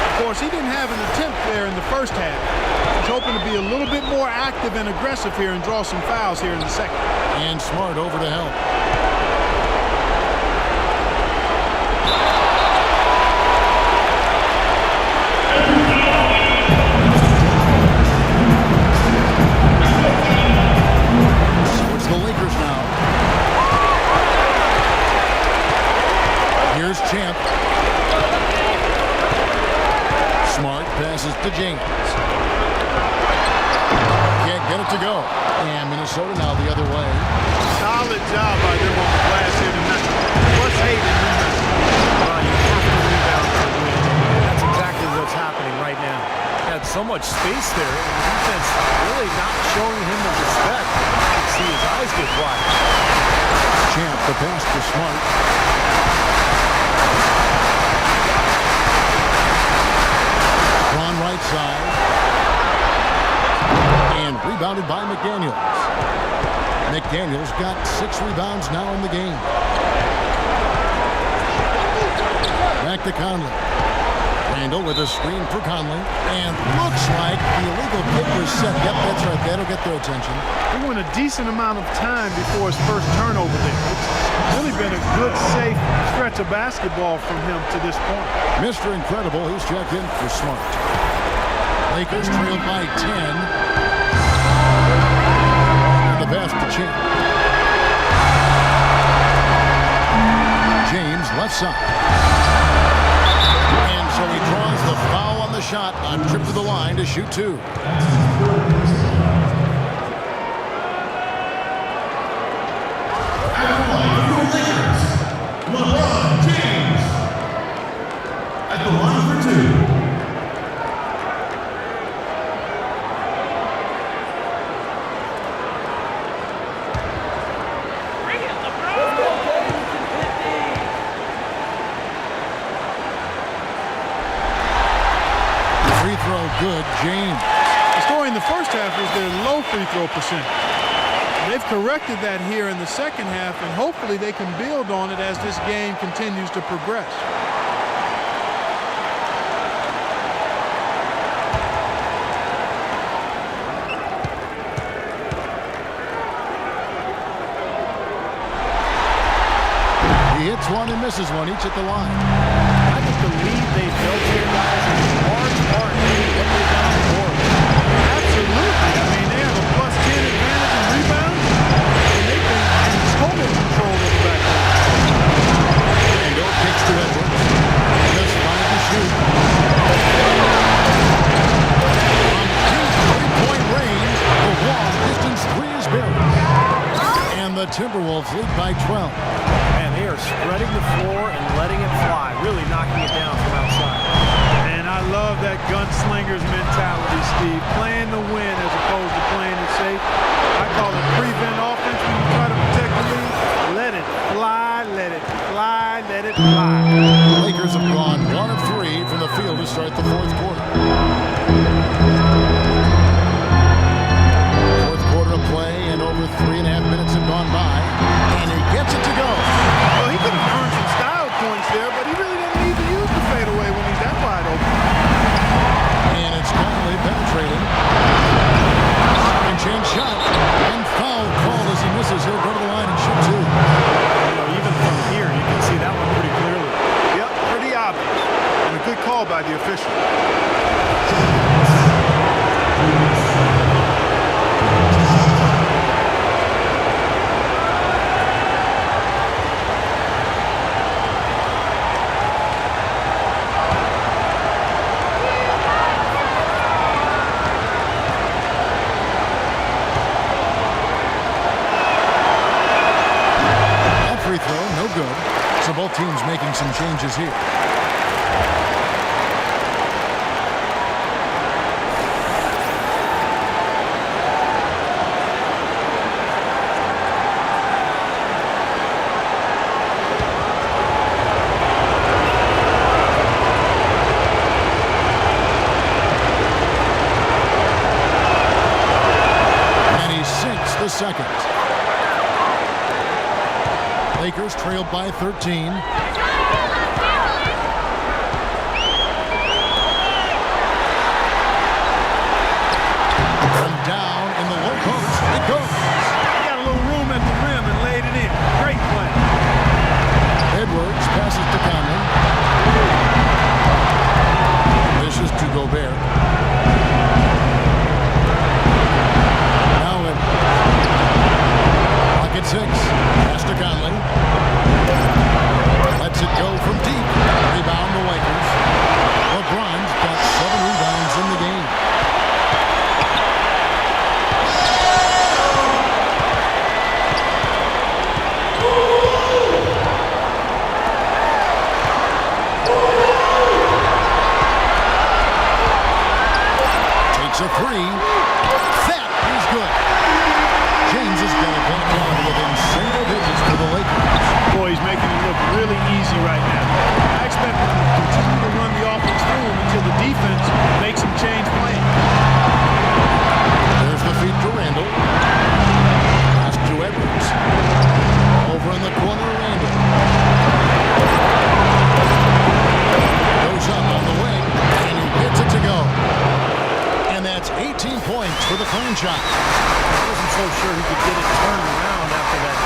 Of course, he didn't have an attempt there in the first half. He's hoping to be a little bit more active and aggressive here and draw some fouls here in the second. And Smart over to help. So it's the Lakers now. Here's Champ. Smart passes to James. Can't get it to go. And Minnesota now the other way. Solid job by them on the glass here tonight. What's Hayden? Well, you have to rebound to win. That's exactly what's happening right now. He had so much space there, and the defense really not showing him the respect. You can see his eyes get wide. Champ, the pass to Smart. On right side. And rebounded by McDaniels. McDaniels got 6 rebounds now in the game. Back to Conley. Randall with a screen for Conley. And looks like the illegal kick was set. Yep, that's right. That'll get their attention. He went a decent amount of time before his first turnover there. It's really been a good, safe stretch of basketball from him to this point. Mr. Incredible, he's checked in for Smart. Lakers trailed by 10. And the pass to Champ. James left side. And so he draws the foul on the shot on trip to the line to shoot 2. LeBron James at the line for 2. Free throw good, James. The story in the first half was their low free throw percentage. They've corrected that here in the second half, and hopefully they can build on it as this game continues to progress. He hits one and misses one, each at the line. I think the lead they built here, guys, is in large part due to what they've done on the board. Absolutely. I mean, they have a +10 advantage in rebounds, and they've been in total control of the backcourt. Randall kicks to Edwards. Just trying to shoot. From deep three-point range, the long-distance three is buried. And the Timberwolves lead by 12. Man, they are spreading the floor and letting it fly, really knocking it down from outside. And I love that gunslinger's mentality, Steve. Playing to win as opposed to playing it safe. I call it prevent offense when you try to protect the lead. Let it fly, let it fly, let it fly. The Lakers have gone 1 of 3 from the field to start the fourth quarter. Fourth quarter of play, and over 3.5 minutes have gone by. And he gets it to go. Well, he could have earned some style points there, but he really didn't need to use the fadeaway when he's that wide open. And it's Conley penetrating. Second chance shot. And foul call as he misses. He'll go to the line and shoot two. You know, even from here, you can see that one pretty clearly. Yep, pretty obvious. And a good call by the official. Free throw, no good. So both teams making some changes here. And he sinks the second. Lakers trailed by 13. From down in the low post, it goes. He got a little room at the rim and laid it in. Great play. Edwards passes to Conley. This is to Gobert. Now Edwards. Pocket 6. Pass to Conley. Lets it go from deep. Rebound the Lakers. LeBron's got 7 rebounds in the game. Takes a three. That is good. James has got it back down within single digits for the Lakers. Boy, he's making it look really easy right now. I expect him to continue to run the offense through him until the defense makes him change plans. There's the feed to Randall. Pass to Edwards. Over in the corner, Randall. Goes up on the wing, and he gets it to go. And that's 18 points for the franchise. I wasn't so sure he could get it turned around after that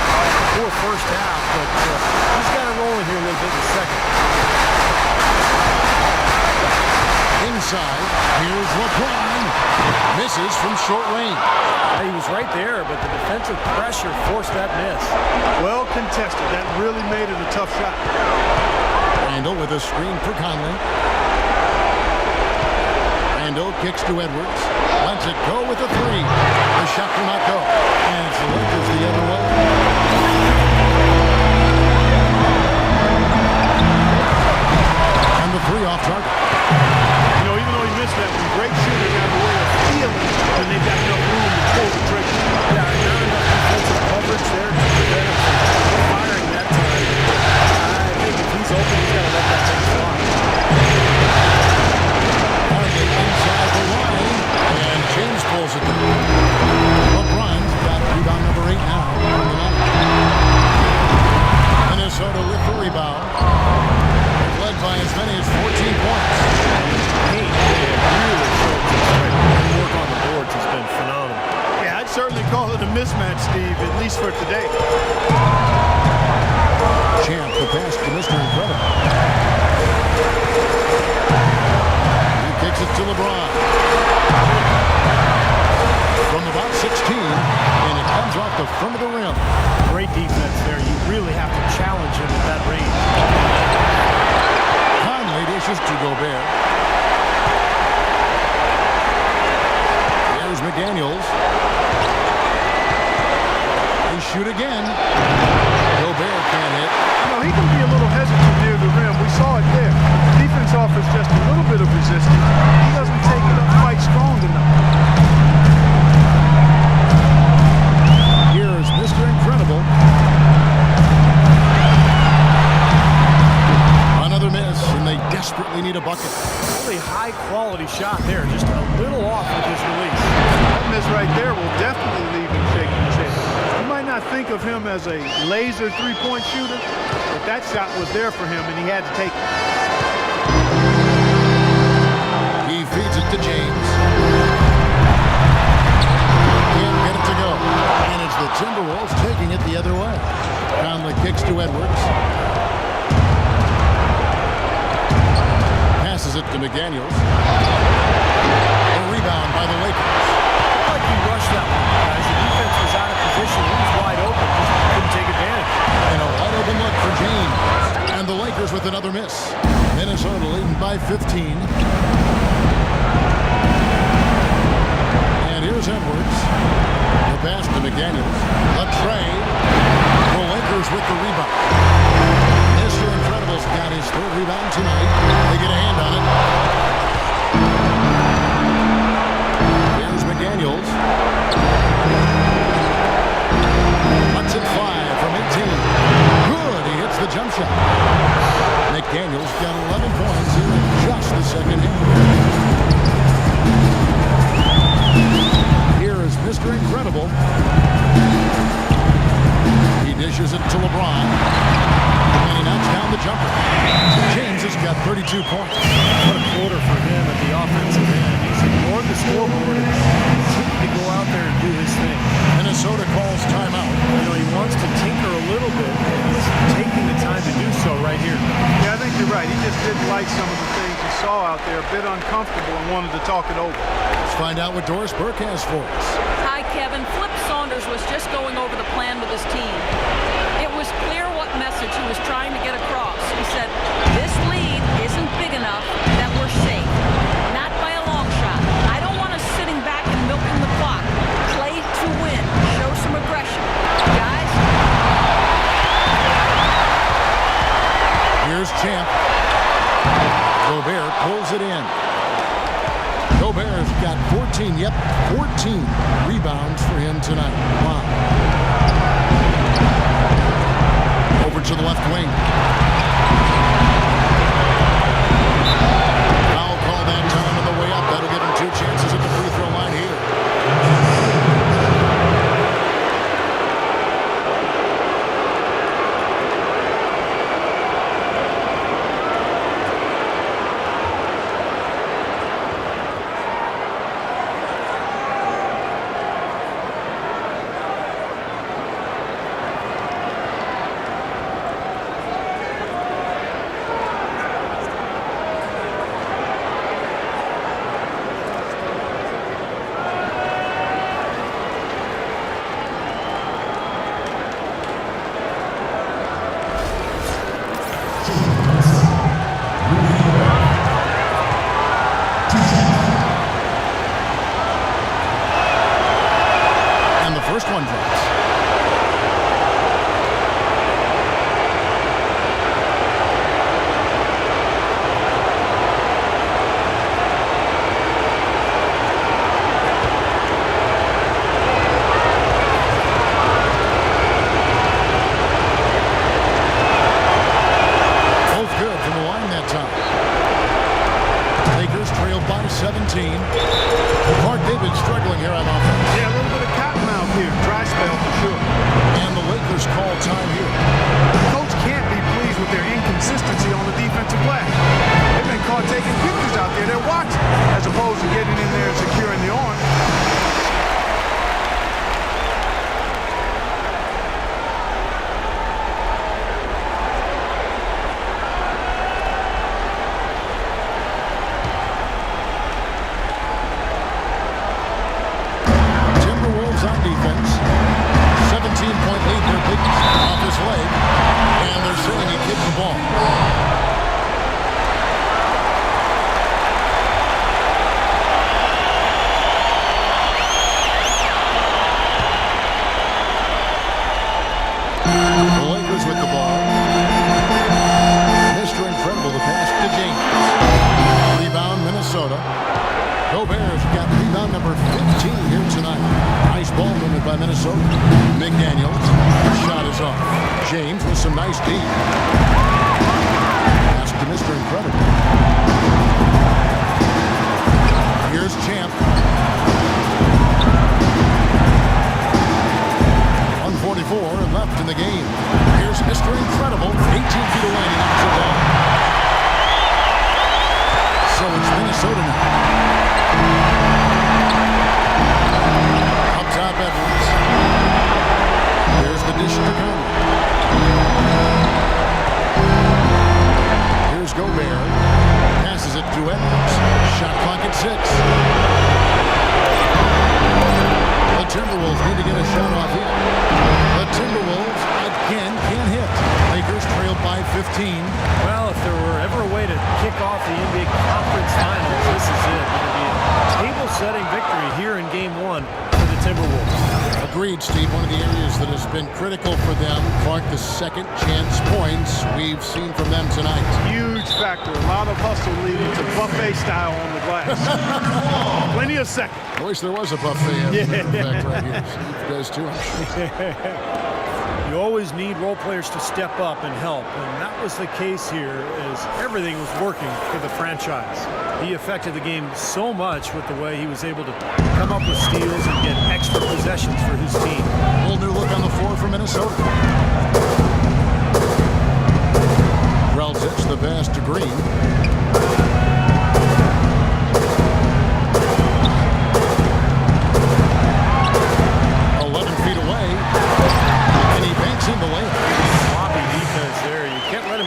poor first half, but he's got it rolling here a little bit in the second. Inside, here's LeBron. Misses from short range. He was right there, but the defensive pressure forced that miss. Well contested. That really made it a tough shot. Randall with a screen for Conley. Randall kicks to Edwards. Lets it go with a three. The shot will not go. And it's the Lakers the other way. And the three off target. You know, even though he missed that one, great shooting out of the way of feeling when they've got enough room to pull the trigger. Yeah, not enough defensive coverage there to prevent him from firing that time. I think if he's open, he's got to let that thing fly. Hardly inside the line. And James pulls it down. LeBron's got rebound number 8 now on the night. Minnesota with the rebound. They've led by as many as 14 points. He really showed some strength. The work on the boards has been phenomenal. Yeah, I'd certainly call it a mismatch, Steve, at least for today. Champ the pass to Mr. Incredible. He kicks it to LeBron. From about 16, and it comes off the front of the rim. Great defense there. You really have to challenge him at that range. Conley dishes to Gobert. Here's McDaniels. They shoot again. Gobert can't hit. You know, he can be a little hesitant near the rim. We saw it there. Defense offers just a little bit of resistance. He doesn't take it up quite strong enough. Here's Mr. Incredible. Another miss, and they desperately need a bucket. Really high-quality shot there. Just a little off with his release. That miss right there will definitely leave him shaking his head. You might not think of him as a laser three-point shooter, but that shot was there for him, and he had to take it. He feeds it to James. Can't get it to go. And it's the Timberwolves taking it the other way. Conley kicks to Edwards. Passes it to McDaniels. A rebound by the Lakers. Like he rushed that one, guys. The defense was out of position. He was wide open. Just couldn't take advantage. And a wide open look for James. And the Lakers with another miss. Minnesota leading by 15. And here's Edwards. The pass to McDaniels. A trade. The Lakers with the rebound. Mr. Incredible's got his third rebound tonight. They get a hand on it. Here's McDaniels. Hudson 5 from 18. Good. He hits the jump shot. McDaniels got 11 points here in just the second half. Here is Mr. Incredible. He dishes it to LeBron. And he knocks down the jumper. James has got 32 points. What a quarter for him at the offensive end. He's ignored the scoreboard and continued to go out there and do his thing. Minnesota calls timeout. You know, he wants to tinker a little bit, and he's taking the time to do so right here. Yeah, I think you're right. He just didn't like some of the things he saw out there, a bit uncomfortable, and wanted to talk it over. Let's find out what Doris Burke has for us. Hi, Kevin. Flip Saunders was just going over the plan with his team. It was clear what message he was trying to get across. He said, this lead isn't big enough that we're safe. Not by a long shot. I don't want us sitting back and milking the clock. Play to win. Show some aggression. Guys? Here's Champ. Gobert pulls it in. Gobert's got 14 rebounds for him tonight. Wow. Over to the left wing. Foul call that time on the way up. That'll give him 2 chances at the free throw line here. Minnesota. McDaniels. Shot is off. James with some nice D. Pass to Mr. Incredible. Here's Champ. 1:44 left in the game. Here's Mr. Incredible. 18 feet away and knocks it down. So it's Minnesota now. Up top, Edwards. Here's the dish to come. Here's Gobert. Passes it to Edwards. Shot clock at 6. The Timberwolves need to get a shot off here. The Timberwolves again can't hit. Lakers trailed by 15. Well, if there were ever a way to kick off the NBA Conference Finals, this is it. Going to be a table-setting victory here in Game 1 for the Timberwolves. Agreed, Steve. One of the areas that has been critical for them, Clark, the second chance points we've seen from them tonight. Huge factor. A lot of hustle leading to buffet style on the glass. Plenty of seconds. I wish there was a buffet effect right here. Steve does too, I'm sure. You always need role players to step up and help, and that was the case here as everything was working for the franchise. He affected the game so much with the way he was able to come up with steals and get extra possessions for his team. A whole new look on the floor for Minnesota. Relzic, the pass to Green.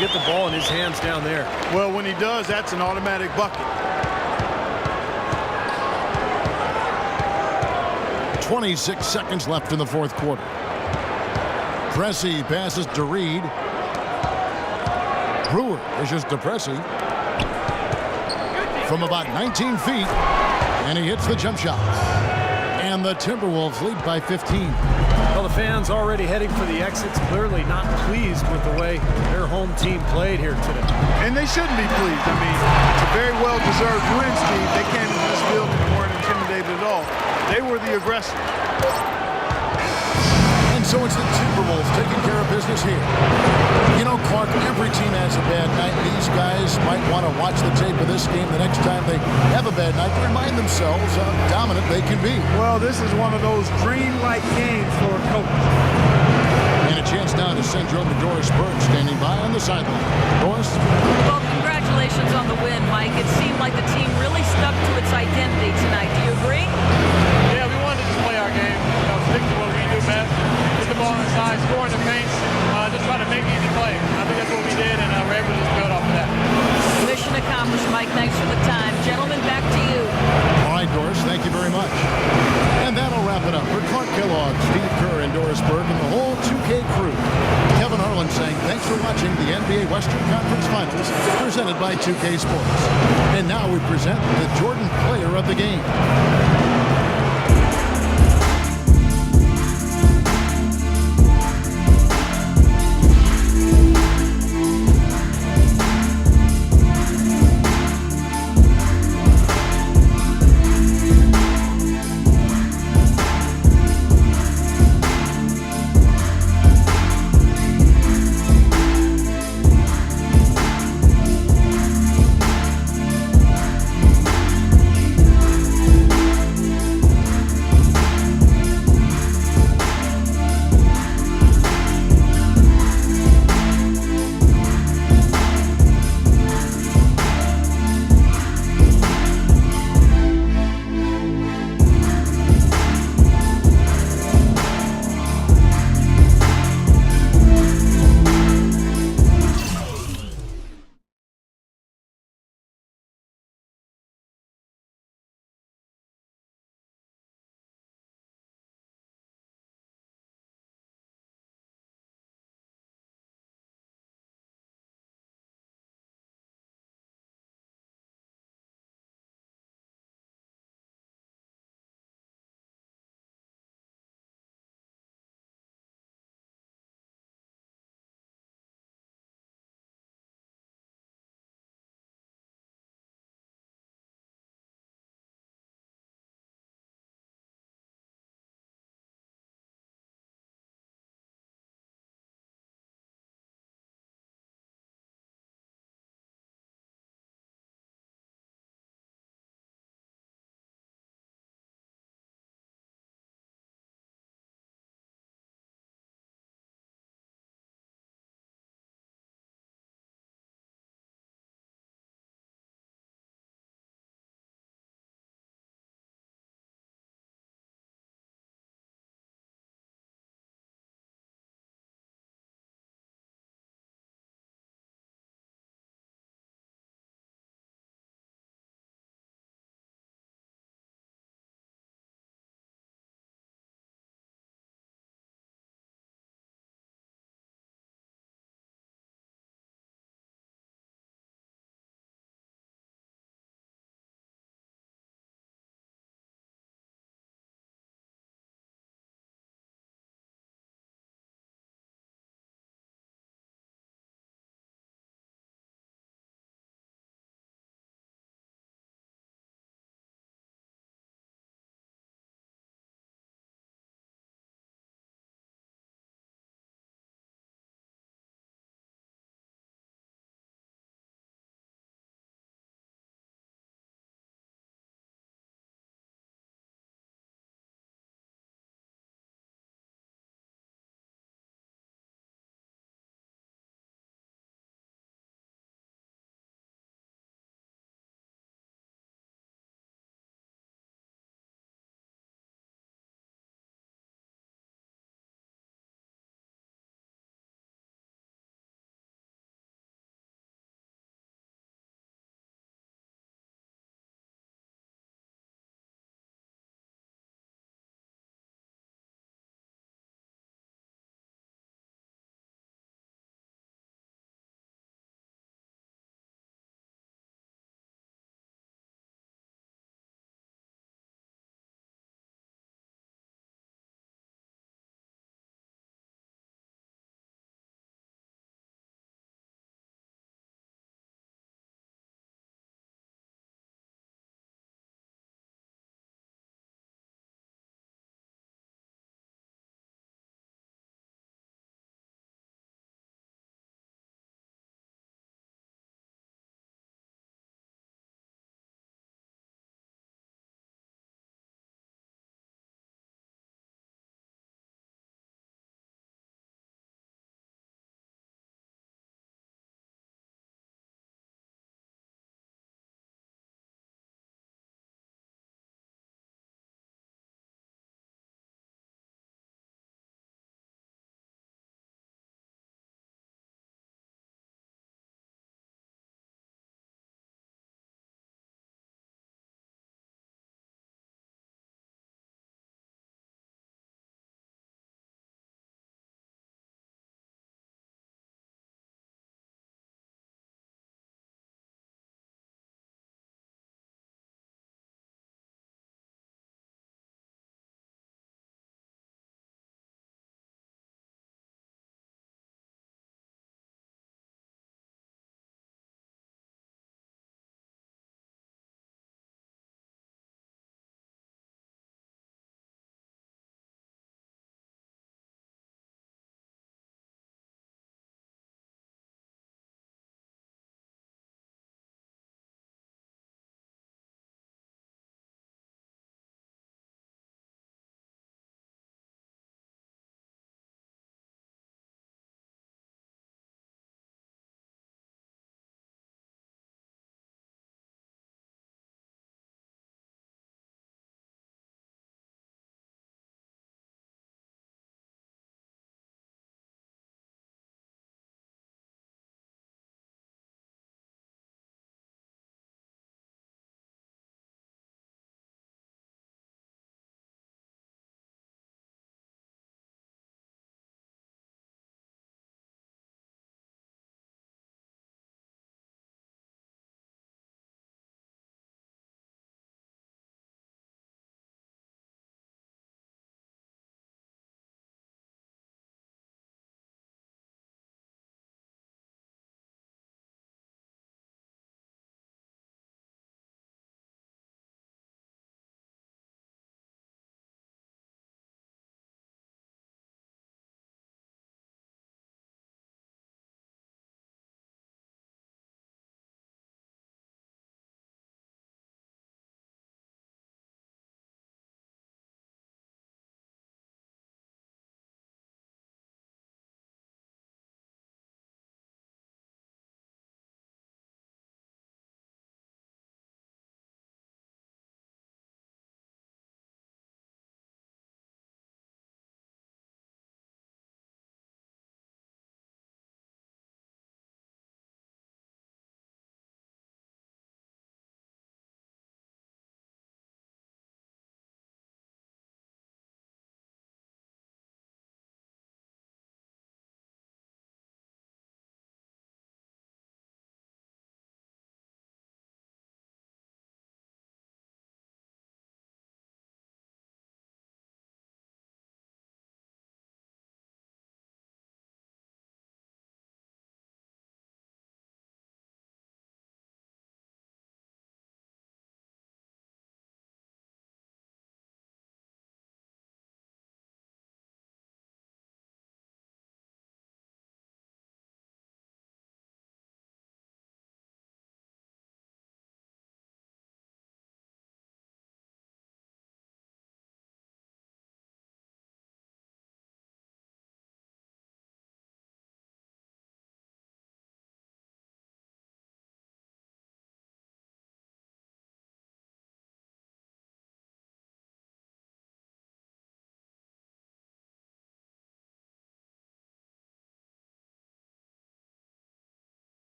Get the ball in his hands down there. Well, when he does, that's an automatic bucket. 26 seconds left in the fourth quarter. Pressey passes to Reed. Brewer pushes to Pressey from about 19 feet, and he hits the jump shot. And the Timberwolves lead by 15. Well, the fans already heading for the exits, clearly not pleased with the way their home team played here today. And they shouldn't be pleased. I mean, it's a very well-deserved win, Steve. They came into this building and weren't intimidated at all. They were the aggressors. And so it's the Timberwolves taking care of business here. You know, Clark, every team has a bad night. These guys might want to watch the tape of this game the next time they have a bad night to remind themselves how dominant they can be. Well, this is one of those dream-like games for a coach. And a chance now to send you over to Doris Burke standing by on the sideline. Doris? Well, congratulations on the win, Mike. It seemed like the team really stuck to its identity tonight. Do you agree? Yeah, we wanted to just play our game, stick to what we do best, get the ball inside, score in the paint, just try to make easy plays. I think that's what we did, and we're able to just build off of that. Mission accomplished, Mike. Thanks for the time. Gentlemen, back to you. All right, Doris, thank you very much. And that'll wrap it up for Clark Kellogg, Steve Kerr, and Doris Burke, and the whole 2K crew. Kevin Harlan saying thanks for watching the NBA Western Conference Finals presented by 2K Sports. And now we present the Jordan Player of the Game.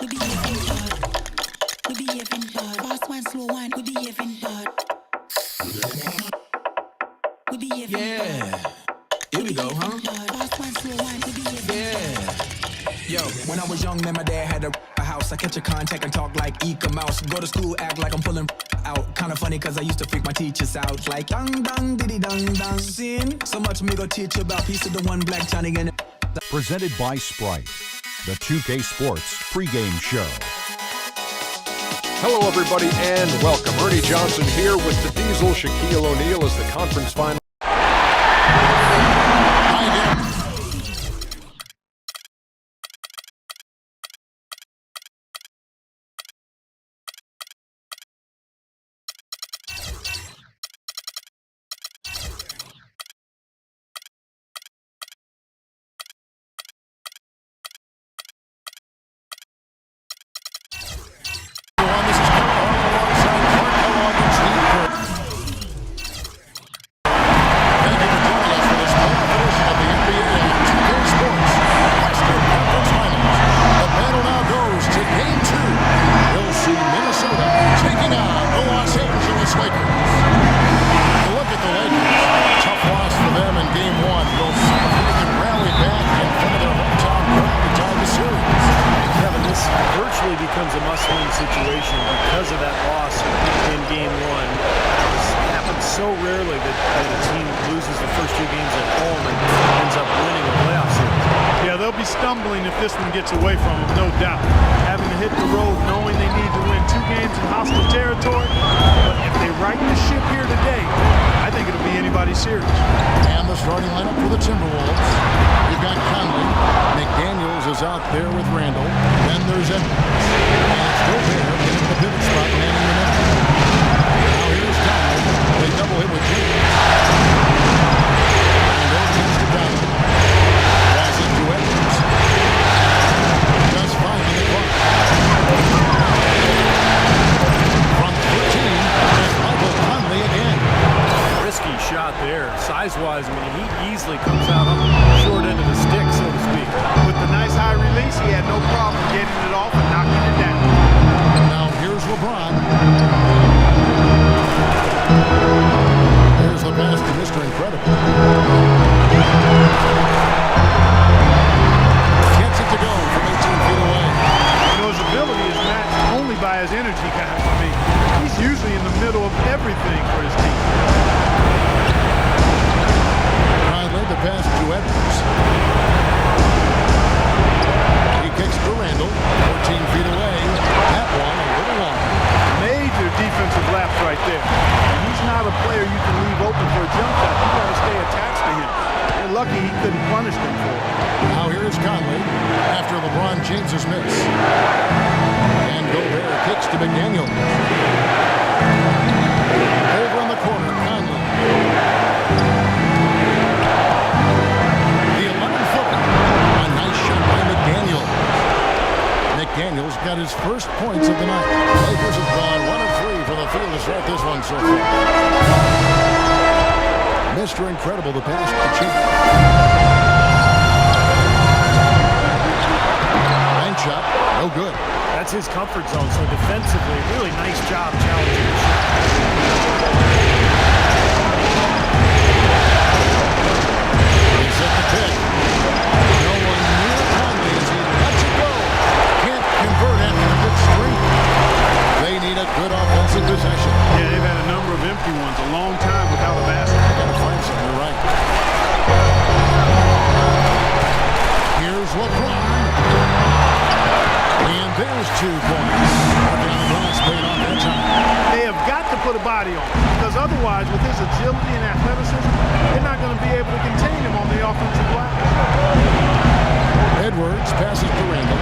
we behaving hard. We behaving hard. Fast one, slow one, we behaving hard. We behaving hard. Here we go, huh? Fast one, slow one, we behaving hard. Yo, when I was young, man, my dad had a house. I catch a contact and talk like Eka Mouse. Go to school, act like I'm pulling out. Kinda funny, cause I used to freak my teachers out. Like, dang, dang, diddy, dang, dang. Sin. So much me go teach you about piece of the one black Johnny and Presented by Sprite, the 2K Sports pregame show. Hello, everybody, and welcome. Ernie Johnson here with the Diesel. Shaquille O'Neal as the conference final. becomes a must-win situation because of that loss in Game 1. This happens so rarely that a team loses the first two games at home and ends up winning a playoff series. Yeah, they'll be stumbling if this one gets away from them, no doubt. Having to hit the road knowing they need to win 2 games in hostile territory. But if they right the ship here today, I think it'll be anybody's series. And the starting lineup for the Timberwolves. You've got Conley. McDaniels is out there with Randall. Then there's Edwards. And it's Gobert in the pivot spot, manning the net. Now here's Conley. They double hit with James. And there comes to Conley. Pass it to Edwards. Just 5 in the clock. From 13, there's Michael Conley again. Risky shot there. Size-wise, I mean, he easily comes out on the short end of the stick, so to speak. With the nice high release, he had no problem getting it off and knocking it down. Now here's LeBron. There's the pass to Mr. Incredible. Gets it to go from 18 feet away. You know, his ability is matched only by his energy, guys. I mean, he's usually in the middle of everything for his team. The pass to Edwards. He kicks to Randall, 14 feet away. That one a little long. Major defensive lapse right there. And he's not a player you can leave open for a jump shot. You got to stay attached to him. They're lucky he couldn't punish them for it. Now here is Conley after LeBron James's miss. And Gobert kicks to McDaniel. Over in the corner, Conley. McDaniels got his first points of the night. Lakers have gone 1 of 3 for the field to start this one so far. Mr. Incredible, the pass to Chief. Bank shot, no good. That's his comfort zone, so defensively, really nice job challenging the shot. He set the pick. No one near Conley as he lets it go. Convert after a good string. They need a good offensive possession. Yeah, they've had a number of empty ones, a long time without a basket. They got to find some, you're right. Here's LeBron. And there's 2 points. They have got to put a body on him, because otherwise, with his agility and athleticism, they're not going to be able to contain him on the offensive glass. Edwards passes to Randall.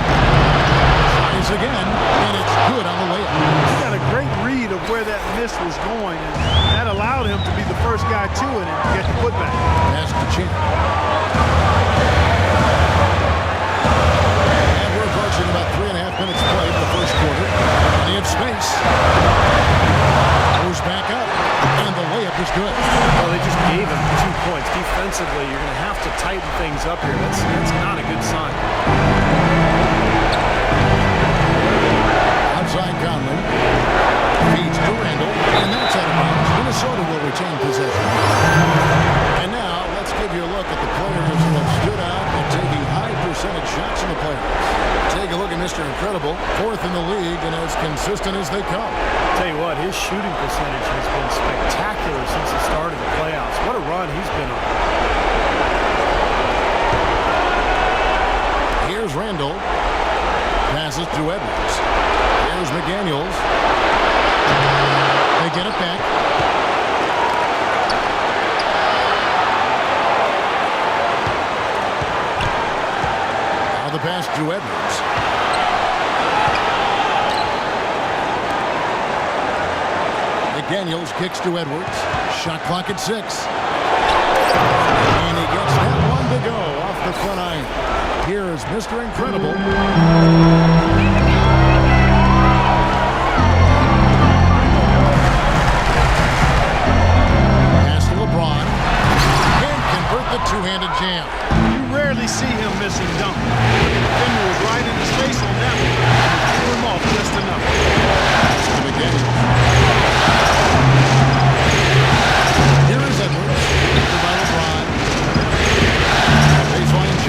Tries again, and it's good on the layup. He got a great read of where that miss was going, and that allowed him to be the first guy to it and get the putback. Pass to Chin. And we're approaching about 3.5 minutes played in the first quarter. And he had space. Goes back up, and the layup is good. Well, they just gave him 2 points. Defensively, you're going to have to tighten things up here. That's not a good sign. And that's out of bounds. Minnesota will retain possession. And now let's give you a look at the players who have stood out and taking high percentage shots in the playoffs. Take a look at Mr. Incredible, 4th in the league and as consistent as they come. Tell you what, his shooting percentage has been spectacular since the start of the playoffs. What a run he's been on. Here's Randall. Passes to Edwards. Here's McDaniels. They get it back. Now the pass to Edwards. McDaniels kicks to Edwards. Shot clock at 6. And he gets that one to go off the front iron. Here's Mr. Incredible. Pass to LeBron. And convert the two-handed jam. You rarely see him missing dunk. The defender was right in his face on that one. Threw him off just enough. Here is Edwards. By LeBron. Baseline J.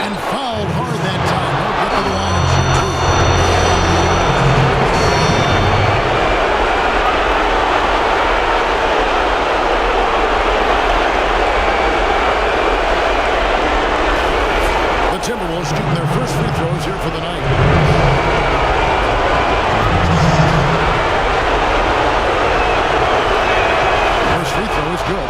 And fouled hard that time. They'll get to the line and shoot two. The Timberwolves shooting their first free throws here for the night. First free throw is good.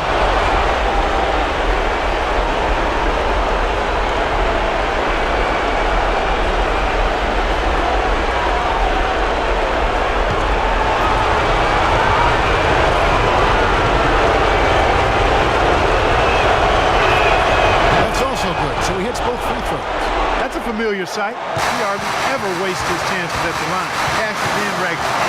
That's also good. So he hits both free throws. That's a familiar sight. He hardly ever wastes his chances at the line. Cashes in regular.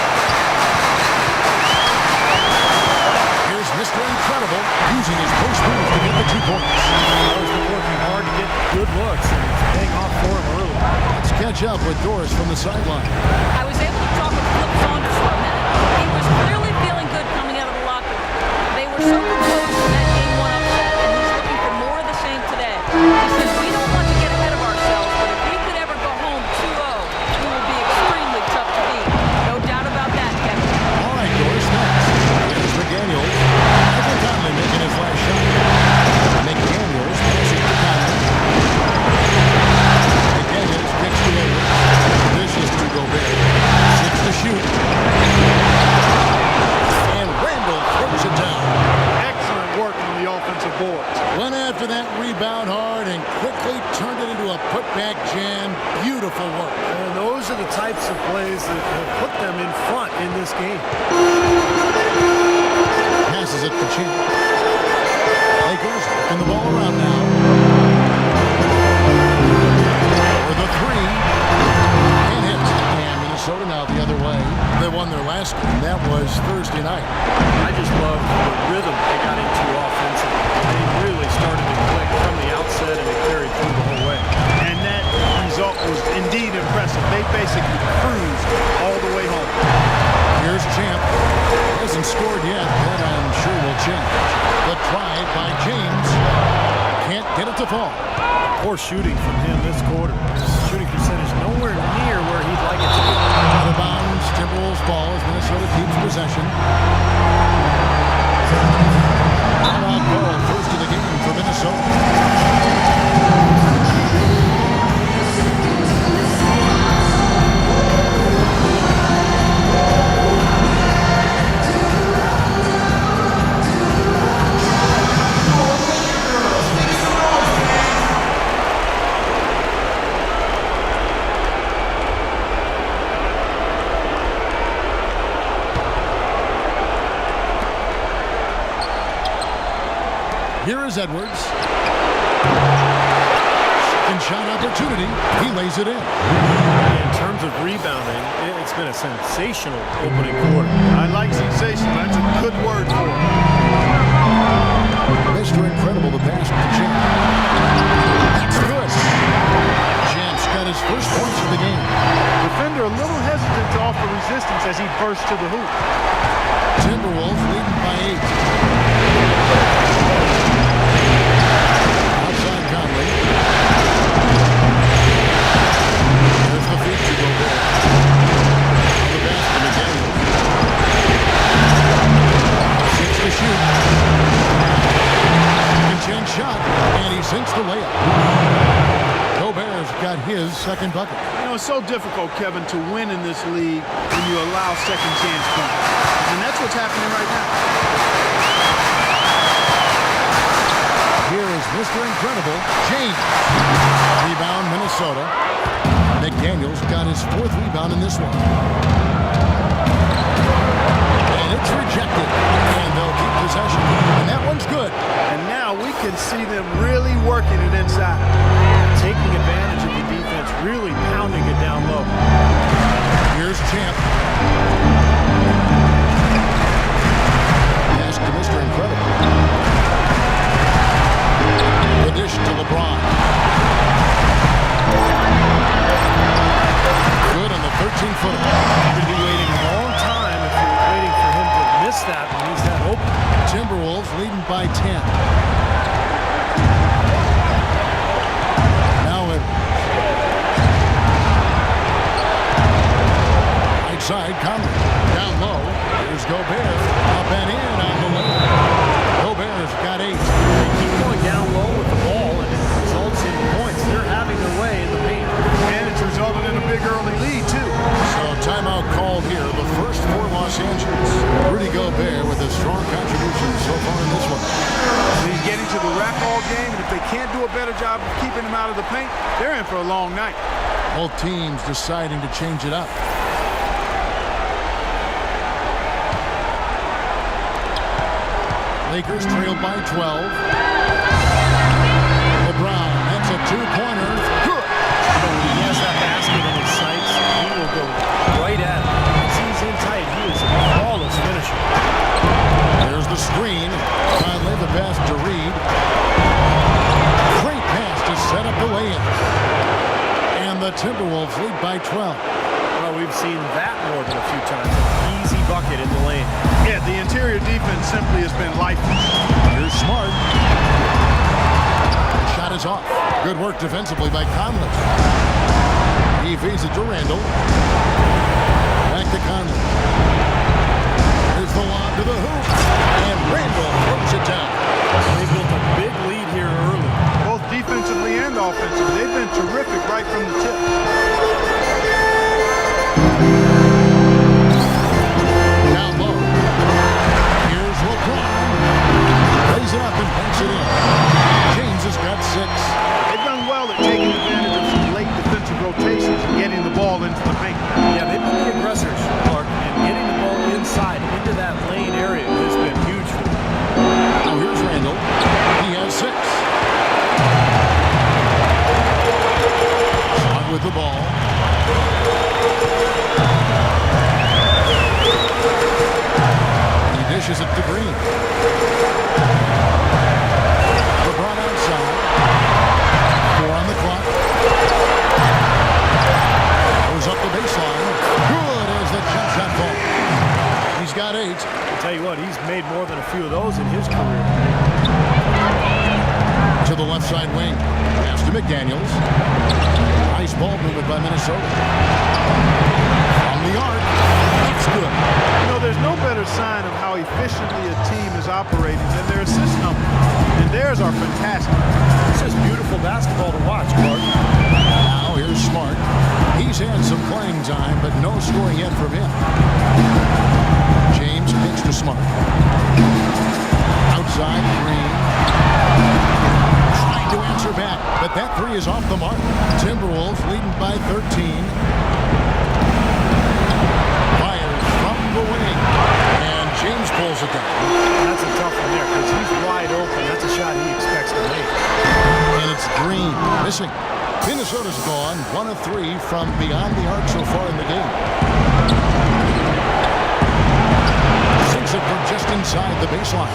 Here's Mr. Incredible using his post move to get the 2 points. He's been working hard to get good looks, and it's paying off for him early. Let's catch up with Doris from the sideline. I was able to talk with Flip Saunders for a minute. He was clearly feeling good coming out of the locker room. They were so composed in that Game 1 upset, and he's looking for more of the same today. He says, we don't want to get ahead of ourselves, but if we could ever go home 2-0, we will be extremely tough to beat. No doubt about that, Kevin. All right, Doris, next. Here's McDaniels. Michael Conley making his last shot. McDaniels passes to Conley. McDaniels kicks to Edwards. This is to Gobert. 6 to shoot. And Randall throws it down. Excellent work on the offensive boards. Went after that rebound hard and quickly turned it into a putback jam. Beautiful work. And those are the types of plays that have put them in front in this game. Passes it to Champ. Lakers working the ball around now. For the 3. And hits. And Minnesota now the other way. They won their last game. That was Thursday night. I just love the rhythm they got into offensively. They really started to click from the outset, and it carried through the whole way. And that result was indeed impressive. They basically cruised all the way home. Here's Champ. Hasn't scored yet. That I'm sure will change. The try by James. Can't get it to fall. Poor shooting from him this quarter. His shooting percentage nowhere near where he'd like it to be. Out of bounds. Timberwolves ball as Minnesota keeps possession. All-out goal. First of the game for Minnesota. Here is Edwards. Second shot opportunity. He lays it in. In terms of rebounding, it's been a sensational opening quarter. I like sensational. That's a good word for it. Mr. Incredible, the pass to Champ. That's good. Champ's got his first points of the game. Defender a little hesitant to offer resistance as he bursts to the hoop. Timberwolves leading by 8. Outside Conley. There's the feed to Gobert. The basket again. 6 to shoot. Chance shot, and he sinks the layup. Gobert's got his second bucket. You know, it's so difficult, Kevin, to win in this league when you allow second chance points. And that's what's happening right now. Here is Mr. Incredible, James. Rebound, Minnesota. McDaniels got his 4th rebound in this one. And it's rejected. And they'll keep possession. And that one's good. And now we can see them really working it inside. Taking advantage of the defense, really pounding it down low. Here's Champ. Pass to Mr. Incredible. The dish to LeBron. Good on the 13-footer. You're going to be waiting a long time if you're waiting for him to miss that when he's that open. Timberwolves leading by 10. Now right side, Conley. Down low. Here's Gobert. Up and in on the lane. Gobert's got 8. They keep going down low with the ball, and it results in points. They're having their way in the paint. And it's resulted in a big early lead, too. So timeout called here. The first for Los Angeles. Rudy Gobert with a strong contribution so far in this one. He's getting to the rack all game, and if they can't do a better job of keeping him out of the paint, they're in for a long night. Both teams deciding to change it up. Lakers trail by 12. LeBron, that's a 2-pointer. Good. When he has that basket in his sights, he will go right at it. Once he's in tight, he is a flawless finisher. There's the screen. Finally, the pass to Reed. Great pass to set up the lay-in. And the Timberwolves lead by 12. Well, we've seen that more than a few times. An easy bucket in the lane. Yeah, the interior defense simply has been lifeless. Here's Smart. The shot is off. Good work defensively by Conley. He feeds it to Randall. Back to Conley. Here's the lob to the hoop. And Randall throws it down. They built a big lead here early. Both defensively and offensively. They've been terrific right from the tip. Down low. Here's LeBron. Lays it up and banks it in. James has got 6. They've done well at taking advantage of some late defensive rotations and getting the ball into the paint. Yeah, they've been the aggressors, Clark, and getting the ball inside into that lane area has been huge for them. Now here's Randall. He has 6. Shot with the ball. He dishes it to Green. LeBron outside. 4 on the clock. Goes up the baseline. Good as the jump shot ball. He's got 8. I'll tell you what, he's made more than a few of those in his career. To the left side wing. Pass to McDaniels. Nice ball movement by Minnesota. On the arc. That's good. You know, there's no better sign of how efficiently a team is operating than their assist numbers. And theirs are fantastic. This is beautiful basketball to watch, Clark. Now here's Smart. He's had some playing time, but no scoring yet from him. James pitch to Smart. Outside, Green. Trying to answer back, but that 3 is off the mark. Timberwolves leading by 13. Fires from the wing. And James pulls it down. That's a tough one there because he's wide open. That's a shot he expects to make. And it's Green missing. Minnesota's gone 1 of 3 from beyond the arc so far in the game. Sinks it from just inside the baseline.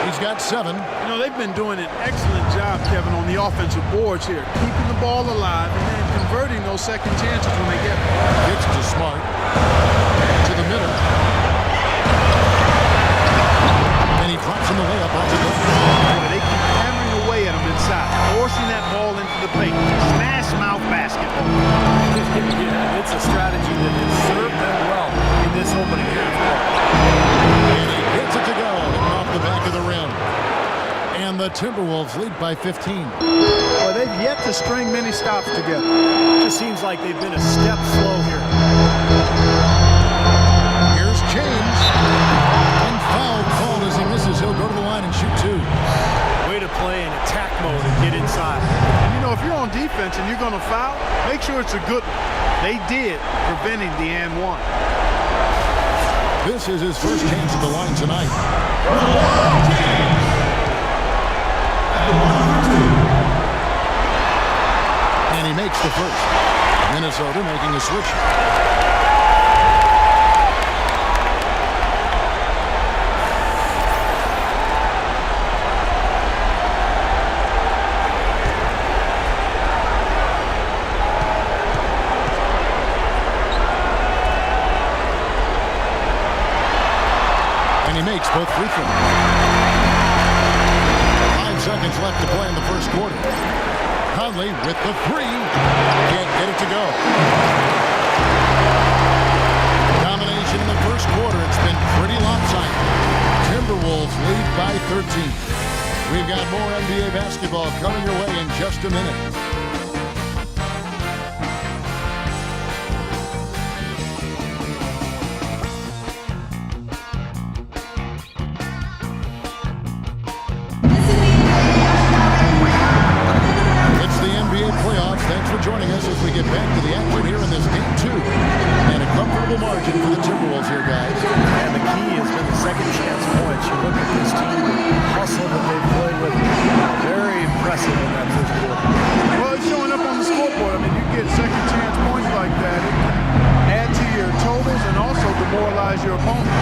He's got 7. You know, they've been doing an excellent job, Kevin, on the offensive boards here, keeping the ball alive and then converting those second chances when they get them. Gets to Smart. To the hitter. And he drops in the layup onto the Boy, they keep hammering away at him inside, forcing that ball into the paint. Smash mouth basketball. Yeah, it's a strategy that has served them well in this opening half. And he hits it to go, hitting off the back of the rim. And the Timberwolves lead by 15. Well, they've yet to string many stops together. It just seems like they've been a step slow here. Here's James. And foul called as he misses. He'll go to the line and shoot two. Way to play in attack mode and get inside. You know, if you're on defense and you're going to foul, make sure it's a good one. They did, preventing the and one. This is his first chance at the line tonight. And he makes the first. Minnesota making a switch. And he makes both free throws. 5 seconds left to play in the first quarter. Conley with the three. Can't get it to go. Domination in the first quarter. It's been pretty lopsided. Timberwolves lead by 13. We've got more NBA basketball coming your way in just a minute. Thanks for joining us as we get back to the action here in this game 2. And a comfortable margin for the Timberwolves here, guys. And the key has been the second chance points. You look at this team, the hustle that they've played with. Very impressive in that first quarter. Well, it's showing up on the scoreboard. I mean, you get second chance points like that. It can add to your totals and also demoralize your opponent.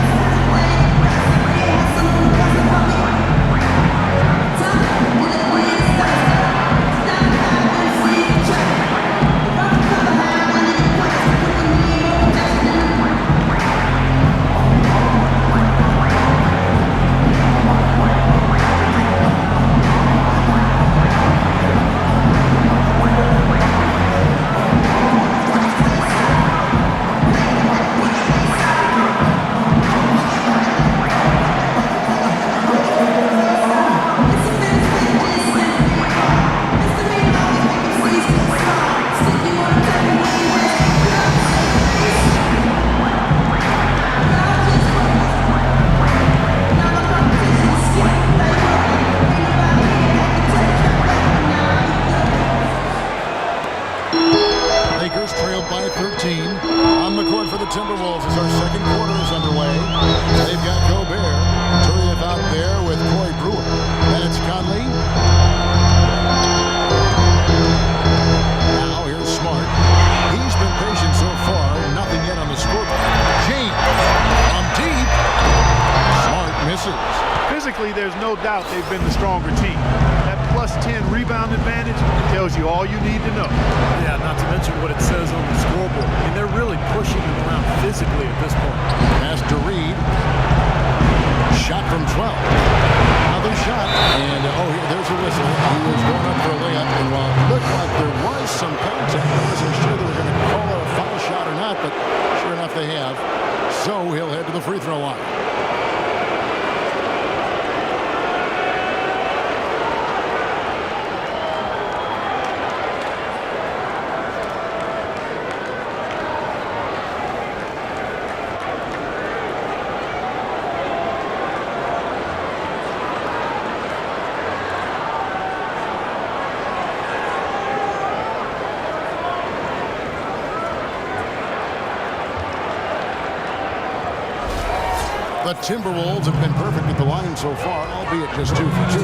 Timberwolves as our second quarter is underway. They've got Gobert. Turiev out there with Corey Brewer. Then it's Conley. Now here's Smart. He's been patient so far. Nothing yet on the scoreboard. James on deep. Smart misses. Physically, there's no doubt they've been the stronger team. That plus 10 rebound advantage tells you all you need to know. Yeah, not to mention what it says on the scoreboard. I mean, they're really pushing them around physically at this point. Pass to Reed. Shot from 12. Another shot. And, there's a whistle. He was going up for a layup. And while it looked like there was some contact, I wasn't sure they were going to call it a foul shot or not, but sure enough they have. So he'll head to the free throw line. The Timberwolves have been perfect at the line so far, albeit just 2 for 2.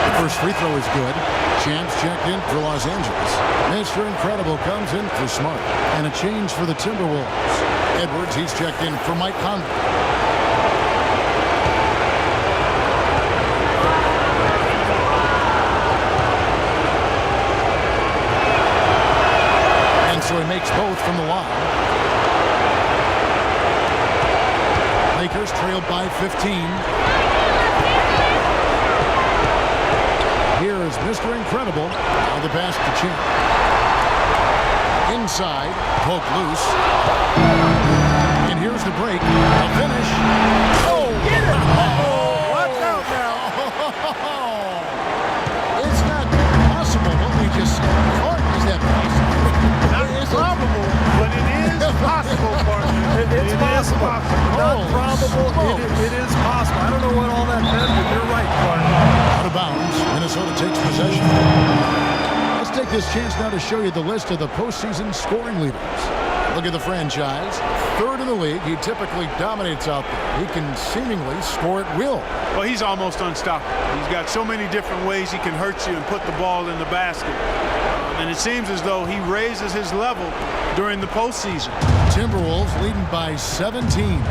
The first free throw is good. Champs checked in for Los Angeles. Mr. Incredible comes in for Smart. And a change for the Timberwolves. Edwards, he's checked in for Mike Conley. by 15. Here is Mr. Incredible. Now the pass to Champ. Inside, poke loose. And here's the break. A finish. Oh! Get it! Watch out now! It's not possible what we just said. Or is that possible? Not probable, but it is possible, partner. It's possible. Not probable. It is possible. I don't know what all that meant, but you're right, partner. Out of bounds. Minnesota takes possession. Let's take this chance now to show you the list of the postseason scoring leaders. Look at the franchise. Third in the league. He typically dominates out there. He can seemingly score at will. Well, he's almost unstoppable. He's got so many different ways he can hurt you and put the ball in the basket. And it seems as though he raises his level during the postseason. Timberwolves leading by 17.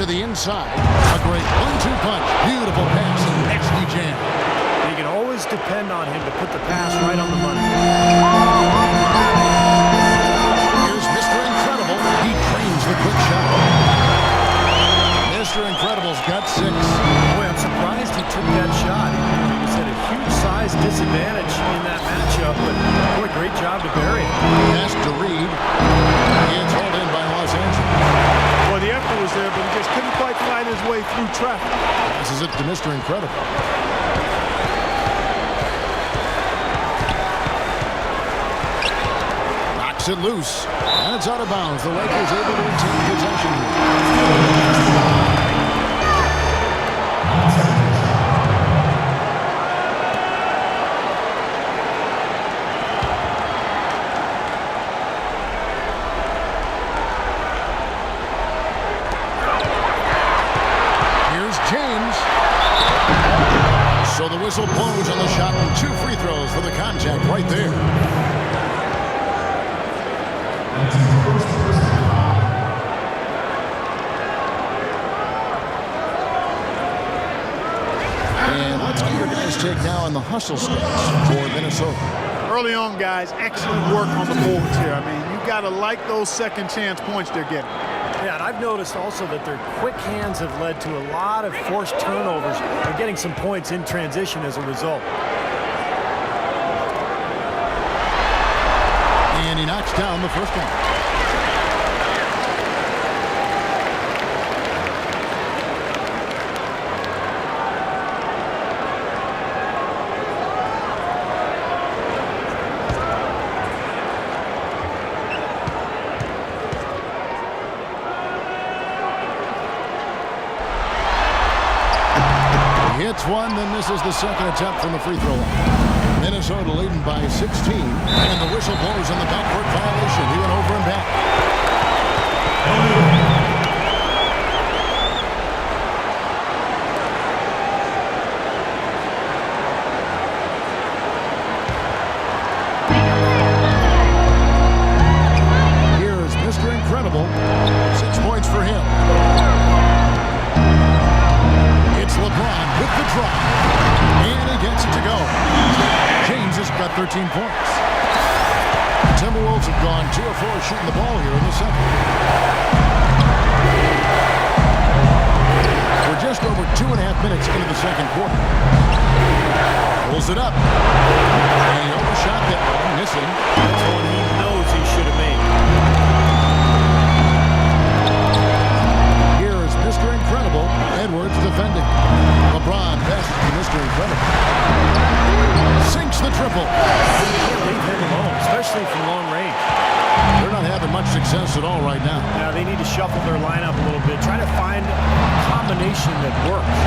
To the inside. A great 1-2 punch. Beautiful pass. Nasty jam. You can always depend on him to put the pass right on the money. Here's Mr. Incredible. He trains the quick shot. Mr. Incredible's got 6. Boy, I'm surprised he took that shot. He was at a huge size disadvantage in that matchup, but boy, great job to bury it. Pass to Reed. It's hauled in by Los Angeles. Well, the effort was there, but he just couldn't quite find his way through traffic. This is it to Mr. Incredible. Knocks it loose. And it's out of bounds. The Lakers able to retain possession. Here's James. So the whistle blows on the shot and 2 free throws for the contact right there. And let's get your guys' take now on the hustle stats for Minnesota. Early on, guys, excellent work on the boards here. I mean, you got to like those second chance points they're getting. Yeah, and I've noticed also that their quick hands have led to a lot of forced turnovers and getting some points in transition as a result. And he knocks down the first one. Hits one, then this is the second attempt from the free throw line. Minnesota leading by 16, and the whistle blows on the backcourt violation. He went over and back. Here's Mr. Incredible. 6 points for him. It's LeBron with the drop. And he gets it to go. James has got 13 points. The Timberwolves have gone 2 of 4 shooting the ball here in the second. We're just over 2.5 minutes into the second quarter. Pulls it up. And he overshot that one, missing. That's one he knows he should have made. Here is Mr. Incredible. Edwards defending. LeBron passes to Mr. Incredible. Sinks the triple. Can't leave him alone, especially from long range. They're not having much success at all right now. Now they need to shuffle their lineup a little bit. Try to find a combination that works.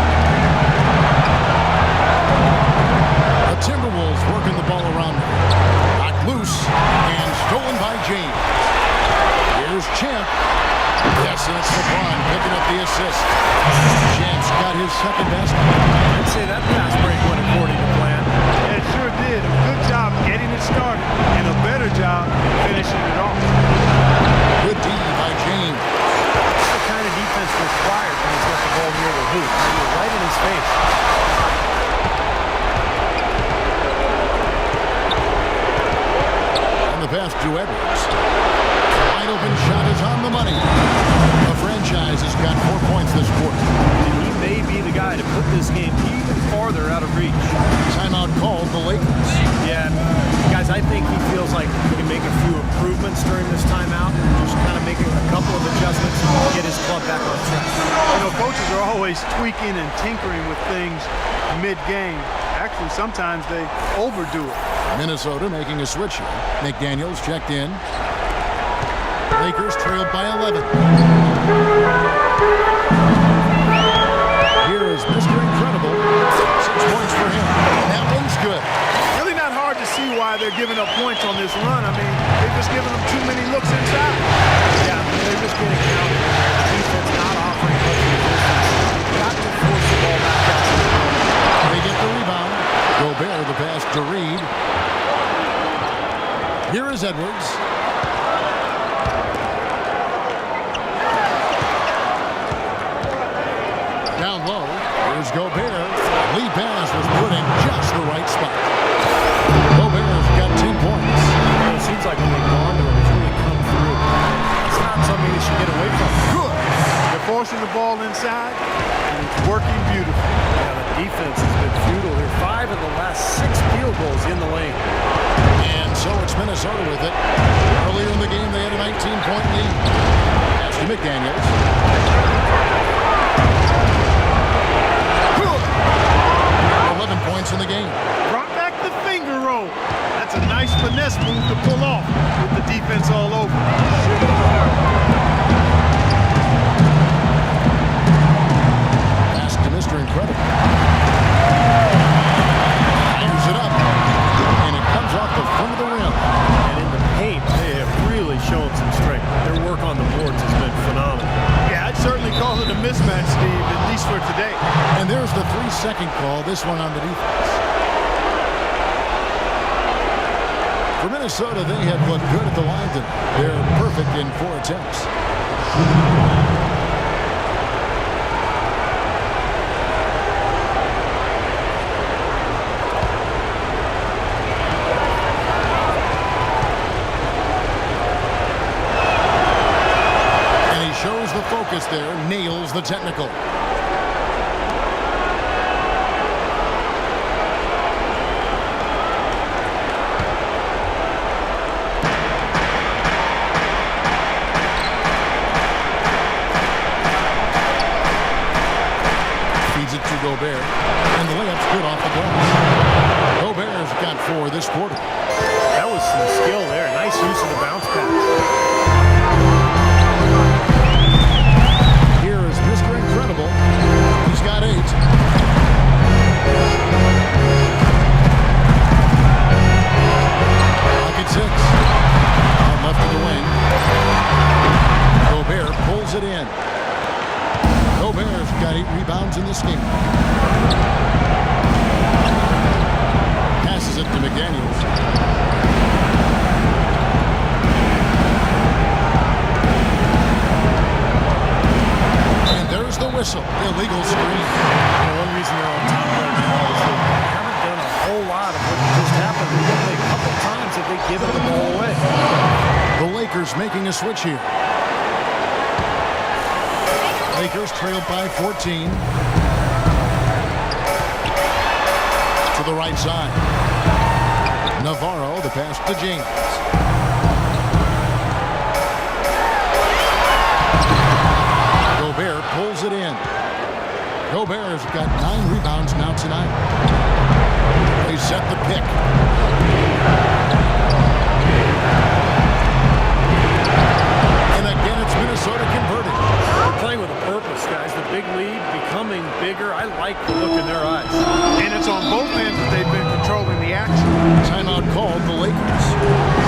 The Timberwolves working the ball around. Knocked loose and stolen by James. Here's Champ. Yes, and it's LeBron picking up the assist. Champ's got his second basket. I'd say that pass break went according to plan. It sure did. A good job getting it started and a better job finishing it off. Good D by James. That's the kind of defense required when he's got the ball near the hoop. Right in his face. And the pass to Edwards. Wide open shot is on the money. A franchise has got 4 points this quarter. He may be the guy to put this game even farther out of reach. Timeout called the Lakers. Yeah, guys, I think he feels like he can make a few improvements during this timeout. Just kind of making a couple of adjustments to get his club back on track. You know, coaches are always tweaking and tinkering with things mid-game. Actually, sometimes they overdo it. Minnesota making a switch here. McDaniels checked in. Lakers trailed by 11. Here is Mr. Incredible. 6 points for him. That one's good. Really not hard to see why they're giving up points on this run. I mean, they're just giving them too many looks inside. Yeah, they're just getting counted. Defense not offering much resistance. Got to force the ball back out. They get the rebound. Gobert the pass to Reed. Here is Edwards. Down low. Here's Gobert. Lead pass was put in just the right spot. Gobert's got 10 points. It seems like when they've gone to him, it's really come through. It's not something they should get away from. Good. They're forcing the ball inside, and it's working beautifully. Yeah, the defense has been futile here. 5 of the last 6 field goals in the lane. And so it's Minnesota with it. Earlier in the game, they had a 19-point lead. Pass to McDaniels. 11 points in the game. Brought back the finger roll. That's a nice finesse move to pull off with the defense all over. Pass to Mr. Incredible. Fires it up. And it comes off the front of the rim. And in the paint, they have really shown some strength. Their work on the boards has been phenomenal. Yeah, I'd certainly call it a mismatch, Steve, at least for today. And there's the 3-second call, this one on the defense. For Minnesota, they have looked good at the line tonight. They're perfect in 4 attempts. And he shows the focus there, nails the technical. Gobert, and the layup's good off the glass. Gobert's got 4 this quarter. That was some skill there. Nice use of the bounce pass. Here is Mr. Incredible. He's got 8. Pocket 6. On left of the wing. Gobert pulls it in. Gobert's got 8 rebounds in this game. Passes it to McDaniels. And there's the whistle. Illegal screen. One reason they're on top right now is they haven't done a whole lot of what just happened. Only a couple times have they given the ball away. The Lakers making a switch here. Lakers trailed by 14. To the right side. Navarro, the pass to James. Gobert pulls it in. Gobert's got 9 rebounds now tonight. They set the pick. And again, it's Minnesota converting. They're playing with a purpose, guys. The big lead becoming bigger. I like the look in their eyes. And it's on both ends that they've been controlling the action. Timeout called the Lakers.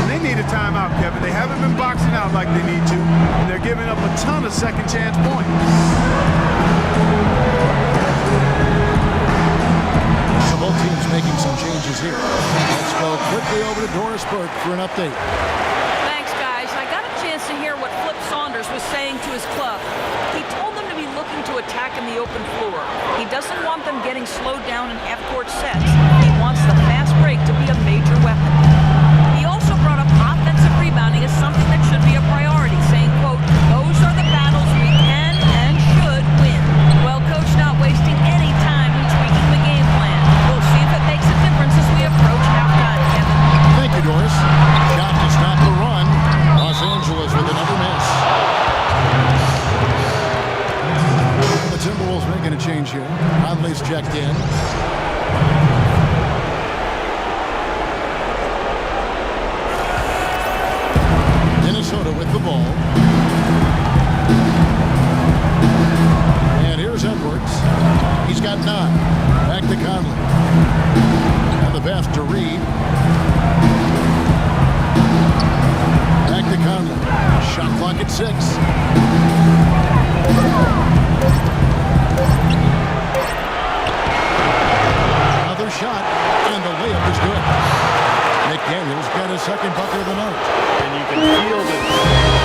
And they need a timeout, Kevin. They haven't been boxing out like they need to. And they're giving up a ton of second chance points. So both teams making some changes here. Let's go quickly over to Doris Burke for an update. Thanks, guys. I got a chance to hear what Flip Saunders was saying to his club. He told them to be looking to attack in the open floor. He doesn't want them getting slowed down in half-court sets. He wants the fast break to be a major weapon. He also brought up offensive rebounding as something that should be a priority, saying, quote, "Those are the battles we can change here. Conley's checked in. Minnesota with the ball. And here's Edwards. He's got 9. Back to Conley. And the pass to Reed. Back to Conley. Shot clock at 6. Another shot, and the layup is good. McDaniels got his second bucket of the night. And you can feel the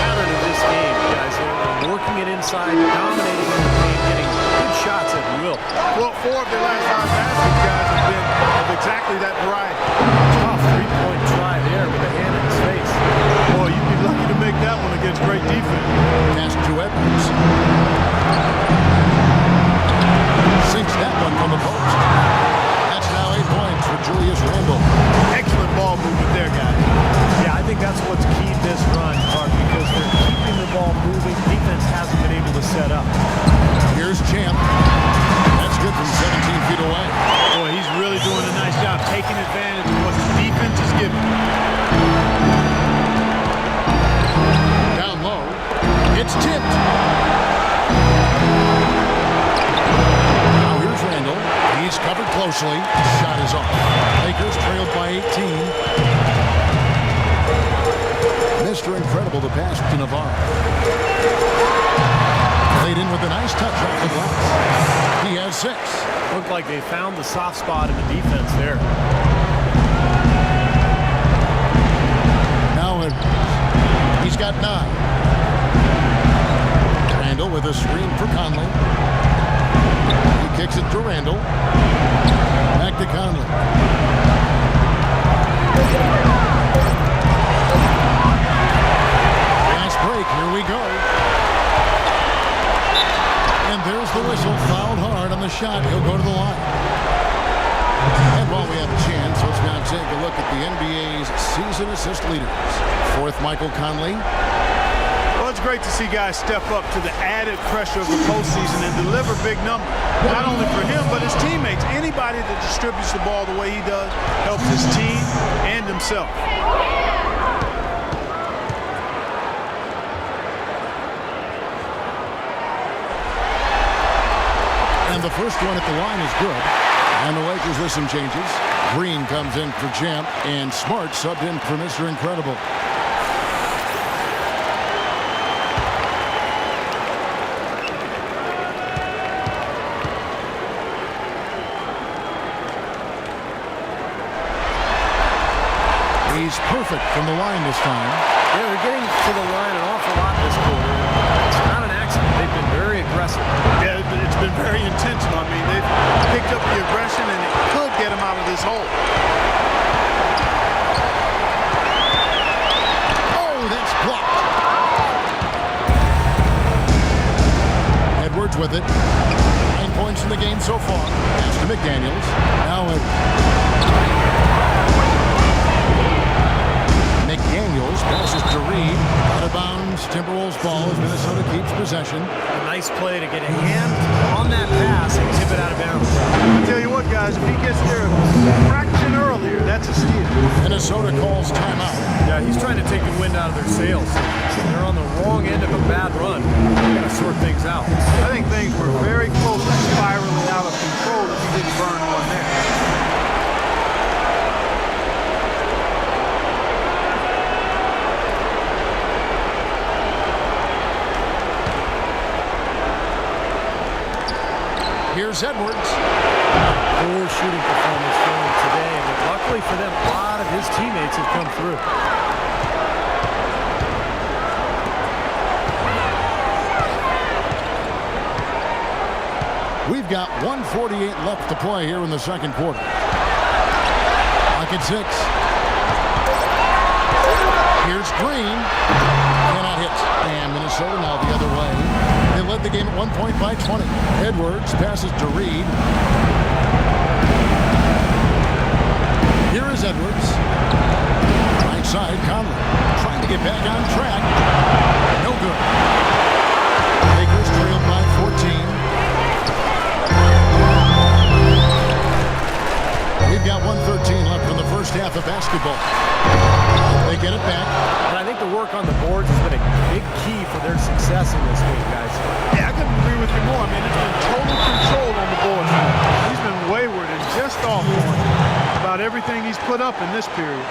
pattern of this game, guys. They're working it inside, dominating in the paint, getting good shots at will. Well, 4 of their last 5 baskets, guys, have been of exactly that variety. Tough three-point try there with a hand in his face. Boy, you'd be lucky to make that one against great defense. Pass to Edwards. Sinks that one from the post. That's now 8 points for Julius Randle. Excellent ball movement there, guys. Yeah, I think that's what's keyed this run, Clark, because they're keeping the ball moving. Defense hasn't been able to set up. Here's Champ. That's good from 17 feet away. Boy, he's really doing a nice job taking advantage of what the defense is giving. Down low. It's tipped. Now here's Randle. He's covered closely. Shot is off. Lakers trailed by 18. Mr. Incredible, the pass to Navarro. Played in with a nice touch off the glass. He has 6. Looked like they found the soft spot in the defense there. Now he's got 9. Randle with a screen for Conley. He kicks it to Randle. Back to Conley. Fast break. Here we go. And there's the whistle. Fouled hard on the shot. He'll go to the line. And while we have a chance, let's now take a look at the NBA's season assist leaders. 4th, Michael Conley. Well, it's great to see guys step up to the added pressure of the postseason and deliver big numbers. Not only for him, but his teammates. Anybody that distributes the ball the way he does helps his team and himself. And the first one at the line is good. And the Lakers with some changes. Green comes in for Champ, and Smart subbed in for Mr. Incredible. He's perfect from the line this time. Yeah, they're getting to the line an awful lot this quarter. It's not an accident. They've been very aggressive. Yeah, it's been very intentional. I mean, they've picked up the aggression, and it could get them out of this hole. Oh, that's blocked. Edwards with it. 9 points in the game so far. Pass to McDaniels. Now McDaniels passes to Reed. Out of bounds. Timberwolves ball as Minnesota keeps possession. A nice play to get a hand on that pass and tip it out of bounds. I tell you what, guys, if he gets there a fraction earlier, that's a steal. Minnesota calls timeout. Yeah, he's trying to take the wind out of their sails. They're on the wrong end of a bad run. They've got to sort things out. I think things were very close to spiraling out of control if he didn't burn one there. Here's Edwards. Poor shooting performance for him today, but luckily for them, a lot of his teammates have come through. We've got 1:48 left to play here in the second quarter. Pocket 6. Here's Green. Cannot hit. And Minnesota now the other way. They led the game at 1 point by 20. Edwards passes to Reed. Here is Edwards. Right side, Conley. Trying to get back on track. No good. Lakers trailed by 14. first half of basketball. They get it back. And I think the work on the boards has been a big key for their success in this game, guys. Yeah, I couldn't agree with you more. I mean, it's been total control on the boards. He's been wayward and just off on about everything he's put up in this period.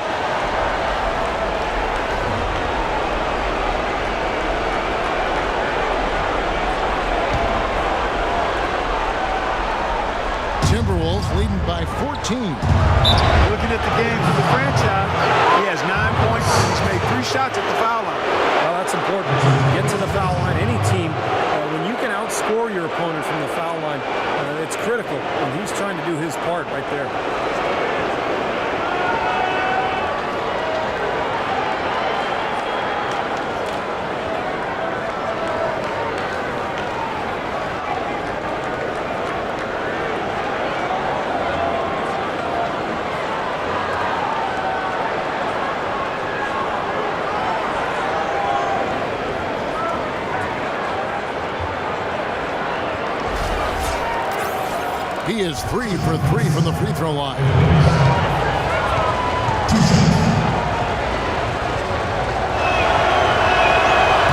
Timberwolves leading by 14. Looking at the game for the franchise, he has 9 points and he's made 3 shots at the foul line. Well, that's important. Get to the foul line. Any team, when you can outscore your opponent from the foul line, it's critical. And he's trying to do his part right there. He is 3 for 3 from the free throw line.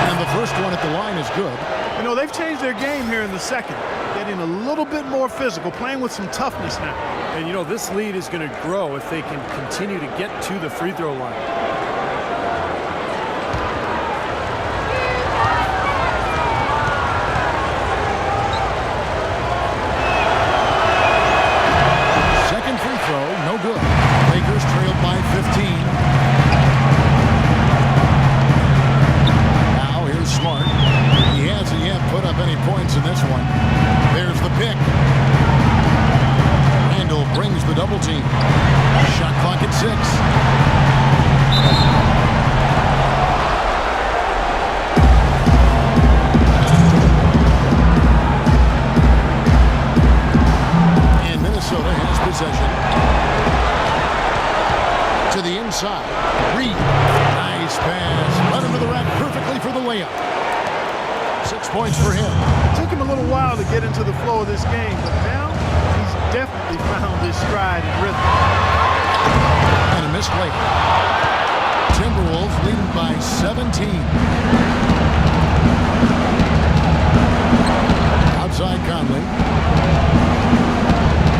And the first one at the line is good. You know, they've changed their game here in the second, getting a little bit more physical, playing with some toughness now. And, you know, this lead is going to grow if they can continue to get to the free throw line. Reed, nice pass, led him to the rack perfectly for the layup. 6 points for him. It took him a little while to get into the flow of this game, but now he's definitely found his stride and rhythm. And a missed layup. Timberwolves leading by 17. Outside Conley.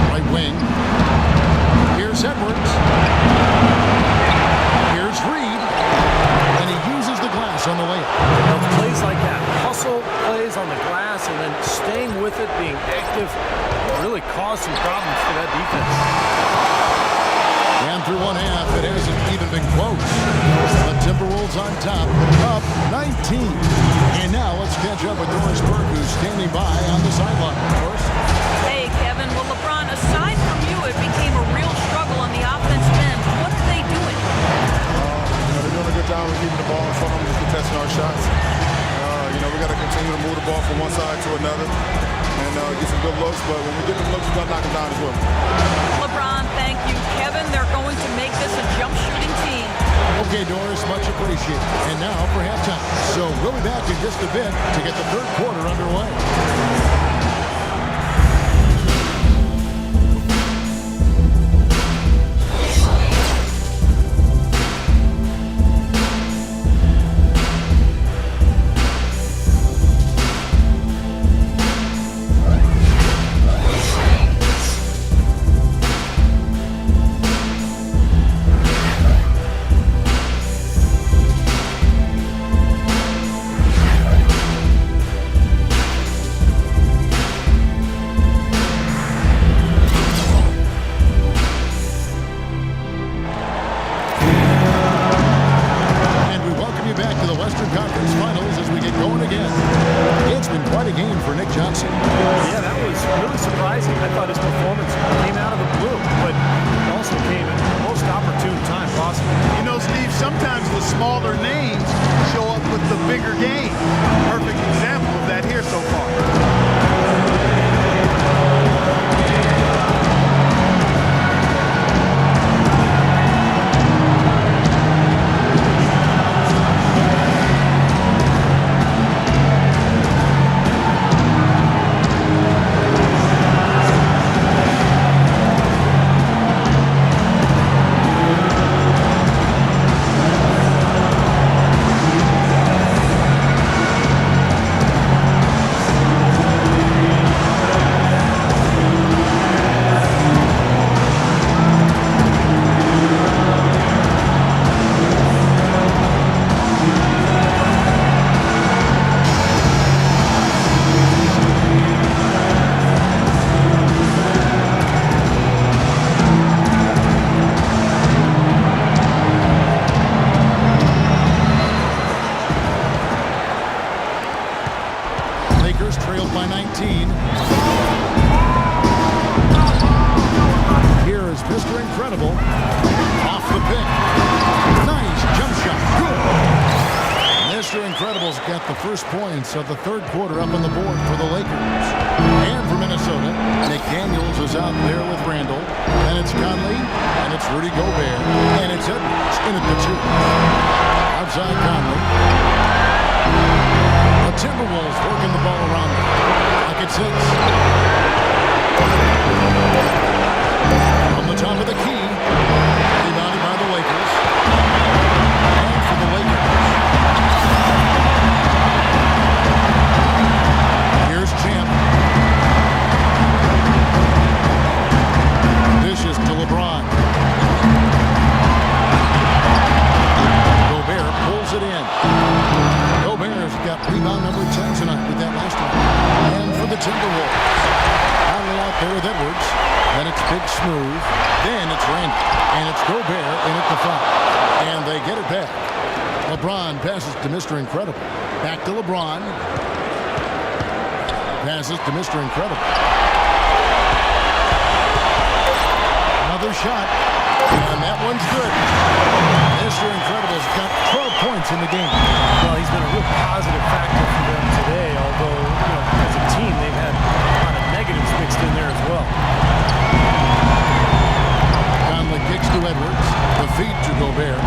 Right wing. Here's Edwards. Here's Reed. And he uses the glass on the layup. Plays like that, hustle plays on the glass, and then staying with it, being active, really caused some problems for that defense. And through one half, it hasn't even been close. The Timberwolves on top, up 19. And now let's catch up with Doris Burke, who's standing by on the sideline. Doris? Hey, Kevin. Well, LeBron, aside from you, it became a real struggle on the offensive end. What are they doing? They're doing a good job of keeping the ball in front of them, just contesting our shots. We got to continue to move the ball from one side to another and get some good looks. But when we get them looks, we got to knock them down as well. LeBron, thank you. Kevin, they're going to make this a jump shooting team. Okay, Doris, much appreciated. And now for halftime. So we'll be back in just a bit to get the third quarter underway. the first points of the third quarter up on the board for the Lakers. And for Minnesota, McDaniels is out there with Randall. And it's Conley, and it's Rudy Gobert, and it's Edwards in at the 2. Outside Conley. The Timberwolves working the ball around them. Like it's 6. From the top of the key, rebounded by the Lakers. And for the Lakers, here's Champ. Dishes to LeBron. Gobert pulls it in. Gobert's got rebound number 10 tonight with that last one. And for the Timberwolves, Conley out there with Edwards. Then it's Big Smooth. Then it's Randall. And it's Gobert in at the 5. And they get it back. LeBron passes to Mr. Incredible. Back to LeBron. Passes to Mr. Incredible. Another shot. And that one's good. Mr. Incredible's got 12 points in the game. Well, he's been a real positive factor for them today, although, as a team, they've had a lot of negatives mixed in there as well. Conley kicks to Edwards. The feed to Gobert.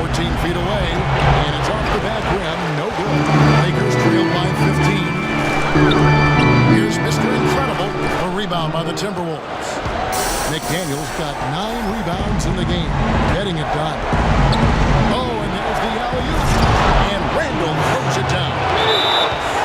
14 feet away, and it's off the back rim. No good. Lakers trail by 15. Here's Mr. Incredible. A rebound by the Timberwolves. McDaniels got 9 rebounds in the game, getting it done. Oh, and there's the alley-oop. And Randall throws it down.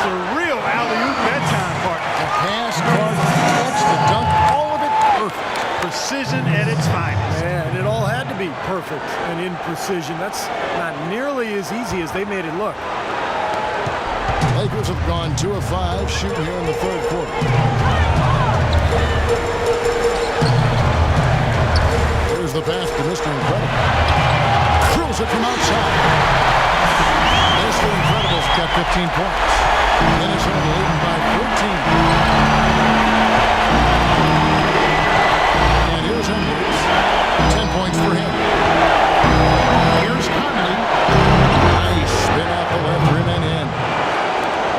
Surreal alley-oop that time, partner. The pass, catch, the dunk, all of it perfect. Precision at its finest. Yeah, and it all had to be perfect and in precision. That's not nearly as easy as they made it look. Lakers have gone 2 of 5 shooting here in the third quarter. Here's the pass to Mr. Incredible. Throws it from outside. Mr. Incredible's got 15 points. Minnesota leading by 14. And here's Edwards. 10 points for him. Here's Conley. Nice spin out the left rim and in.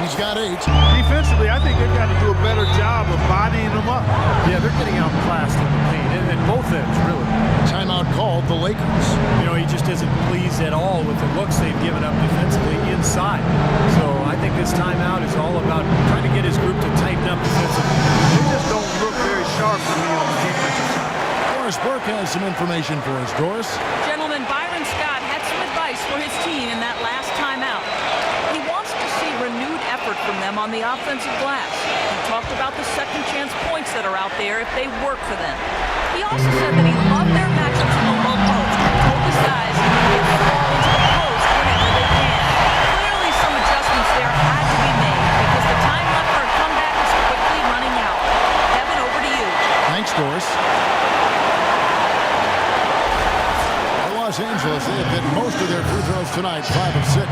He's got 8. Defensively, I think they've got to do a better job of bodying them up. Yeah, they're getting outclassed in the paint, and both ends, really. Timeout called the Lakers. He just isn't pleased at all with the looks they've given up defensively inside. So I think this timeout is all about trying to get his group to tighten up defensively. They just don't look very sharp to me on the defensive side. Doris Burke has some information for us. Doris? Gentlemen, Byron Scott had some advice for his team in that last timeout. He wants to see renewed effort from them on the offensive glass. He talked about the second chance points that are out there if they work for them. He also said that he loved their matchups in the low post and told his guys to get the ball into the post whenever they can. Clearly some adjustments there had to be made because the time left for a comeback is quickly running out. Kevin, over to you. Thanks, Doris. Los Angeles, they have hit most of their free throws tonight, 5 of 6.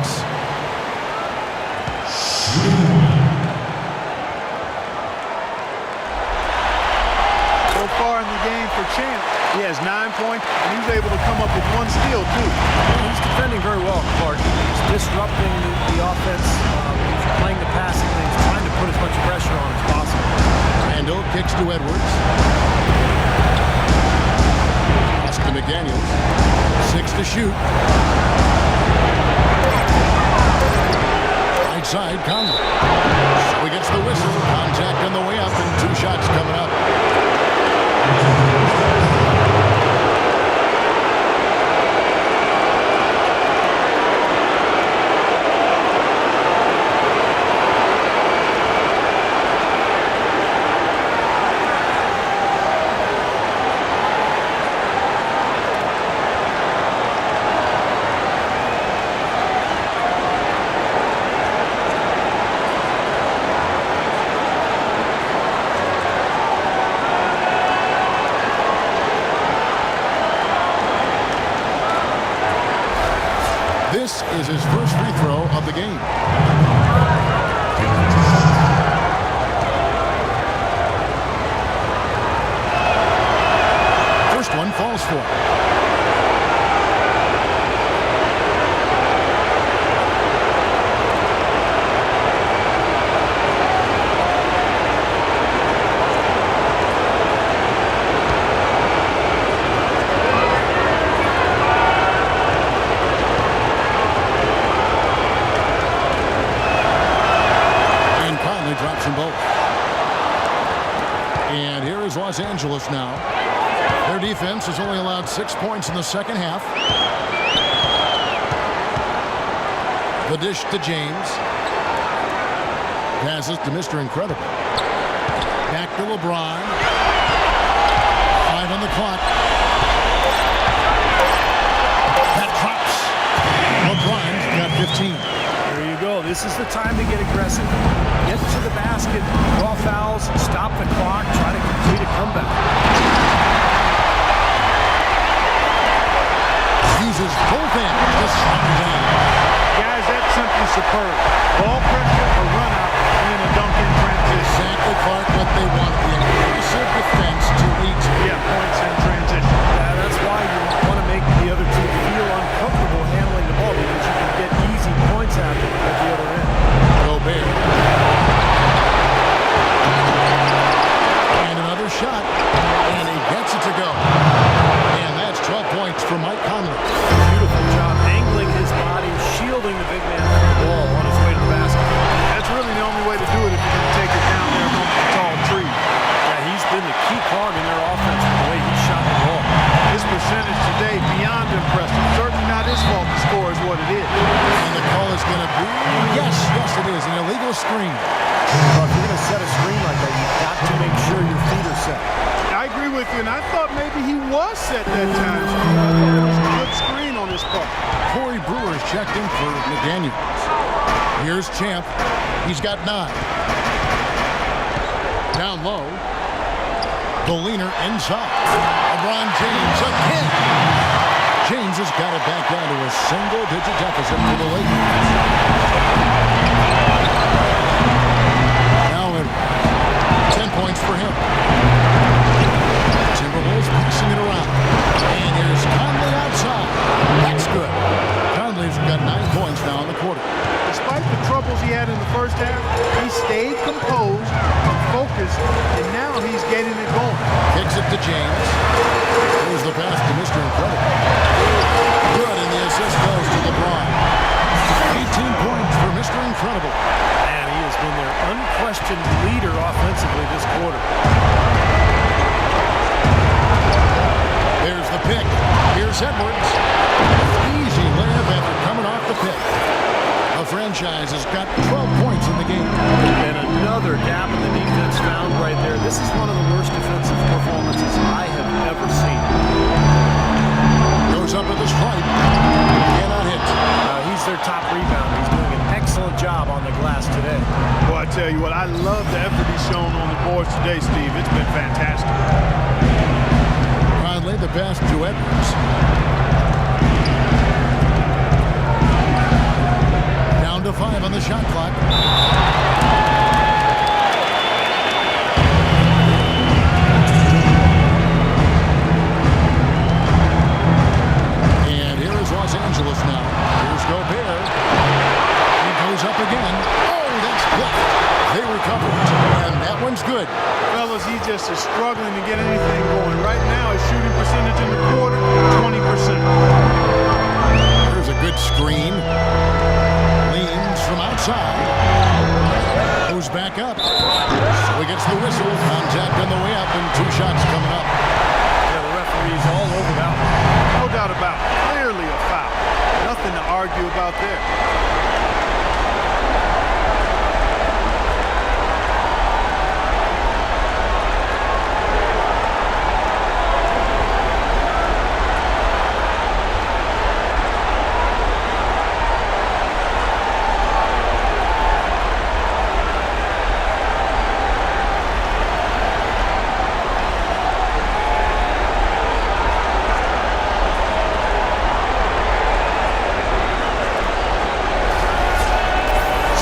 So far in the game for Champ, he has 9 points, and he was able to come up with 1 steal, too. He's defending very well, Clark. He's disrupting the offense. He's playing the passing lanes, trying to put as much pressure on as possible. Randall kicks to Edwards. Pass to McDaniels. 6 to shoot. Right side, Conley. So he gets the whistle. Contact on the way up, and 2 shots coming up. This is his first free throw of the game. First one falls for him. And here is Los Angeles now. Their defense has only allowed 6 points in the second half. The dish to James. Passes to Mr. Incredible. Back to LeBron. 5 on the clock. That drops. LeBron's got 15. There you go. This is the time to get aggressive. Get to the basket, draw fouls, stop the clock, try to complete a comeback. Uses both hands to slap it down. Guys, that's simply superb. Ball pressure, a run out, and then a dunk in transition. Exactly, Clark, what they want. The aggressive defense to lead to. Yeah, points in transition. Yeah, that's why you want to make the other team feel uncomfortable handling the ball because you can get easy points at the other end. Gobert. And another shot, and he gets it to go. And that's 12 points for Mike Conley. Beautiful job angling his body, shielding the big man from the ball on his way to the basket. That's really the only way to do it if you're going to take it down there among the tall trees. Yeah, he's been the key cog in their offense with the way he shot the ball. His percentage today beyond impressive. Certainly not his fault the score is what it is. And the call is going to be, yes, it is, an illegal screen. Well, if you're going to set a screen like that, you've got to make sure your feet are set. I agree with you, and I thought maybe he was set that time. I thought it was a good screen on this part. Corey Brewer's checked in for McDaniels. Here's Champ. He's got 9. Down low. The leaner inside. LeBron James again. James has got it back down to a single-digit deficit for the Lakers. Now 10 points for him. Timberwolves passing it around. And here's Conley outside. That's good. Conley's got 9 points now in the quarter. Despite the troubles he had in the first half, he stayed composed and focused, and now he's getting it going. Kicks it to James. Here's the pass to Mr. Incredible. Good, and the assist goes to LeBron. 18 points for Mr. Incredible. Man, he has been their unquestioned leader offensively this quarter. There's the pick. Here's Edwards. Easy layup after coming off the pick. The franchise has got 12 points in the game. And another gap in the defense found right there. This is one of the worst defensive performances I have ever seen. Goes up with the strike. Cannot hit. He's their top rebounder. He's doing an excellent job on the glass today. Well, I tell you what, I love the effort he's shown on the boards today, Steve. It's been fantastic. Conley, the pass to Edwards. Down to 5 on the shot clock. And here is Los Angeles now. Here's Gobert. He goes up again. Oh, that's blocked. They recover it. And that one's good. Fellas, he just is struggling to get anything going. Right now, his shooting percentage in the quarter, 20%. There's a good screen. Leans from outside. Goes back up. So he gets the whistle. Contact on the way up and 2 shots coming up. Yeah, the referee's all over that one. No doubt about it. Clearly a foul. Nothing to argue about there.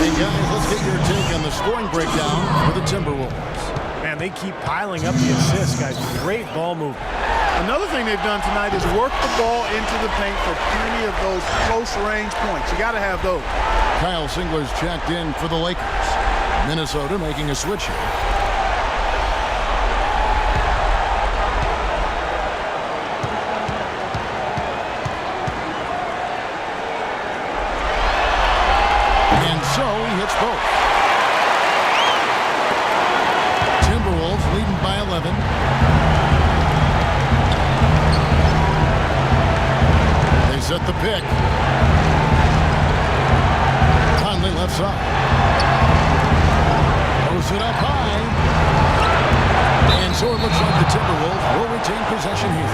Hey guys, let's get your take on the scoring breakdown for the Timberwolves. Man, they keep piling up the assists, guys. Great ball movement. Another thing they've done tonight is work the ball into the paint for plenty of those close-range points. You got to have those. Kyle Singler's checked in for the Lakers. Minnesota making a switch here. So he hits both. Timberwolves leading by 11. pick. Conley left side. Throws it up high. And so it looks like the Timberwolves will retain possession here.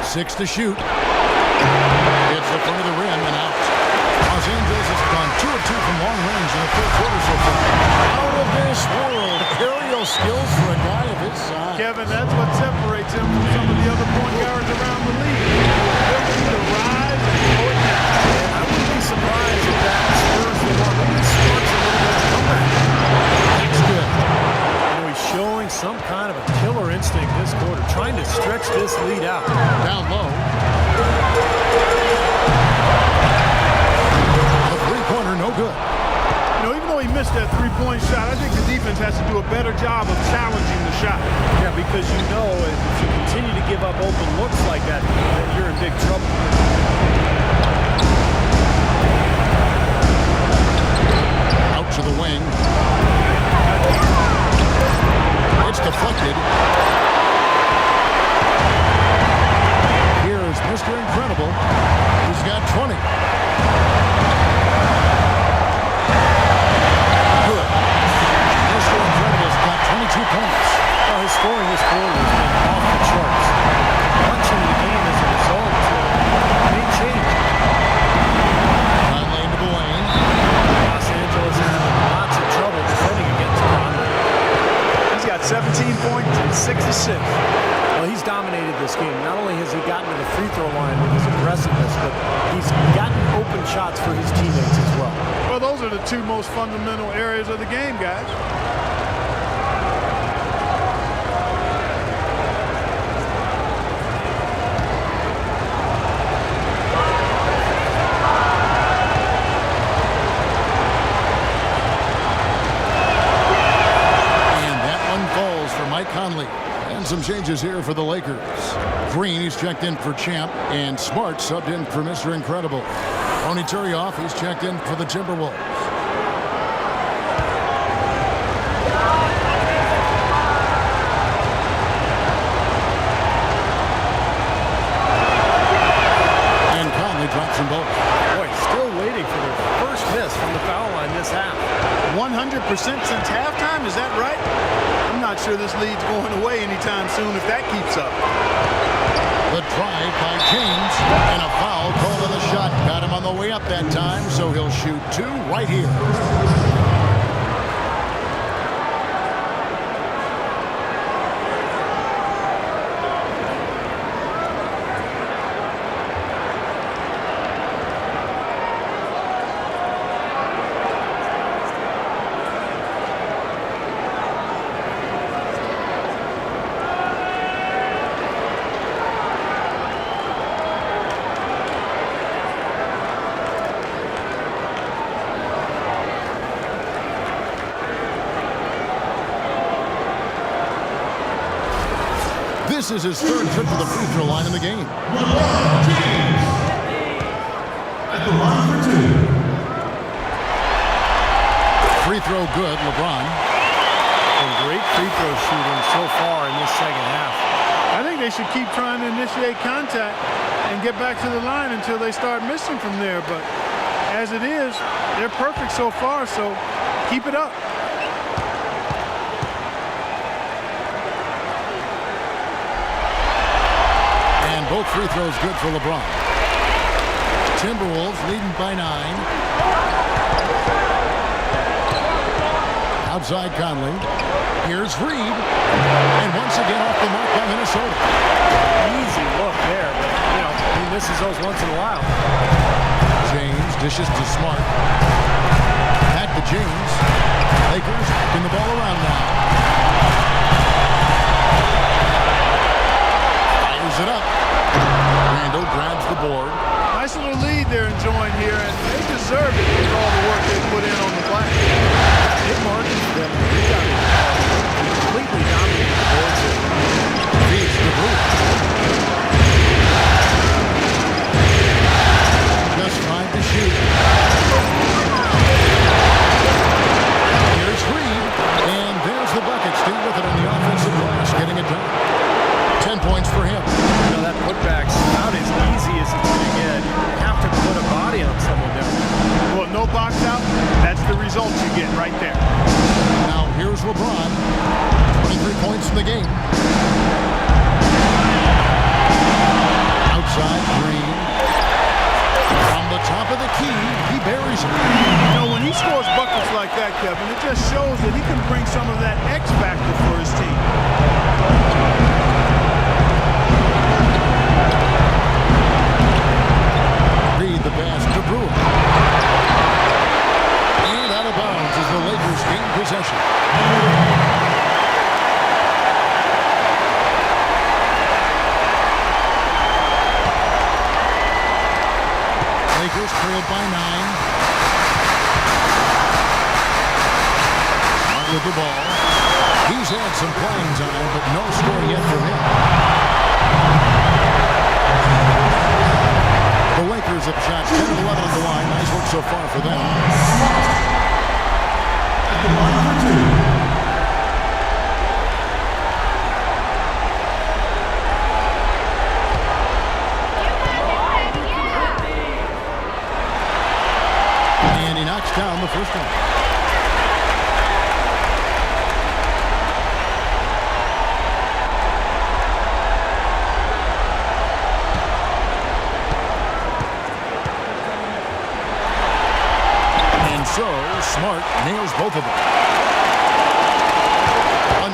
6 to shoot. It's the front of the rim and out. Los Angeles has gone 2 of 2 from long range in the third quarter so far. Out of this world. Aerial skills for a guy of his size. Kevin, that's what separates him from some of the other point guards around the league. The ability to rise and throw it down. I wouldn't be surprised if that spurs the one that sparks a little bit of comeback. That's good. You know, he's showing some kind of a killer instinct this quarter, trying to stretch this lead out. Down low. The three-pointer, no good. You know, even though he missed that three-point shot, I think the defense has to do a better job of challenging the shot. Yeah, because you know if you continue to give up open looks like that, then you're in big trouble. Out to the wing. It's deflected. Here's Mr. Incredible. He's got 20. Good. Mr. Incredible's got 22 points. Well, his scoring this quarter has been off the charts. Much of the game as a result may change. Conley to Blaine. Los Angeles is having lots of trouble defending against Conley. He's got 17 points and 6 assists. Well, he's dominated this game. Not only has he gotten to the free throw line with his aggressiveness, but he's gotten open shots for his teammates as well. Well, those are the two most fundamental areas of the game, guys. And that one falls for Mike Conley. And some changes here for the Lakers. Green, he's checked in for Champ, and Smart subbed in for Mr. Incredible. Tony Turioff, he's checked in for the Timberwolves. And Conley drops them both. Boy, still waiting for their first miss from the foul line this half. 100% since halftime, is that right? I'm not sure this lead's going away anytime soon if that keeps up. The drive by James, and a foul called on the shot. Got him on the way up that time, so he'll shoot 2 right here. This is his third trip to the free throw line in the game. LeBron James at the line for 2. Free throw good, LeBron. And great free throw shooting so far in this second half. I think they should keep trying to initiate contact and get back to the line until they start missing from there. But as it is, they're perfect so far, so keep it up. And both free throws good for LeBron. Timberwolves leading by 9. Outside Conley. Here's Reed. And once again off the mark by Minnesota. Easy look there, but, you know, he misses those once in a while. James dishes to Smart. Back to James. Lakers in the ball around now. Fires it up. Randall grabs the board. Nice little lead they're enjoying here, and they deserve it with all the work they put in on the glass. Big margin for them. Completely dominated the boards here. Feeds the group. Just 5 to shoot. Here's Reed, and there's the right there. Now here's LeBron. 23 points in the game. Outside, Green. From the top of the key, he buries it. You know, when he scores buckets like that, Kevin, it just shows that he can bring some of that X factor for his team. Reed the pass to Brewer. And out of bounds as the Lakers gain possession. Lakers trailed by 9. Out with the ball. He's had some playing time, but no score yet for him. The Lakers have shot 10 of 11 at the line. Nice work so far for them. At the line for 2. Down the first one. And so Smart nails both of them.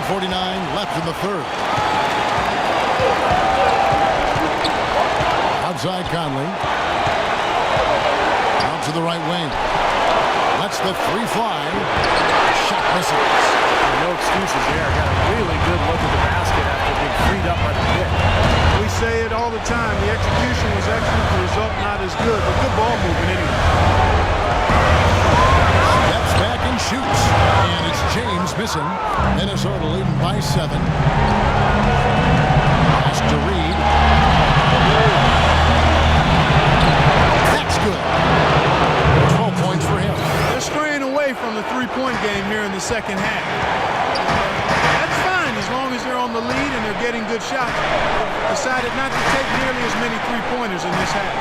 1:49 left in the third. Outside Conley. Out to the right wing. That's the 3 fly. Shot misses. No excuses there. Got a really good look at the basket after being freed up by the pick. We say it all the time. The execution was excellent. The result not as good, but good ball movement anyway. Steps back and shoots. And it's James missing. Minnesota leading by 7. Pass to Reed. That's good. 12 points for him. They're straying away from the three-point game here in the second half. That's fine as long as they're on the lead and they're getting good shots. Decided not to take nearly as many three-pointers in this half.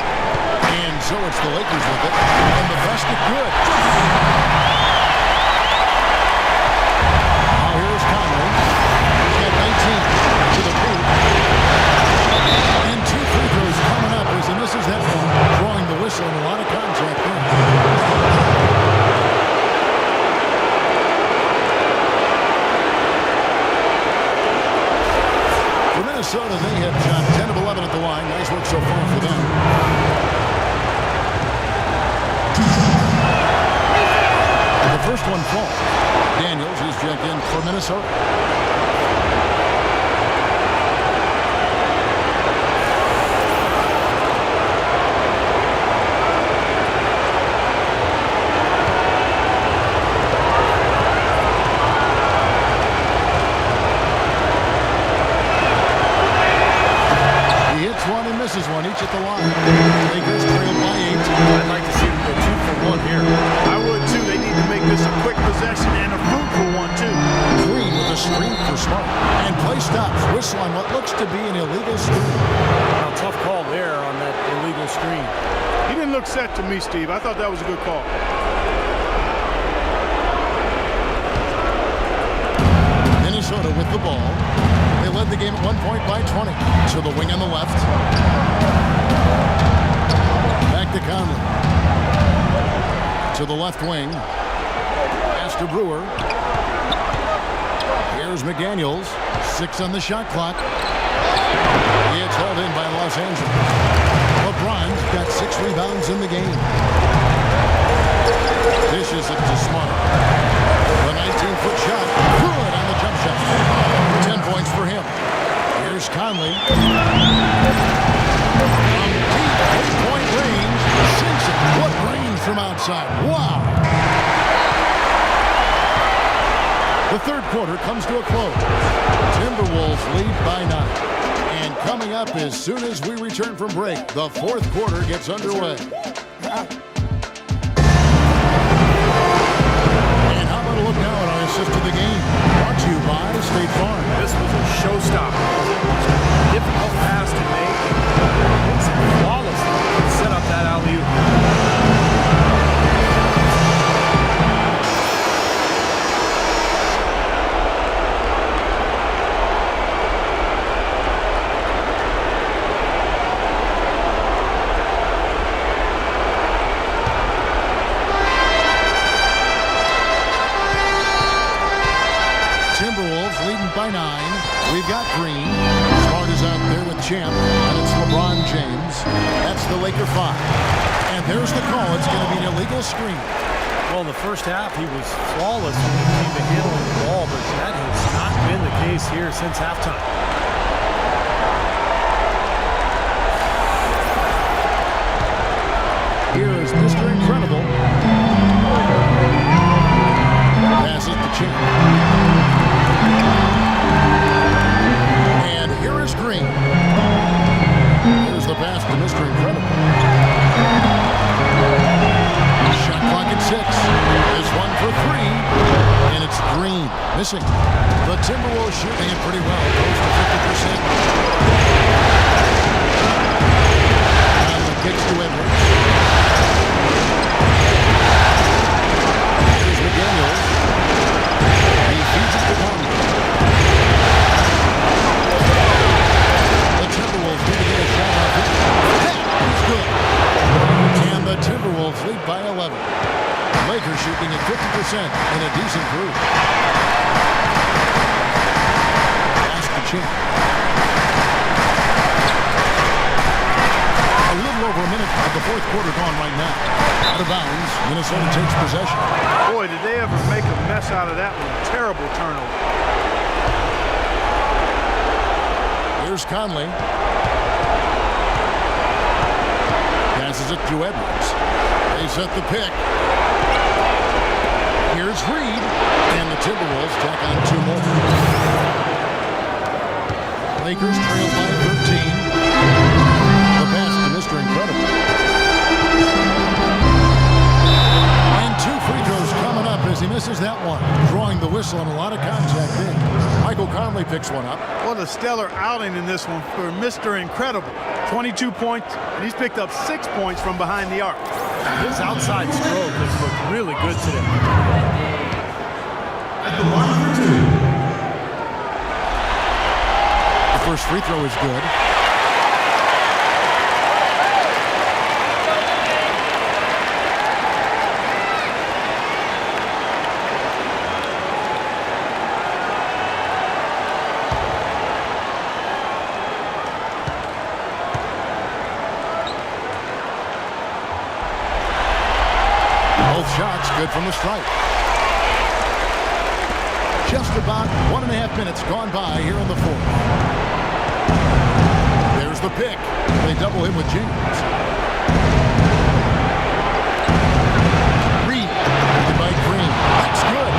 And so it's the Lakers with it. And the basket good. Now here's Conley. He's got 19 to the boot. And 2 free throws coming up as he misses that one. Drawing the whistle and a lot of contact there. Minnesota, they have shot 10 of 11 at the line. Nice work so far for them. The first one falls. Daniels is checked in for Minnesota. Misses one each at the line. Lakers trail by 8. I'd like to see them go 2 for 1 here. I would too. They need to make this a quick possession and a fruitful one too. Green with a screen for Smart. And play stops. Whistle on what looks to be an illegal screen. Now, tough call there on that illegal screen. He didn't look set to me, Steve. I thought that was a good call. Minnesota with the ball. They led the game at 1 point by 20. To the wing on the left. Back to Conley. To the left wing. Pass to Brewer. Here's McDaniels. 6 on the shot clock. It's held in by Los Angeles. LeBron's got 6 rebounds in the game. Dishes it to Smart. The 19-foot shot. Good on the jump shot. 10 points for him. Here's Conley. From deep 3-point range. Sinks it. What range from outside. Wow. The third quarter comes to a close. Timberwolves lead by 9. And coming up as soon as we return from break, the fourth quarter gets underway. And how about a look now at our assist to the game? Brought to you by State Farm. This was a showstopper. Difficult pass to make. It's flawless. Set up that alley-oop. after 5. And there's the call. It's going to be an illegal screen. Well, in the first half, he was flawless when it came to handling the ball, but that has not been the case here since halftime. Here is Mr. Incredible. Passes to Chin. And here is Green. Here's the pass to Mr. Incredible. Shot clock at 6. This one for 3. And it's Green. Missing. The Timberwolves shooting it pretty well. Close to 50%. And the pitch to Edwards. Here's McDaniels. He feeds it to Conley. The Timberwolves need to get a shot off it. He's good. And the Timberwolves lead by 11. Lakers shooting at 50% in a decent group. Pass to Chin. A little over a minute of the fourth quarter gone right now. Out of bounds, Minnesota takes possession. Boy, did they ever make a mess out of that one. Terrible turnover. Here's Conley. Passes it to Edwards. They set the pick. Here's Reed. And the Timberwolves tack on 2 more. Lakers trail by 13. The pass to Mr. Incredible. And 2 free throws coming up as he misses that one. Drawing the whistle and a lot of contact there. Michael Conley picks one up. What a stellar outing in this one for Mr. Incredible. 22 points, and he's picked up 6 points from behind the arc. His outside stroke has looked really good today. The first free throw is good. Both shots good from the stripe. Just about 1.5 minutes gone by here in the fourth. There's the pick. They double him with James. Reed by Green. That's good.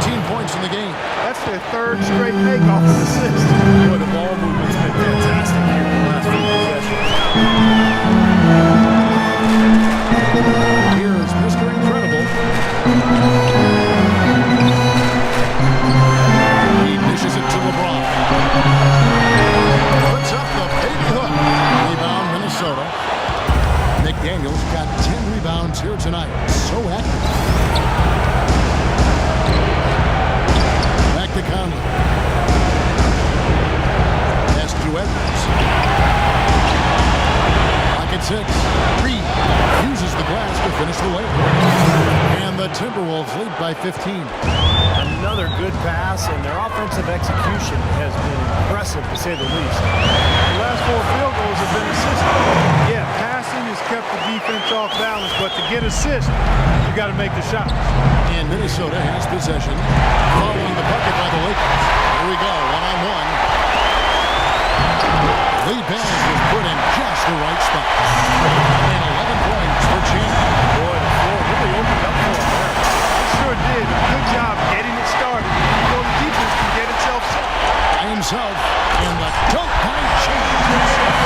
19 points in the game. That's their 3rd straight takeoff assist. Boy, the ball movement's been fantastic here in the last few possessions. Here's Mr. Incredible. He dishes it to LeBron. Puts up the baby hook. Rebound, Minnesota. McDaniels got 10 rebounds here tonight. So active. Back to Conley. Pass to Edwards. Clock at 6. Reed uses the glass to finish the layup. And the Timberwolves lead by 15. Another good pass, and their offensive execution has been impressive, to say the least. The last 4 field goals have been assisted. Yeah, passing has kept the defense off balance, but to get assists, you got to make the shots. And Minnesota has possession, following the bucket by the Lakers. Here we go, one-on-one. Lead pass was put in just the right spot. And 11 points for Chin. Boy, the floor really opened up for him there. It sure did. Good job getting it started. So the defense can get itself set. By himself, and the dunk by Chin.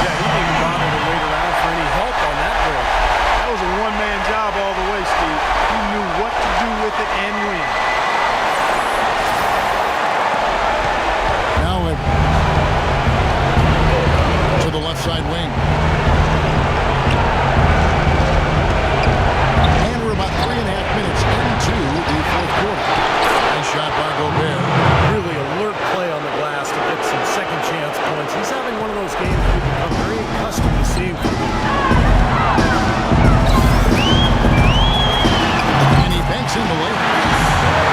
Yeah, he didn't bother to wait around for any help on that break. That was a one-man job all the way, Steve. He knew what to do with it and when. Now to the left side wing. And we're about 3.5 minutes into the fourth quarter. Nice shot by Gobert. Really alert play on the glass to get some second chance points. He's having one of those games we've become very accustomed to seeing from him. And he banks in the layup.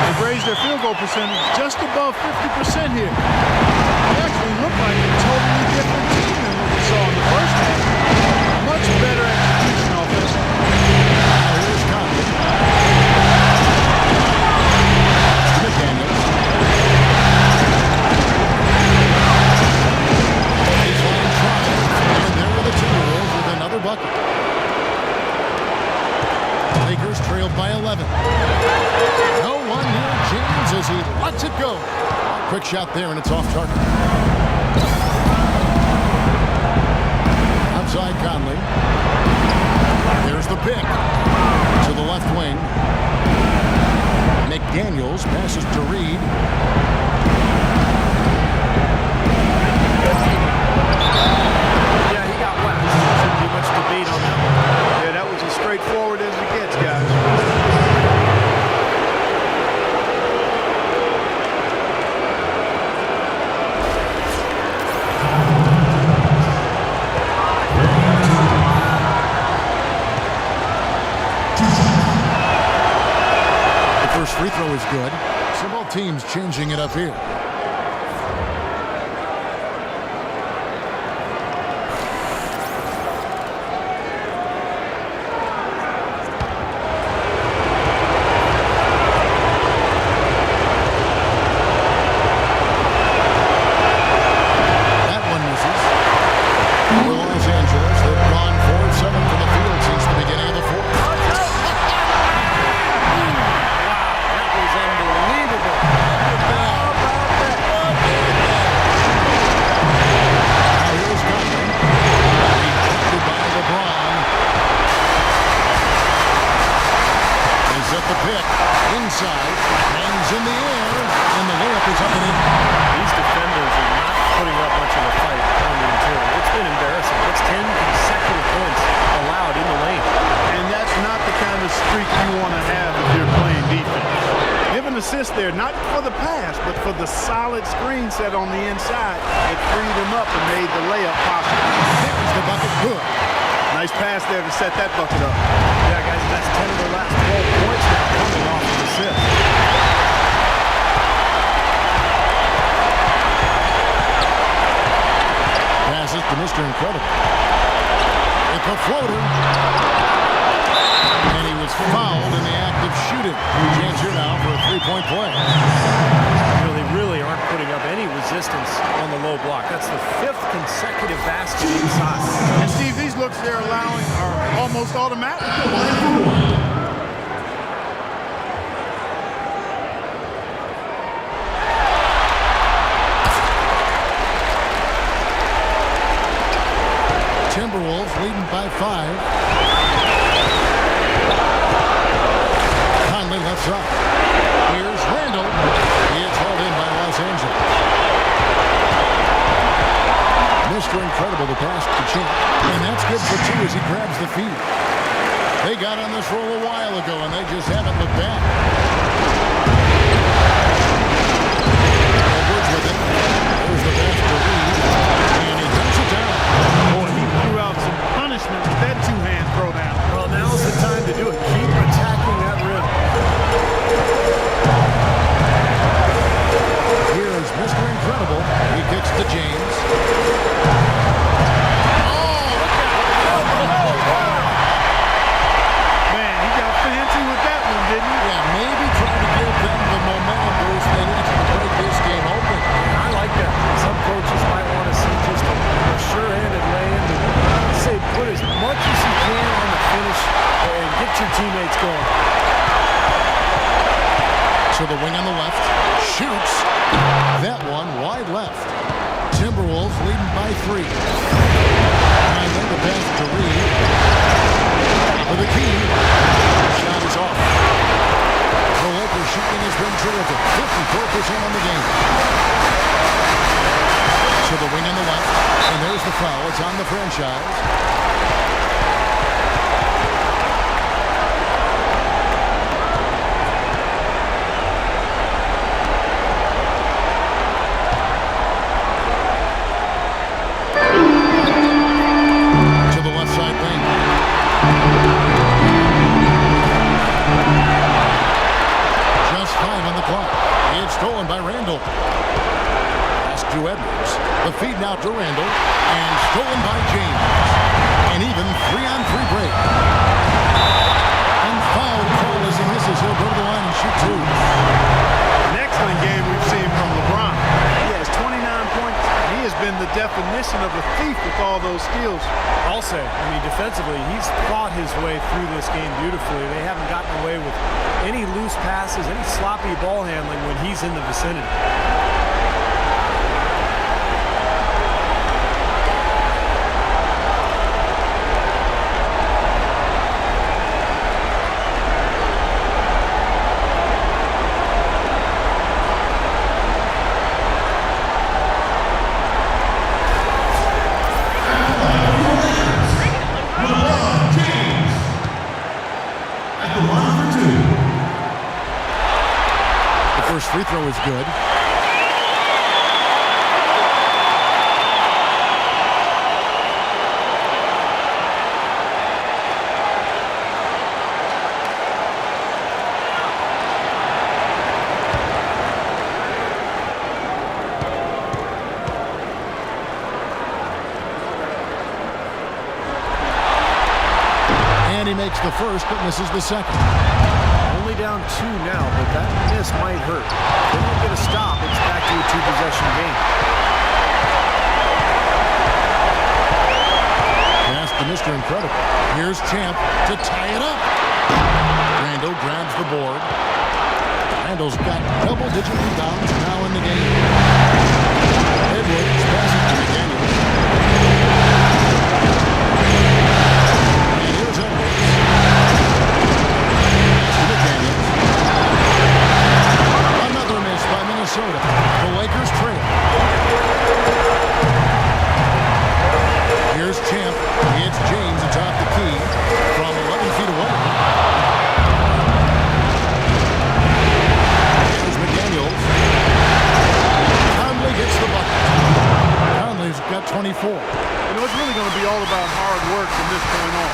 They've raised their field goal percentage just above 50% here. They actually look like a totally different team than what we saw in the first half. Much better at Lakers trailed by 11. No one near James as he lets it go. Quick shot there, and it's off target. Outside Conley. There's the pick to the left wing. McDaniels passes to Reed. Yeah, he got whacked. Shouldn't be much debate on that one. Yeah, that was as straightforward as it gets, guys. First free throw is good. So both teams changing it up here. That one misses. For Los Angeles, they've gone 4-7 from the field since the beginning of the fourth. The pick inside, hands in the air, and the layup is up and in. These defenders are not putting up much of a fight on the interior. It's been embarrassing. It's 10 consecutive points allowed in the lane. And that's not the kind of streak you want to have if you're playing defense. Give an assist there, not for the pass, but for the solid screen set on the inside. It freed him up and made the layup possible. There's the bucket. Good. Nice pass there to set that bucket up. Yeah, guys, that's 10 of the last 12 points now coming off of the assist. Pass it to Mr. Incredible. It's a floater. And he was fouled in the act of shooting. Chance here now for a three-point play. They really aren't putting up any resistance on the low block. That's the 5th consecutive basket inside. And Steve, these looks they're allowing are almost automatic. Timberwolves leading by 5. Conley left side. Here's Randall. He is hauled in by Los Angeles. Mr. Incredible, the pass to Champ. And that's good for 2 as he grabs the feed. They got on this roll a while ago, and they just haven't looked back. Edwards with it. There's the pass to Reed. And he dumps it down. Boy, he threw out some punishment with that two-hand throwdown. Well, now's the time to do it. Keep attacking that rim. Here's Mr. Incredible. He kicks to James. Man, he got fancy with that one, didn't he? Yeah, maybe trying to give them the momentum boost they need to break this game open. I like that. Some coaches might want to see just a sure-handed lay-in. Say put as much as you can on the finish and get your teammates going. To the wing on the left. Shoots. That one wide left. Timberwolves leading by 3. And then the pass to Reed. For the key. Shot is off. The Lakers shooting has been terrific. 54% on the game. To the wing on the left. And there's the foul. It's on the franchise. Stolen by Randall. Pass to Edwards. The feed now to Randall. And stolen by James. An even 3-on-3 break. And foul call as he misses. He'll go to the line and shoot 2. An excellent game we've seen from LeBron. He has 29 points. He has been the definition of a thief with all those steals. I'll say, I mean, defensively, he's fought fought his way through this game beautifully. They haven't gotten away with any loose passes, any sloppy ball handling when he's in the vicinity. Free throw is good. And he makes the first, but misses the second. Only down 2 now, but that miss might hurt. If they don't get a stop, it's back to a 2-possession game. Pass to Mr. Incredible. Here's Champ to tie it up. Randall grabs the board. Randall's got double-digit rebounds now in the game. Edwards passes to McDaniels. And here's Edwards. Another miss by Minnesota. The Lakers trail. Here's Champ. It's James atop the key from 11 feet away. Here's McDaniels. Conley gets the bucket. Conley's got 24. You know, it's really going to be all about hard work from this point on.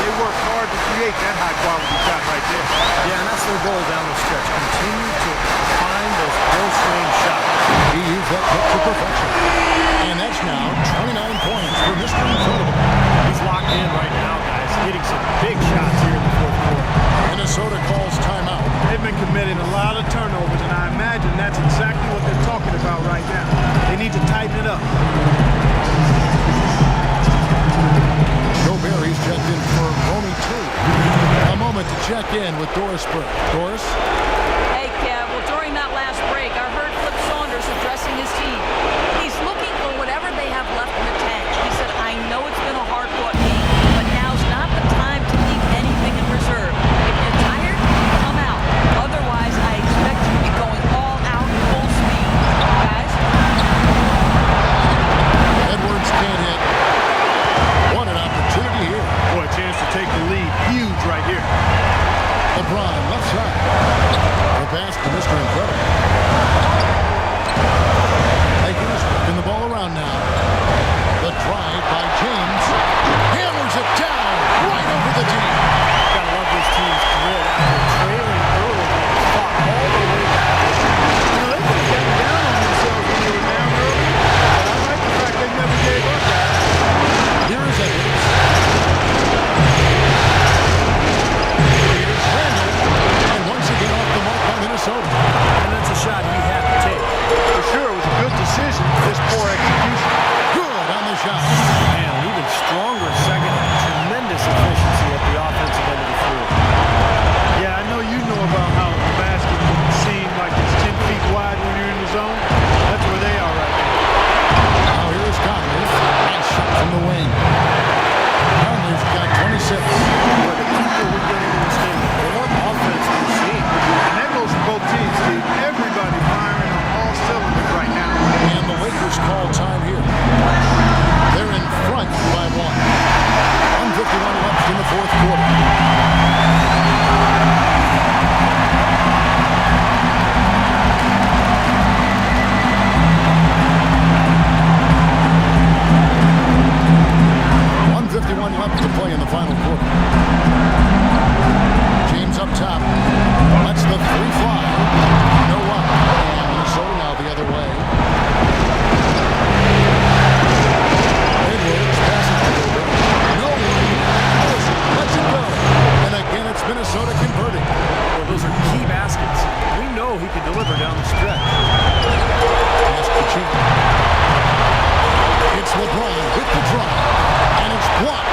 They work hard to create that high-quality shot right there. Yeah, and that's their goal down the stretch. Continue to find those close-range shots. He used that pick to perfection. And that's now 29 points for Mr. Incredible. He's locked in right now, guys. Hitting some big shots here in the fourth quarter. Minnesota calls timeout. They've been committing a lot of turnovers, and I imagine that's exactly what they're talking about right now. They need to tighten it up. Joe Barry's checked in for Romy 2. A moment to check in with Doris Burke. Doris? Hey, Kev. Well, during that last break, I heard Flip Saunders addressing his team. He's looking for whatever they have left in the tank. He said, I know it's been a hard-fought game, but now's not the time to leave anything in reserve. If you're tired, come out. Otherwise, I expect you to be going all out full speed. Guys? Edwards can't hit. What an opportunity here. Boy, a chance to take the lead. Huge right here. LeBron, left side. The pass to Mr. Incredible. Lakers working the ball around now. The drive by James. Hammers it down right over the team. Gotta love this team's grit after trailing early. Fought all the way back. You know, they could have gotten down on themselves when they were down early, but I like the fact they never gave up, guys. Here is Edwards. Here's Randall. And once again off the mark by Minnesota. And that's a shot you have to take. For sure, it was a good decision, just poor execution. Good on the shot. Man, an even stronger second. Tremendous efficiency at the offensive end of the floor. Yeah, I know you know about how the basket can seem like it's 10 feet wide when you're in the zone. That's where they are right now. Now here's Conley. Nice shot from the wing. Conley's got 26. But the people we get into this game, the more offense we're seeing. And that goes for both teams, Steve. Everybody firing on all cylinders right now. And the Lakers call time here. They're in front by 1. 1:51 left in the fourth quarter. Left to play in the final quarter. James up top. That's the 3 fly. No up. And Minnesota now the other way. Edwards passes to Gobert. No one. Lets it go. And again, it's Minnesota converting. Well, those are key baskets. We know he can deliver down the stretch. Pass to Champ. It's LeBron with the drive. And it's blocked.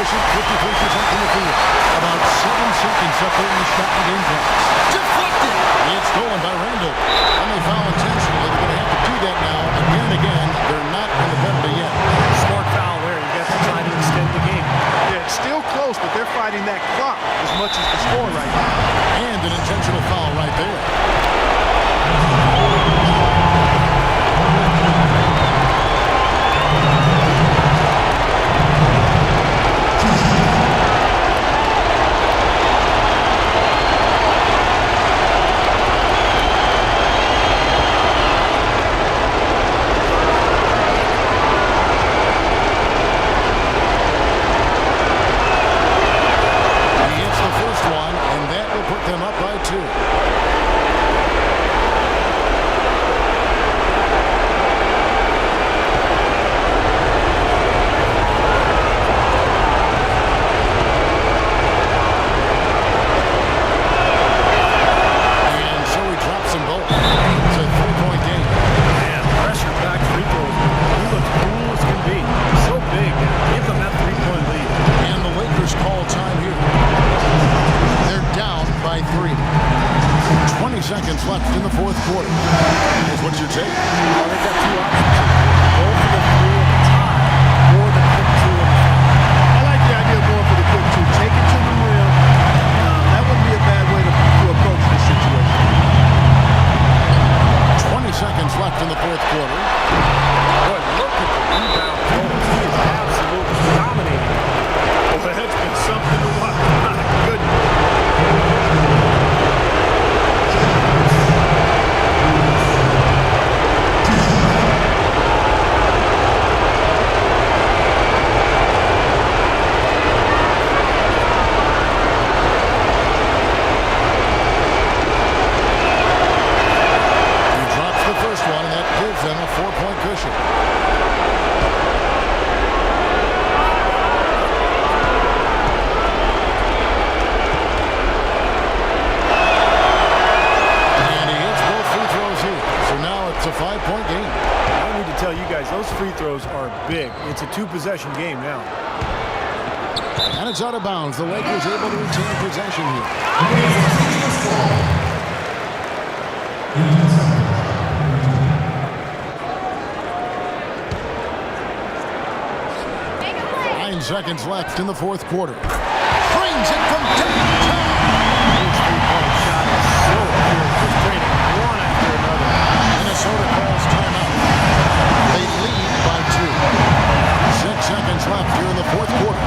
efficient, 53% from the field. About 7 seconds left in the shot and game clock. Deflected! It's stolen by Randall. And they foul intentionally. They're going to have to do that now. Again and again, they're not in the penalty yet. Smart foul there. You got to try to extend the game. Yeah, it's still close, but they're fighting that clock as much as the score right now. And an intentional foul right there. Seconds left in the fourth quarter. What's your take? Well, they've got two options. Go for the 3 at the top or the quick 2 at the top. I like the idea of going for the quick 2. Take it to the rim. That wouldn't be a bad way to approach this situation. 20 seconds left in the fourth quarter. Boy, look at the rebound. He is absolutely dominating. Well, that's been something to watch. My goodness. Big. It's a 2-possession game now. And it's out of bounds. The Lakers able to retain possession here. 9 seconds left in the fourth quarter. Brings it from downtown. His 3-point shot is so pure. Just draining one after another. Minnesota calls timeout. They lead by 2. 6 seconds left here in the fourth quarter.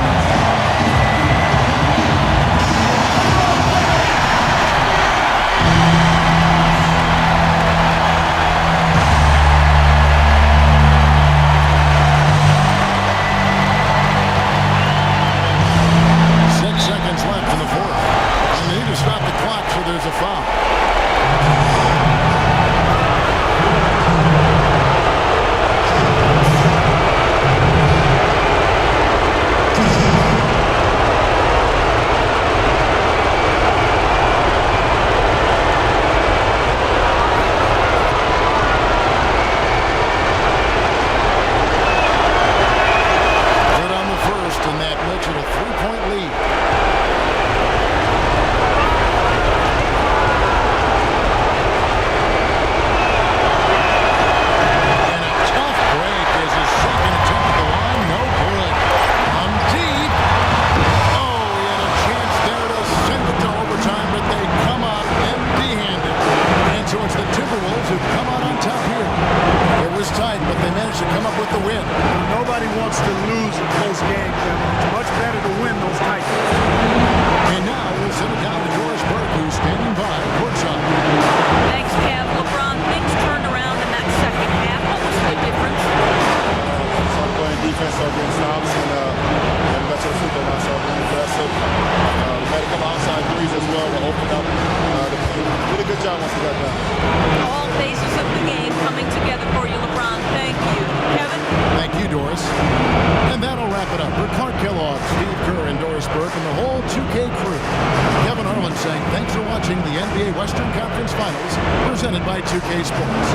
presented by 2K Sports.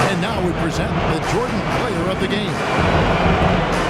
And now we present the Jordan Player of the Game.